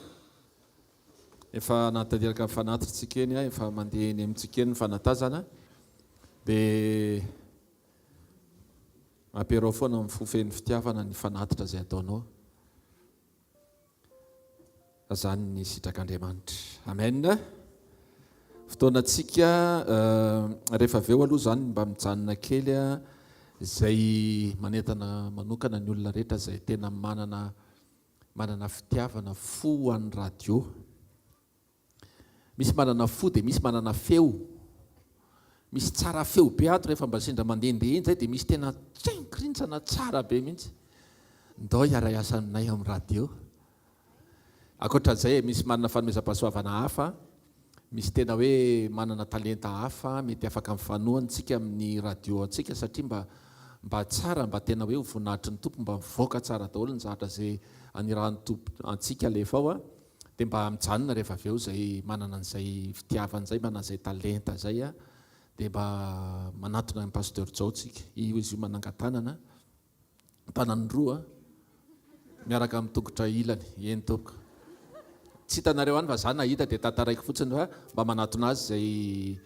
Efa natadiraka fanatitsika eny efa mandeha eny amintsika eny fanatazana. Dia ampiarao foana amin'ny fofen'ny fitiavana ny fanatitra izay ataonao. Izany ny sitrak'Andriamanitra. Amen. Fotoanantsika rehefa aveo aloha izany mba mijanona kely izay manentana manokana ny olona rehetra izay tena manana fitiavana fo ho an'ny radio. Misy manana fo dia misy manana feo. Misy tsara feo be ato rehefa mba sendra mandehandeha iny zay dia misy tena tsenkirintsana tsara be mihitsy. Ndao hiara hiasa aminay amin'ny radio. Ankoatran'izay misy manana fanomezam-pahasoavana hafa. Misy tena hoe manana talenta hafa mety afaka mifanohantsika amin'ny radio antsika satria mba tsara mba tena hoe voninahitry ny tompo mba mivoaka tsara daholo ny zavatra izay aniran'ny tompo antsika alefa ao dia mba mijanona rehefa avy eo izay manana an'izay fitiavana izay manana an'izay talenta izay dia mba manatona ny pasteur Jao tsika izy io manangatanana tanany roa miaraka amin'ny tongotra ilany eny toko. Tsy hitanareo any fa zany nahita dia tantaraiko fotsiny fa mba manatona azy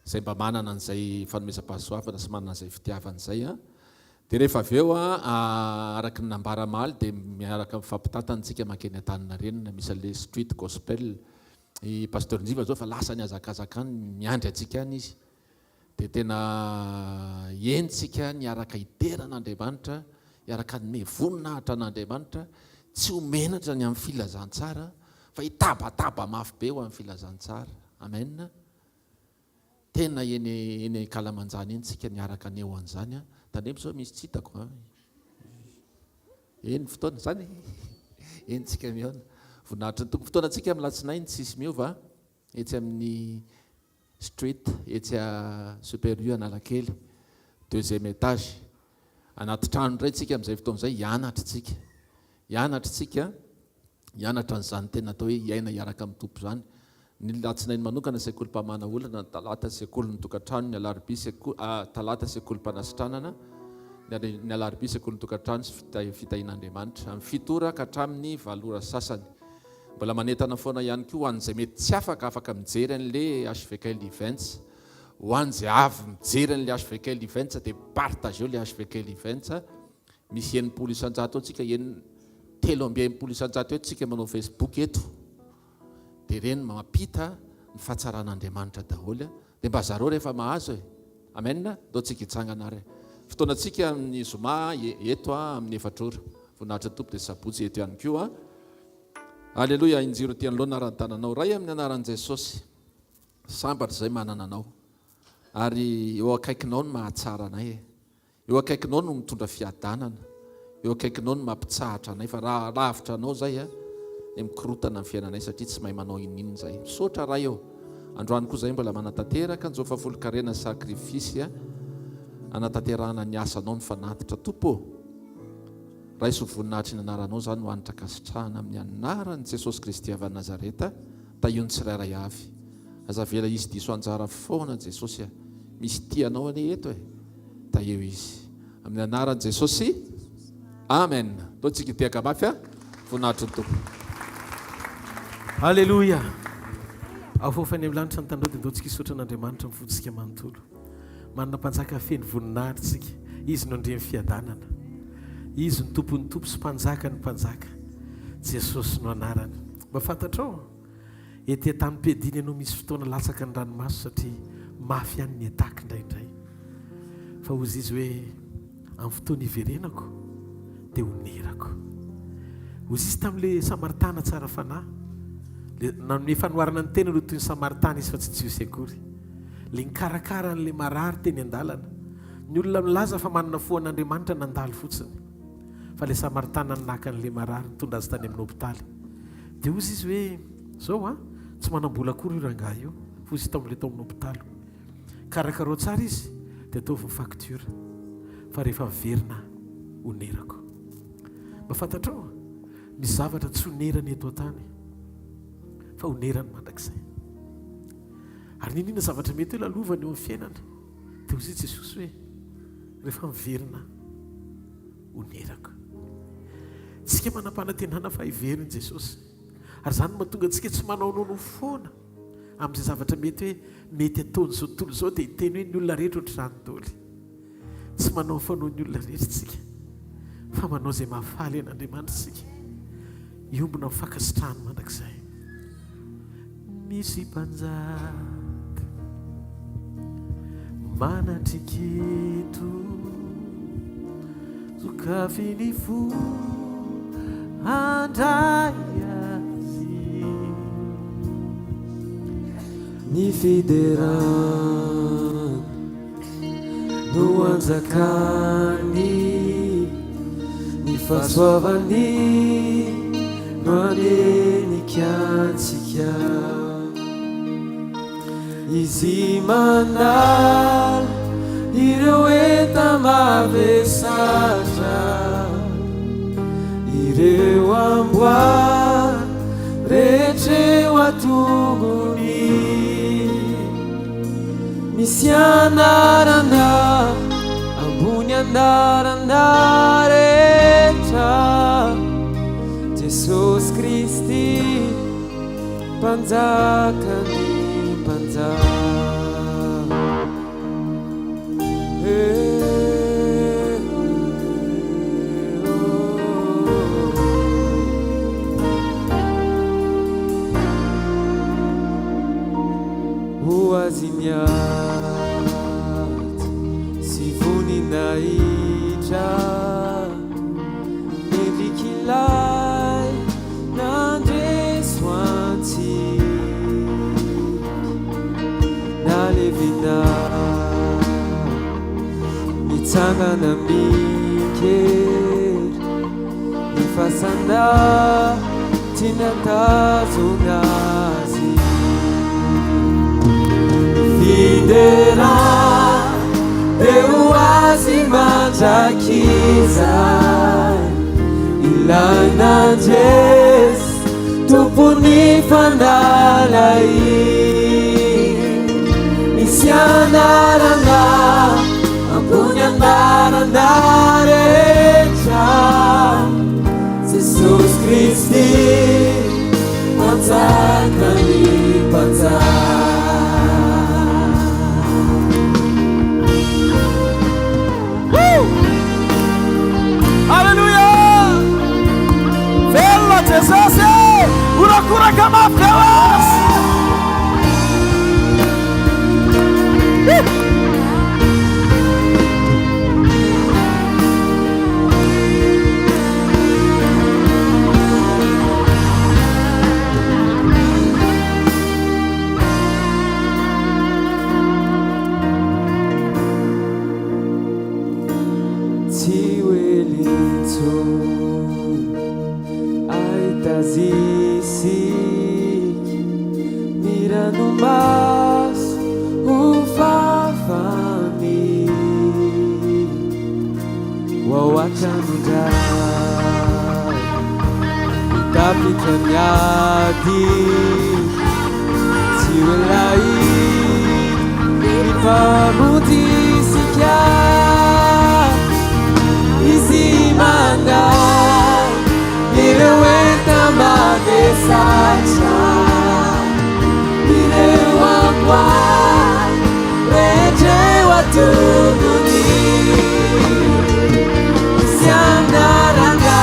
izay mba manana an'izay fanomezam-pahasoavana sy manana an'izay fitiavana izay dia rehefa avy eo araky ny nambaramaly dia miaraka mifampitantantsika makeny Antaninarenina misy an'ilay street gospel. I pasteur Njiva zao fa lasa ny azakazaka any miandry antsika any izy. Dia tena entsika ny araka iteran'Andriamanitra, iaraka ny voninahitra an'Andriamanitra, tsy homenatra ny amin'ny filazantsara fa hitabataba mafy be ho amin'ny filazantsara. Amen. Tena eny Kalamanjana eny tsika niaraka ny eo an'izany. Tandremo zao misy tsy hitako. Eny fotoana zany. Eny tsika mihaona. Voninahitra ny tompo. Fotoana tsika amin'ny latsinainy tsisy miova. Etsy amin'ny street, etsy Super U Analakely, 2e étage. Anaty trano iray tsika amin'izay fotoana izay hianatra tsika. Hianatra tsika. Hianatra n'izany tena atao hoe hiaina hiaraka amin'ny tompo zany. Ny latsinainy manokana sekolim-pamana olana, ny talata sekolin'ny tokantrano, ny alarobia talata sekolim-panasitranana, ny alarobia sekolin'ny tokantrano sy fitahin'Andriamanitra. Amin'ny fitora ka hatramin'ny valora sasany. Mbola manentana foana ihany koa ho an'izay mety tsy afaka mijery an'ilay hvkl-events. Ho an'izay avy mijery an'ilay hvkl-events dia partageo ilay hvkl-events. Misy 90 isan-jato antsika 390 isan-jato eto tsika manao Facebook eto. Dia reny mampita ny fahatsaran'Andriamanitra daholo. Dia mba zareo rehefa mahazo e. Amen. Dao tsika hitsangana ary. Fotoanantsika amin'ny zoma eto amin'ny 4 ora. Voninahitra tompo dia sabotsy eto ihany koa. Alleluia. Injiro ty aloha anaran-tananao ray amin'ny anaran'i Jesosy. Sambatra izay manana anao. Ary eo akaikinao no mahatsara anay. Eo akaikinao no mitondra fiadanana. Eo akaikinao no mampitsahatra anay fa raha lavitra anao zay dia mikorotana amin'ny fiainanay satria tsy mahay manao ininona zay. Misaotra raha eo. Androany koa zay mbola manatanteraka anjao fafolo-karena sakrifisy anatanterahana ny asanao ny fanatitra tompo. Raiso voninahitra ny anaranao zany ho anitra kasitrahana amin'ny anaran'i Jesosy Kristy avy Nazareta tahiony tsirairay avy. Aza vela izy diso anjara foana Jesosy misy tianao ane eto da eo izy amin'ny anaran'i Jesosy. Amen. Dao tsika tiaka mafy voninahitra ny tompo. Alleluia. Afofany amin'ny lanitra ny tandreo dia ndao tsika hisaotra an'Andriamanitra mifotsika manontolo. Manana mpanjaka feny voninahitra tsika. Izy no ndreny fiadanana. Izy ny tompon'ny tompo sy mpanjaka ny mpanjaka. Jesosy no anarany. Mba fantatrao ety tamin'ny pediny ianao misy fotoana latsaka ny ranomaso satria mafy an'ny ataka indraindray fa ozy izy hoe amin'ny fotoana iverenako dia honerako. Ozy izy tamin'le samaritana tsara fanahy le nanome fanoharana ny tena no toy ny samaritana izy fa tsy jiosy akory le nikarakara n'le marary teny an-dalana. Ny olona milaza fa manana foan'Andriamanitra nandalo fotsiny fa le samaritana nynaka n'le marary nitondra azy tany amin'ny hôpitaly. Dia ozy izy hoe zao a tsy manam-bola akory io rangahy io fa izy tamin'le tao amin'ny hôpitaly karakarao tsara izy dia ataovy ny facture fa rehefa verina honerako. Mba fantatrao misy zavatra tsy honerany eto an-tany fa honerany mandrakizay. Ary ninona zavatra mety hoe lalovany eo amin'ny fiainana dia ozy izy Jesosy hoe rehefa miverina honerako. Tsika manam-panantenana fa hiveriny Jesosy ary zany mahatonga antsika tsy manao nono foana amin'izay zavatra mety hoe mety ataony zao tontolo zao dia hiteny hoe ny olona rehetra ohatr'izany toly. Tsy manao fanao ny olona rehetra tsika fa manao izay mahafaly an'Andriamanitra tsika iombona mifankasitrahany mandrakizay. Misy mpanjaka manatriketo zokafiny fo andray azy ny fiderany no anjakany ny fahasoavany no anenikyantsika. Izy mandala ireo enta mavesatra ireo amboa rehetreo atongony misy anarana ambony andarana rehetra Jesosy Kristy mpanjakany mpanjaka. Azy miady sy voninahitra endrikilay nandreso antsika nalevina mitsangana mikery ny fasanda tinatazona azy fidera deu azy mandrakizay ilaina Jesy tompony fandalay misy anarana ambony andarana rehetra Jesosy Kristy mpanjakany mpanjaka. Hallelujah! Vela Jesus! Urakura kama pewas! Tapitanyadi siwelai ipamudisika izimanda ireweta magesacha irewangwa reje watuduni isiandaranga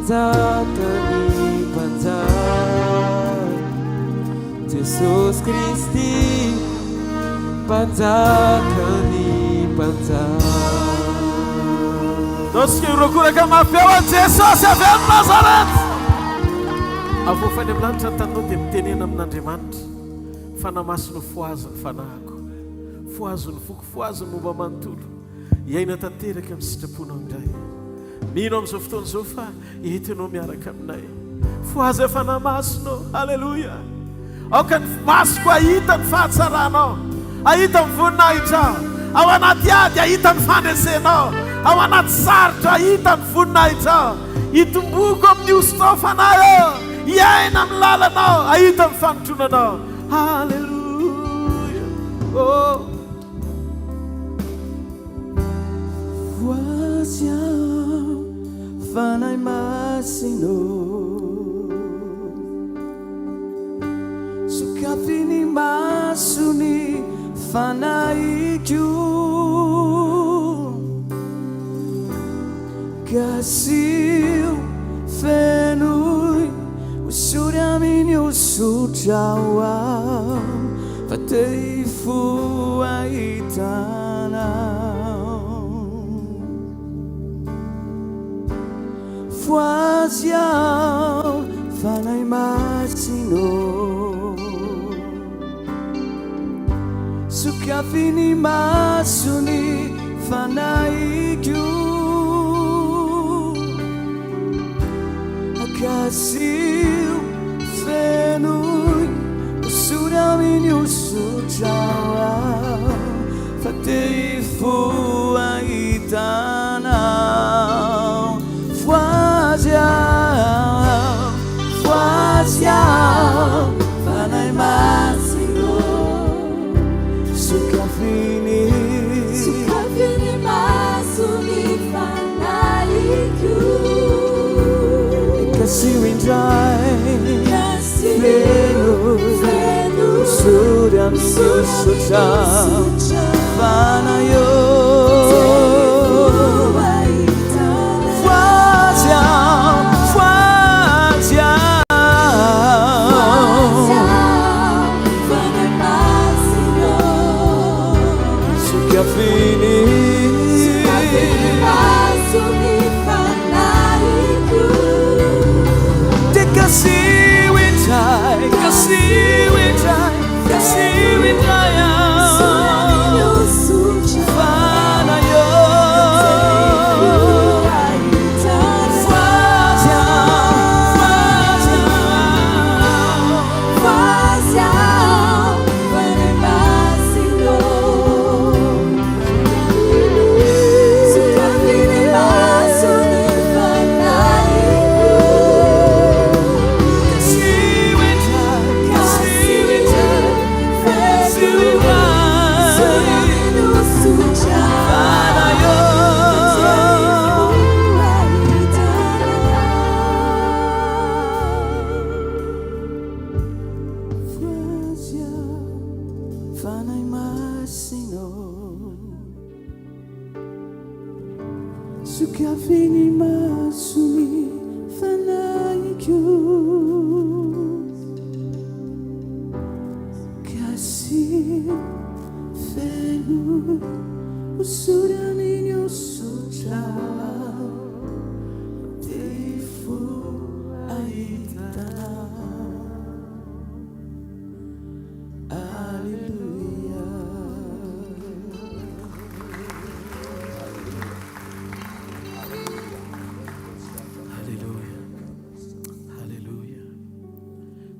mpanjakany mpanjaka Jesosy Kristy mpanjakany mpanjaka Dotsika irokoraka mafy ao Jesosy avy amin'ny Nazarety avofany amin'ny lanitra ny tanao dia mitenena amin'Andriamanitra fanamasino foazony fanahako foazony foko foazony momba manontolo iaina tanteraka amin'ny sitraponao indray mino amin'izao fotoana izao fa eto ianao miaraka aminay foazy fanamasino halleluja aoka ny masoko ahita ny fahatsaranao ahita ny voninahitra ao anaty ady ahita ny fandraisenao ao anaty sarotra ahita ny voninahitra hitomboko amin'ny ositao fanahy iaina amin'ny lalanao ahita ny fanotronanao halleluja Voazy aho fanahy masino sokafiny masony fanahiko kasio fenoy usury aminy usutrao aho fa te fo ahitanao Voazy aho fanahy masino sokafiny masony fanahiko akasio fenoy usury aminy usutrao aho fa te fo ahitanao Voazy aho fanahy masino sokafiny masony fanahiko kasio indray feno usury aminy usutrao fanayo sokafiny masony fanahiko kasio feno usury aminy usutrao te fo ahitanao alleluia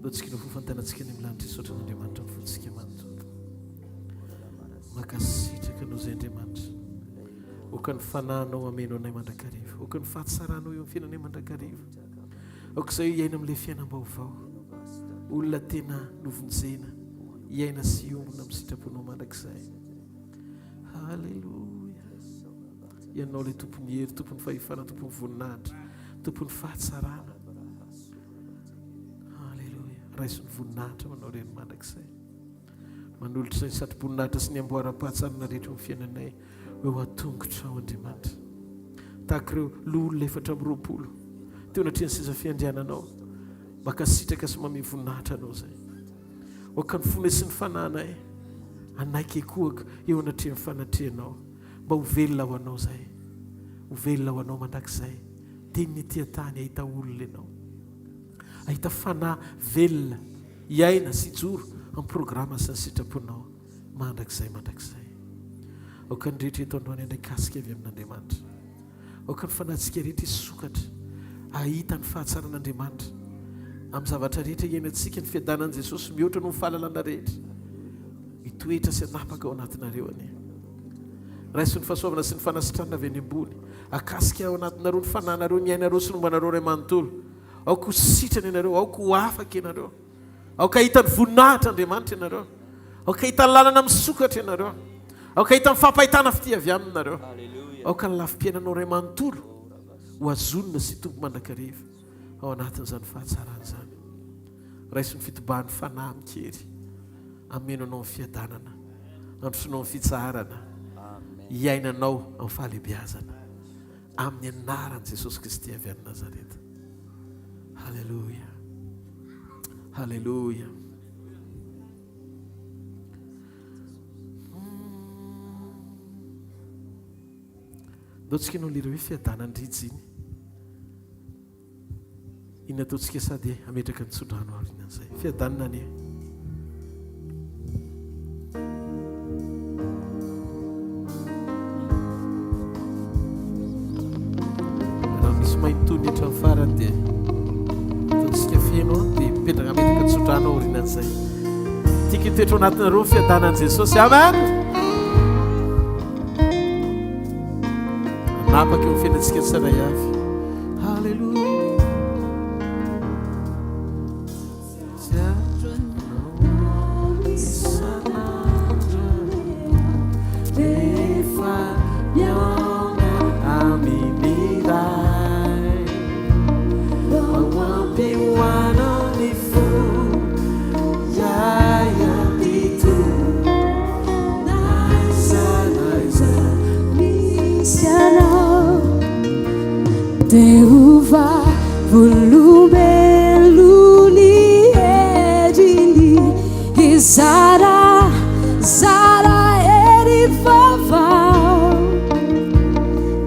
Dotsika no fofantanantsika ny milanitra isotra n'Andriamanitra ny fontsika manontolo makasitraka no zay Andriamanitra oka ny fanahinao ameno anay mandrakariva oka ny fahatsaranao eo amin'ny fiainanay mandrakariva oka izay iaina amin'ilay fiainam-baovao olona tena novonjena iaina sy ombona amin'ny sitraponao mandrakizay halleluja ianao ilay tompony hery tompony fahefana tompony voninahitra tompony fahatsarana raisy ny voninahitra manao reny mandrakizay manolotra izay ny satroboninahitra sy ny amboaram-pahatsarana rehetra amin'ny fiainanay hoe ho atongotra ao Andriamanitra tahaka ireo loha olona 420 teo anatreny seza fiandriananao makasitraka sy mamivonahitra anao zay oka ny fona sy ny fananay anaiky koaka eo anatreny fanatreanao mba ho velona ho anao zay ho velona ho anao mandrakizay teniny tia tany ahita olona ianao ahita fanahy velona iaina sy joro amin'ny programa sy ny sitraponao mandrakizay oka ny rehetra eto androany andray kasika avy amin'Andriamanitra oka ny fanahintsika rehetra isokatra ahita ny fahatsaran'Andriamanitra amin'ny zavatra rehetra iainantsika ny fiadanan'i Jesosy mihoatra no fahalalana rehetra mitoetra sy anapaka ao anatinareo ani raiso ny fahasoavana sy ny fanasitranana avy any ambony akasika ao anatinareo ny fananareo ny ainareo sy nombanareo ray manontolo aoka ho sitrany ianareo aoka ho afaka ianareo aoka hita ny voninahitra Andriamanitra ianareo aoka hita ny lalana misokatra ianareo aoka hita ny fampahitana fity avy aminareo aoka ny lafim-piainanao ray manontolo ho azonina sy tombo mandrakariva ao anatin'izany fahatsarana zany raiso ny fitobahan'ny fanahy mikery ameno anao ny fiadanana androsinao ny fitsaharana iainanao amin'ny fahalebiazana amin'ny anaran'i Jesosy Kristy avy any Nazareta. Halleluja, halleluja. Ataontsika no lera hoe fiadanany rijiny iny ataontsika sady ametraka ny tsodrano arinan'izay fiadanana any raha misy mahintony etra ny farany dia ataontsika fieno dia mipetraka ametraka ny tsodrano arinan'izay tika itoetra ao anatinareo fiadanan'i Jesosy. Amen. Napaka eo fiainantsika tsara avy. Halleluja. Derruba volume luni edini Zara Zara erifava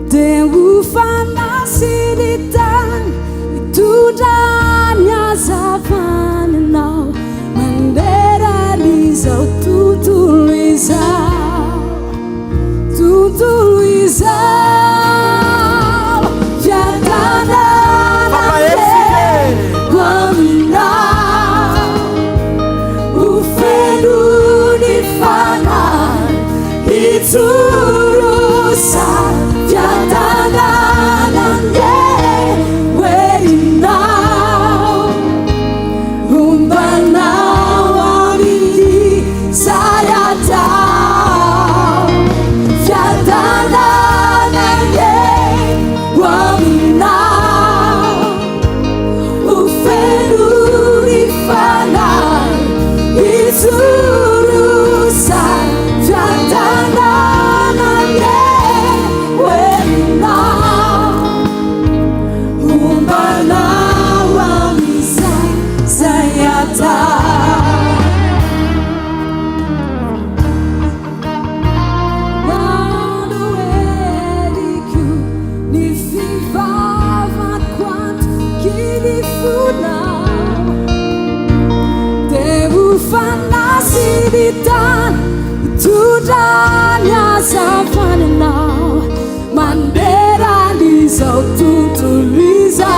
Derruba nasilitan Tudanya zafanna Mandera liza tutuliza Surusa Fiadanana waiting now Umbana wamili sayata Fiadanana wamina ufenuri fana Surusa Fiadanana Fanasiditan Tudanya Zafanna Mandera Liza Tutuliza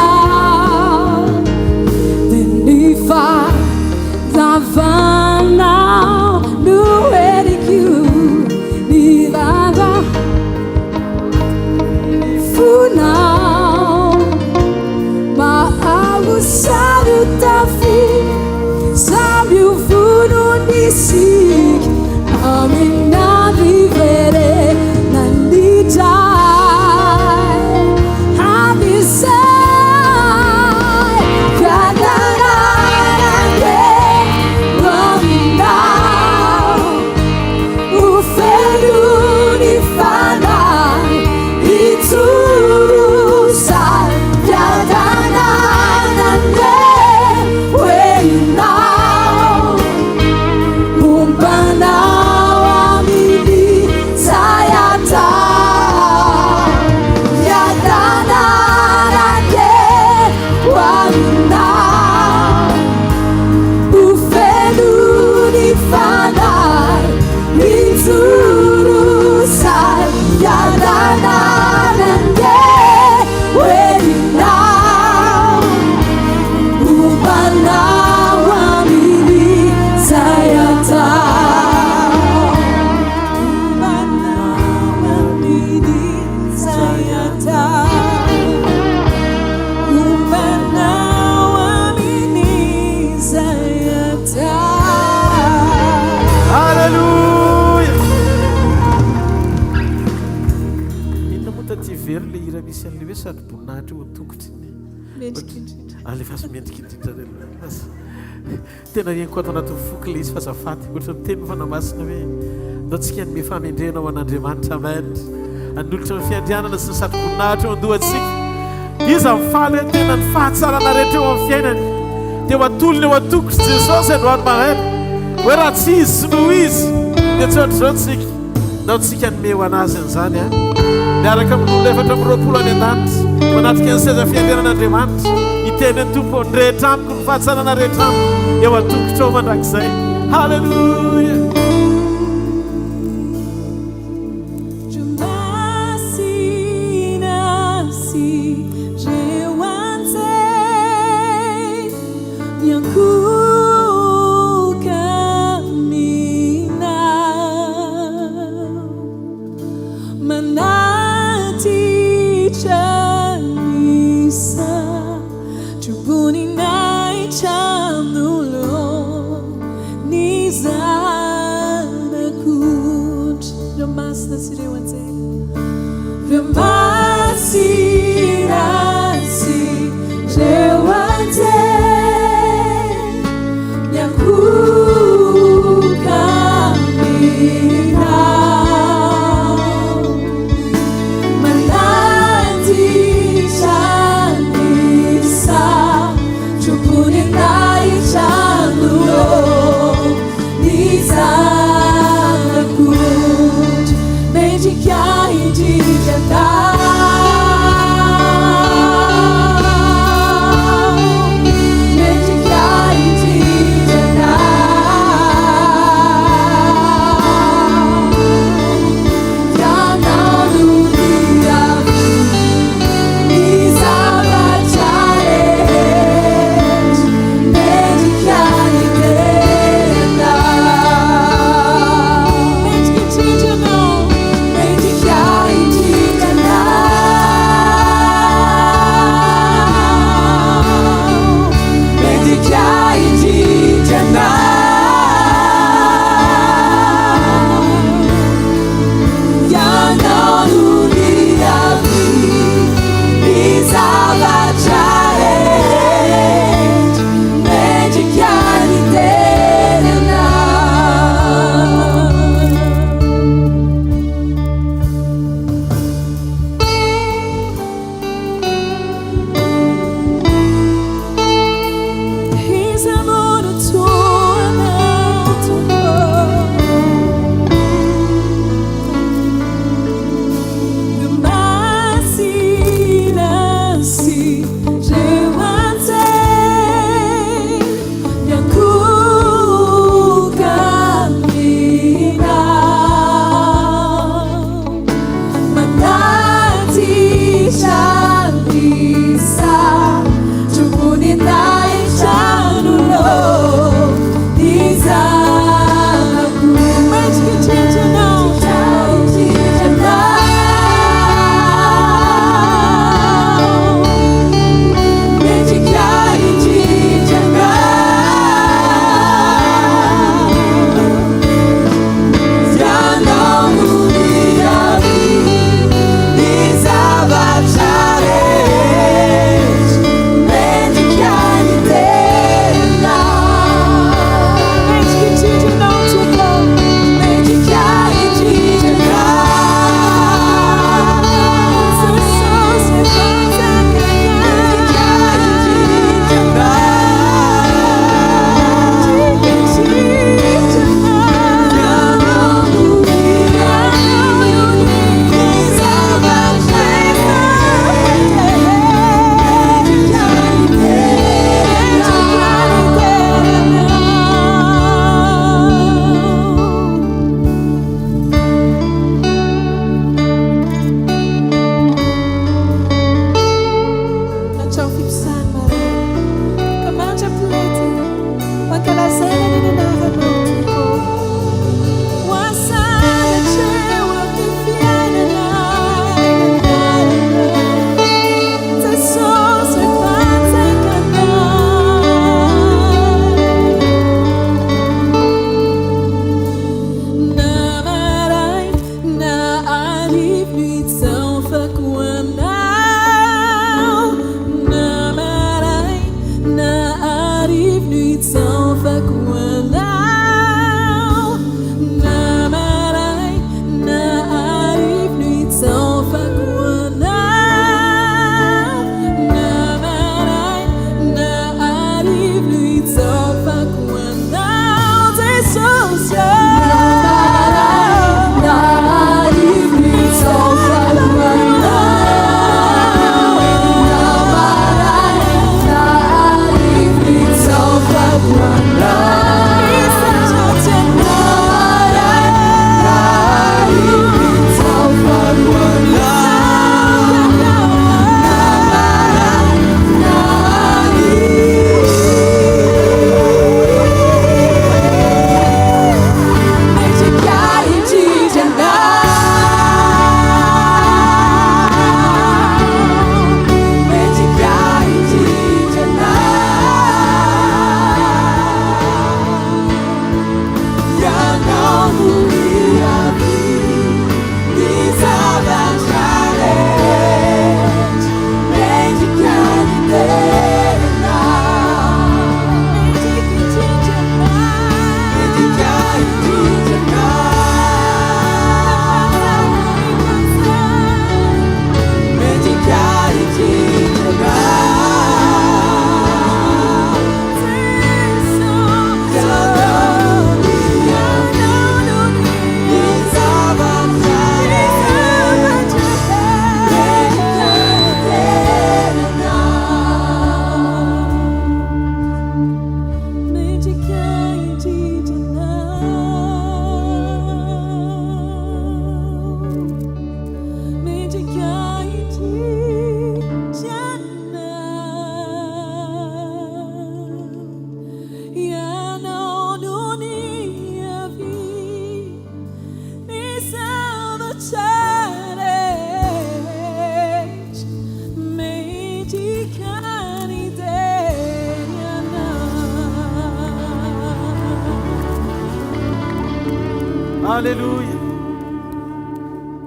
Denifa Lavana Nueriku Nivava Funa Ma'awu Salutafi Sabiu Nisik amina vivere nandijai habisai Fiadanana wamina ufeluni fana iturusai Fiadanana very le hira misy an'le hoe sady boninahitra eo an-tongotry alefa sy mendrika indrindra tena ieniko ato anatin'ny foky le izy fa zafaty ohatra ny teny fanamasina hoe ndao tsika nyme famendrena ao an'Andriamanitra amen anolotra ny fiandrianana sy ny sady boninahitra eo andohantsika izy mifaly hoe tena ny fahatsarana rehetra eo amin'ny fiainany dia ho atolony eo an-tongotry Jesosy androany maheno hoe raha tsy izy sy noho izy dia tsy ohatr'izao tsika ndao tsika nyme ho anazy an'izany a miaraka amin'olona efatra am'roapolo any an-danitra manatrika ny seza fiandrianan'Andriamanitra iteny ny tompo ny rehetra amiko ny fahatsarana rehetra amiko eo an-tongotra ao mandrakizay halleluia Chiara, Halleluja.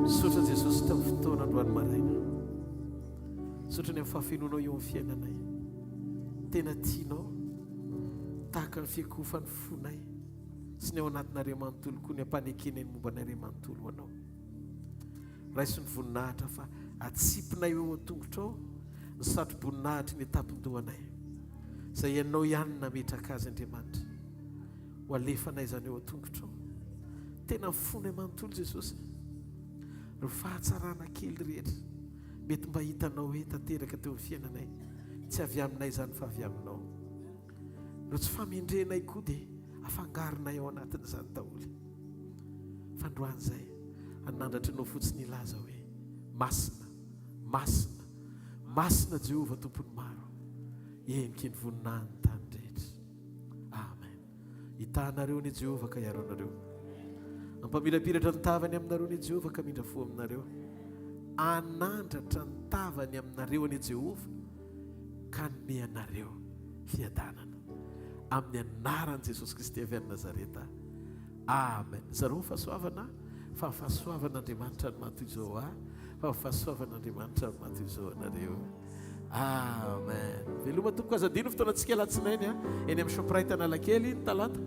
Misaotra Jesosy tamin'ny fotoana androany maraina. Misaotra ny amin'ny fahafenonao eo amin'ny fiainanay. Tena tianao tahaka ny fiakofan'ny fonay sy ny ao anatin'Andriamanitolo koa ny ampanekena ny momba an'Andriamanitolo ho anao. Raisy ny voninahitra fa atsipinay eo an-tongotrao ny satro-boninahitra ny etapin-dohanay. Izay ianao ihany nametraka azy Andriamanitra. Ho alefanay izany eo an-tongotrao. Tena fony manontolo Jesosy. Ry fahatsarana kely rehetra mety mba hitanao hoe tanteraka teo amin'ny fiainanay. Tsy avy aminay izany fa avy aminao. No tsy famendrenay koa dia afangaronay ao anatin'izany daholo. Fandroany izay anandratra anao fotsiny ilaza hoe masina, masina, masina Jehova tompony maro. Enika ny voninahiny tany rehetra. Amen. Hitanareo ny Jehova ka hiaro anareo. Ampamirapiratra ny tavany aminareo ny Jehova ka mindra fo aminareo. Anandratra ny tavany aminareo ny Jehova ka nome anareo fiadanana. Amin'ny anaran'i Jesosy Kristy avy any Nazareta. Amen. Zareo fahasoavana fa fahasoavan'Andriamanitra no matoy izao fa fahasoavan'Andriamanitra no matoy izao anareo. Amen. Veloma tompoko azadino fotoana antsika latsinainy eny amin'ny Shoprite Analakely ny talata.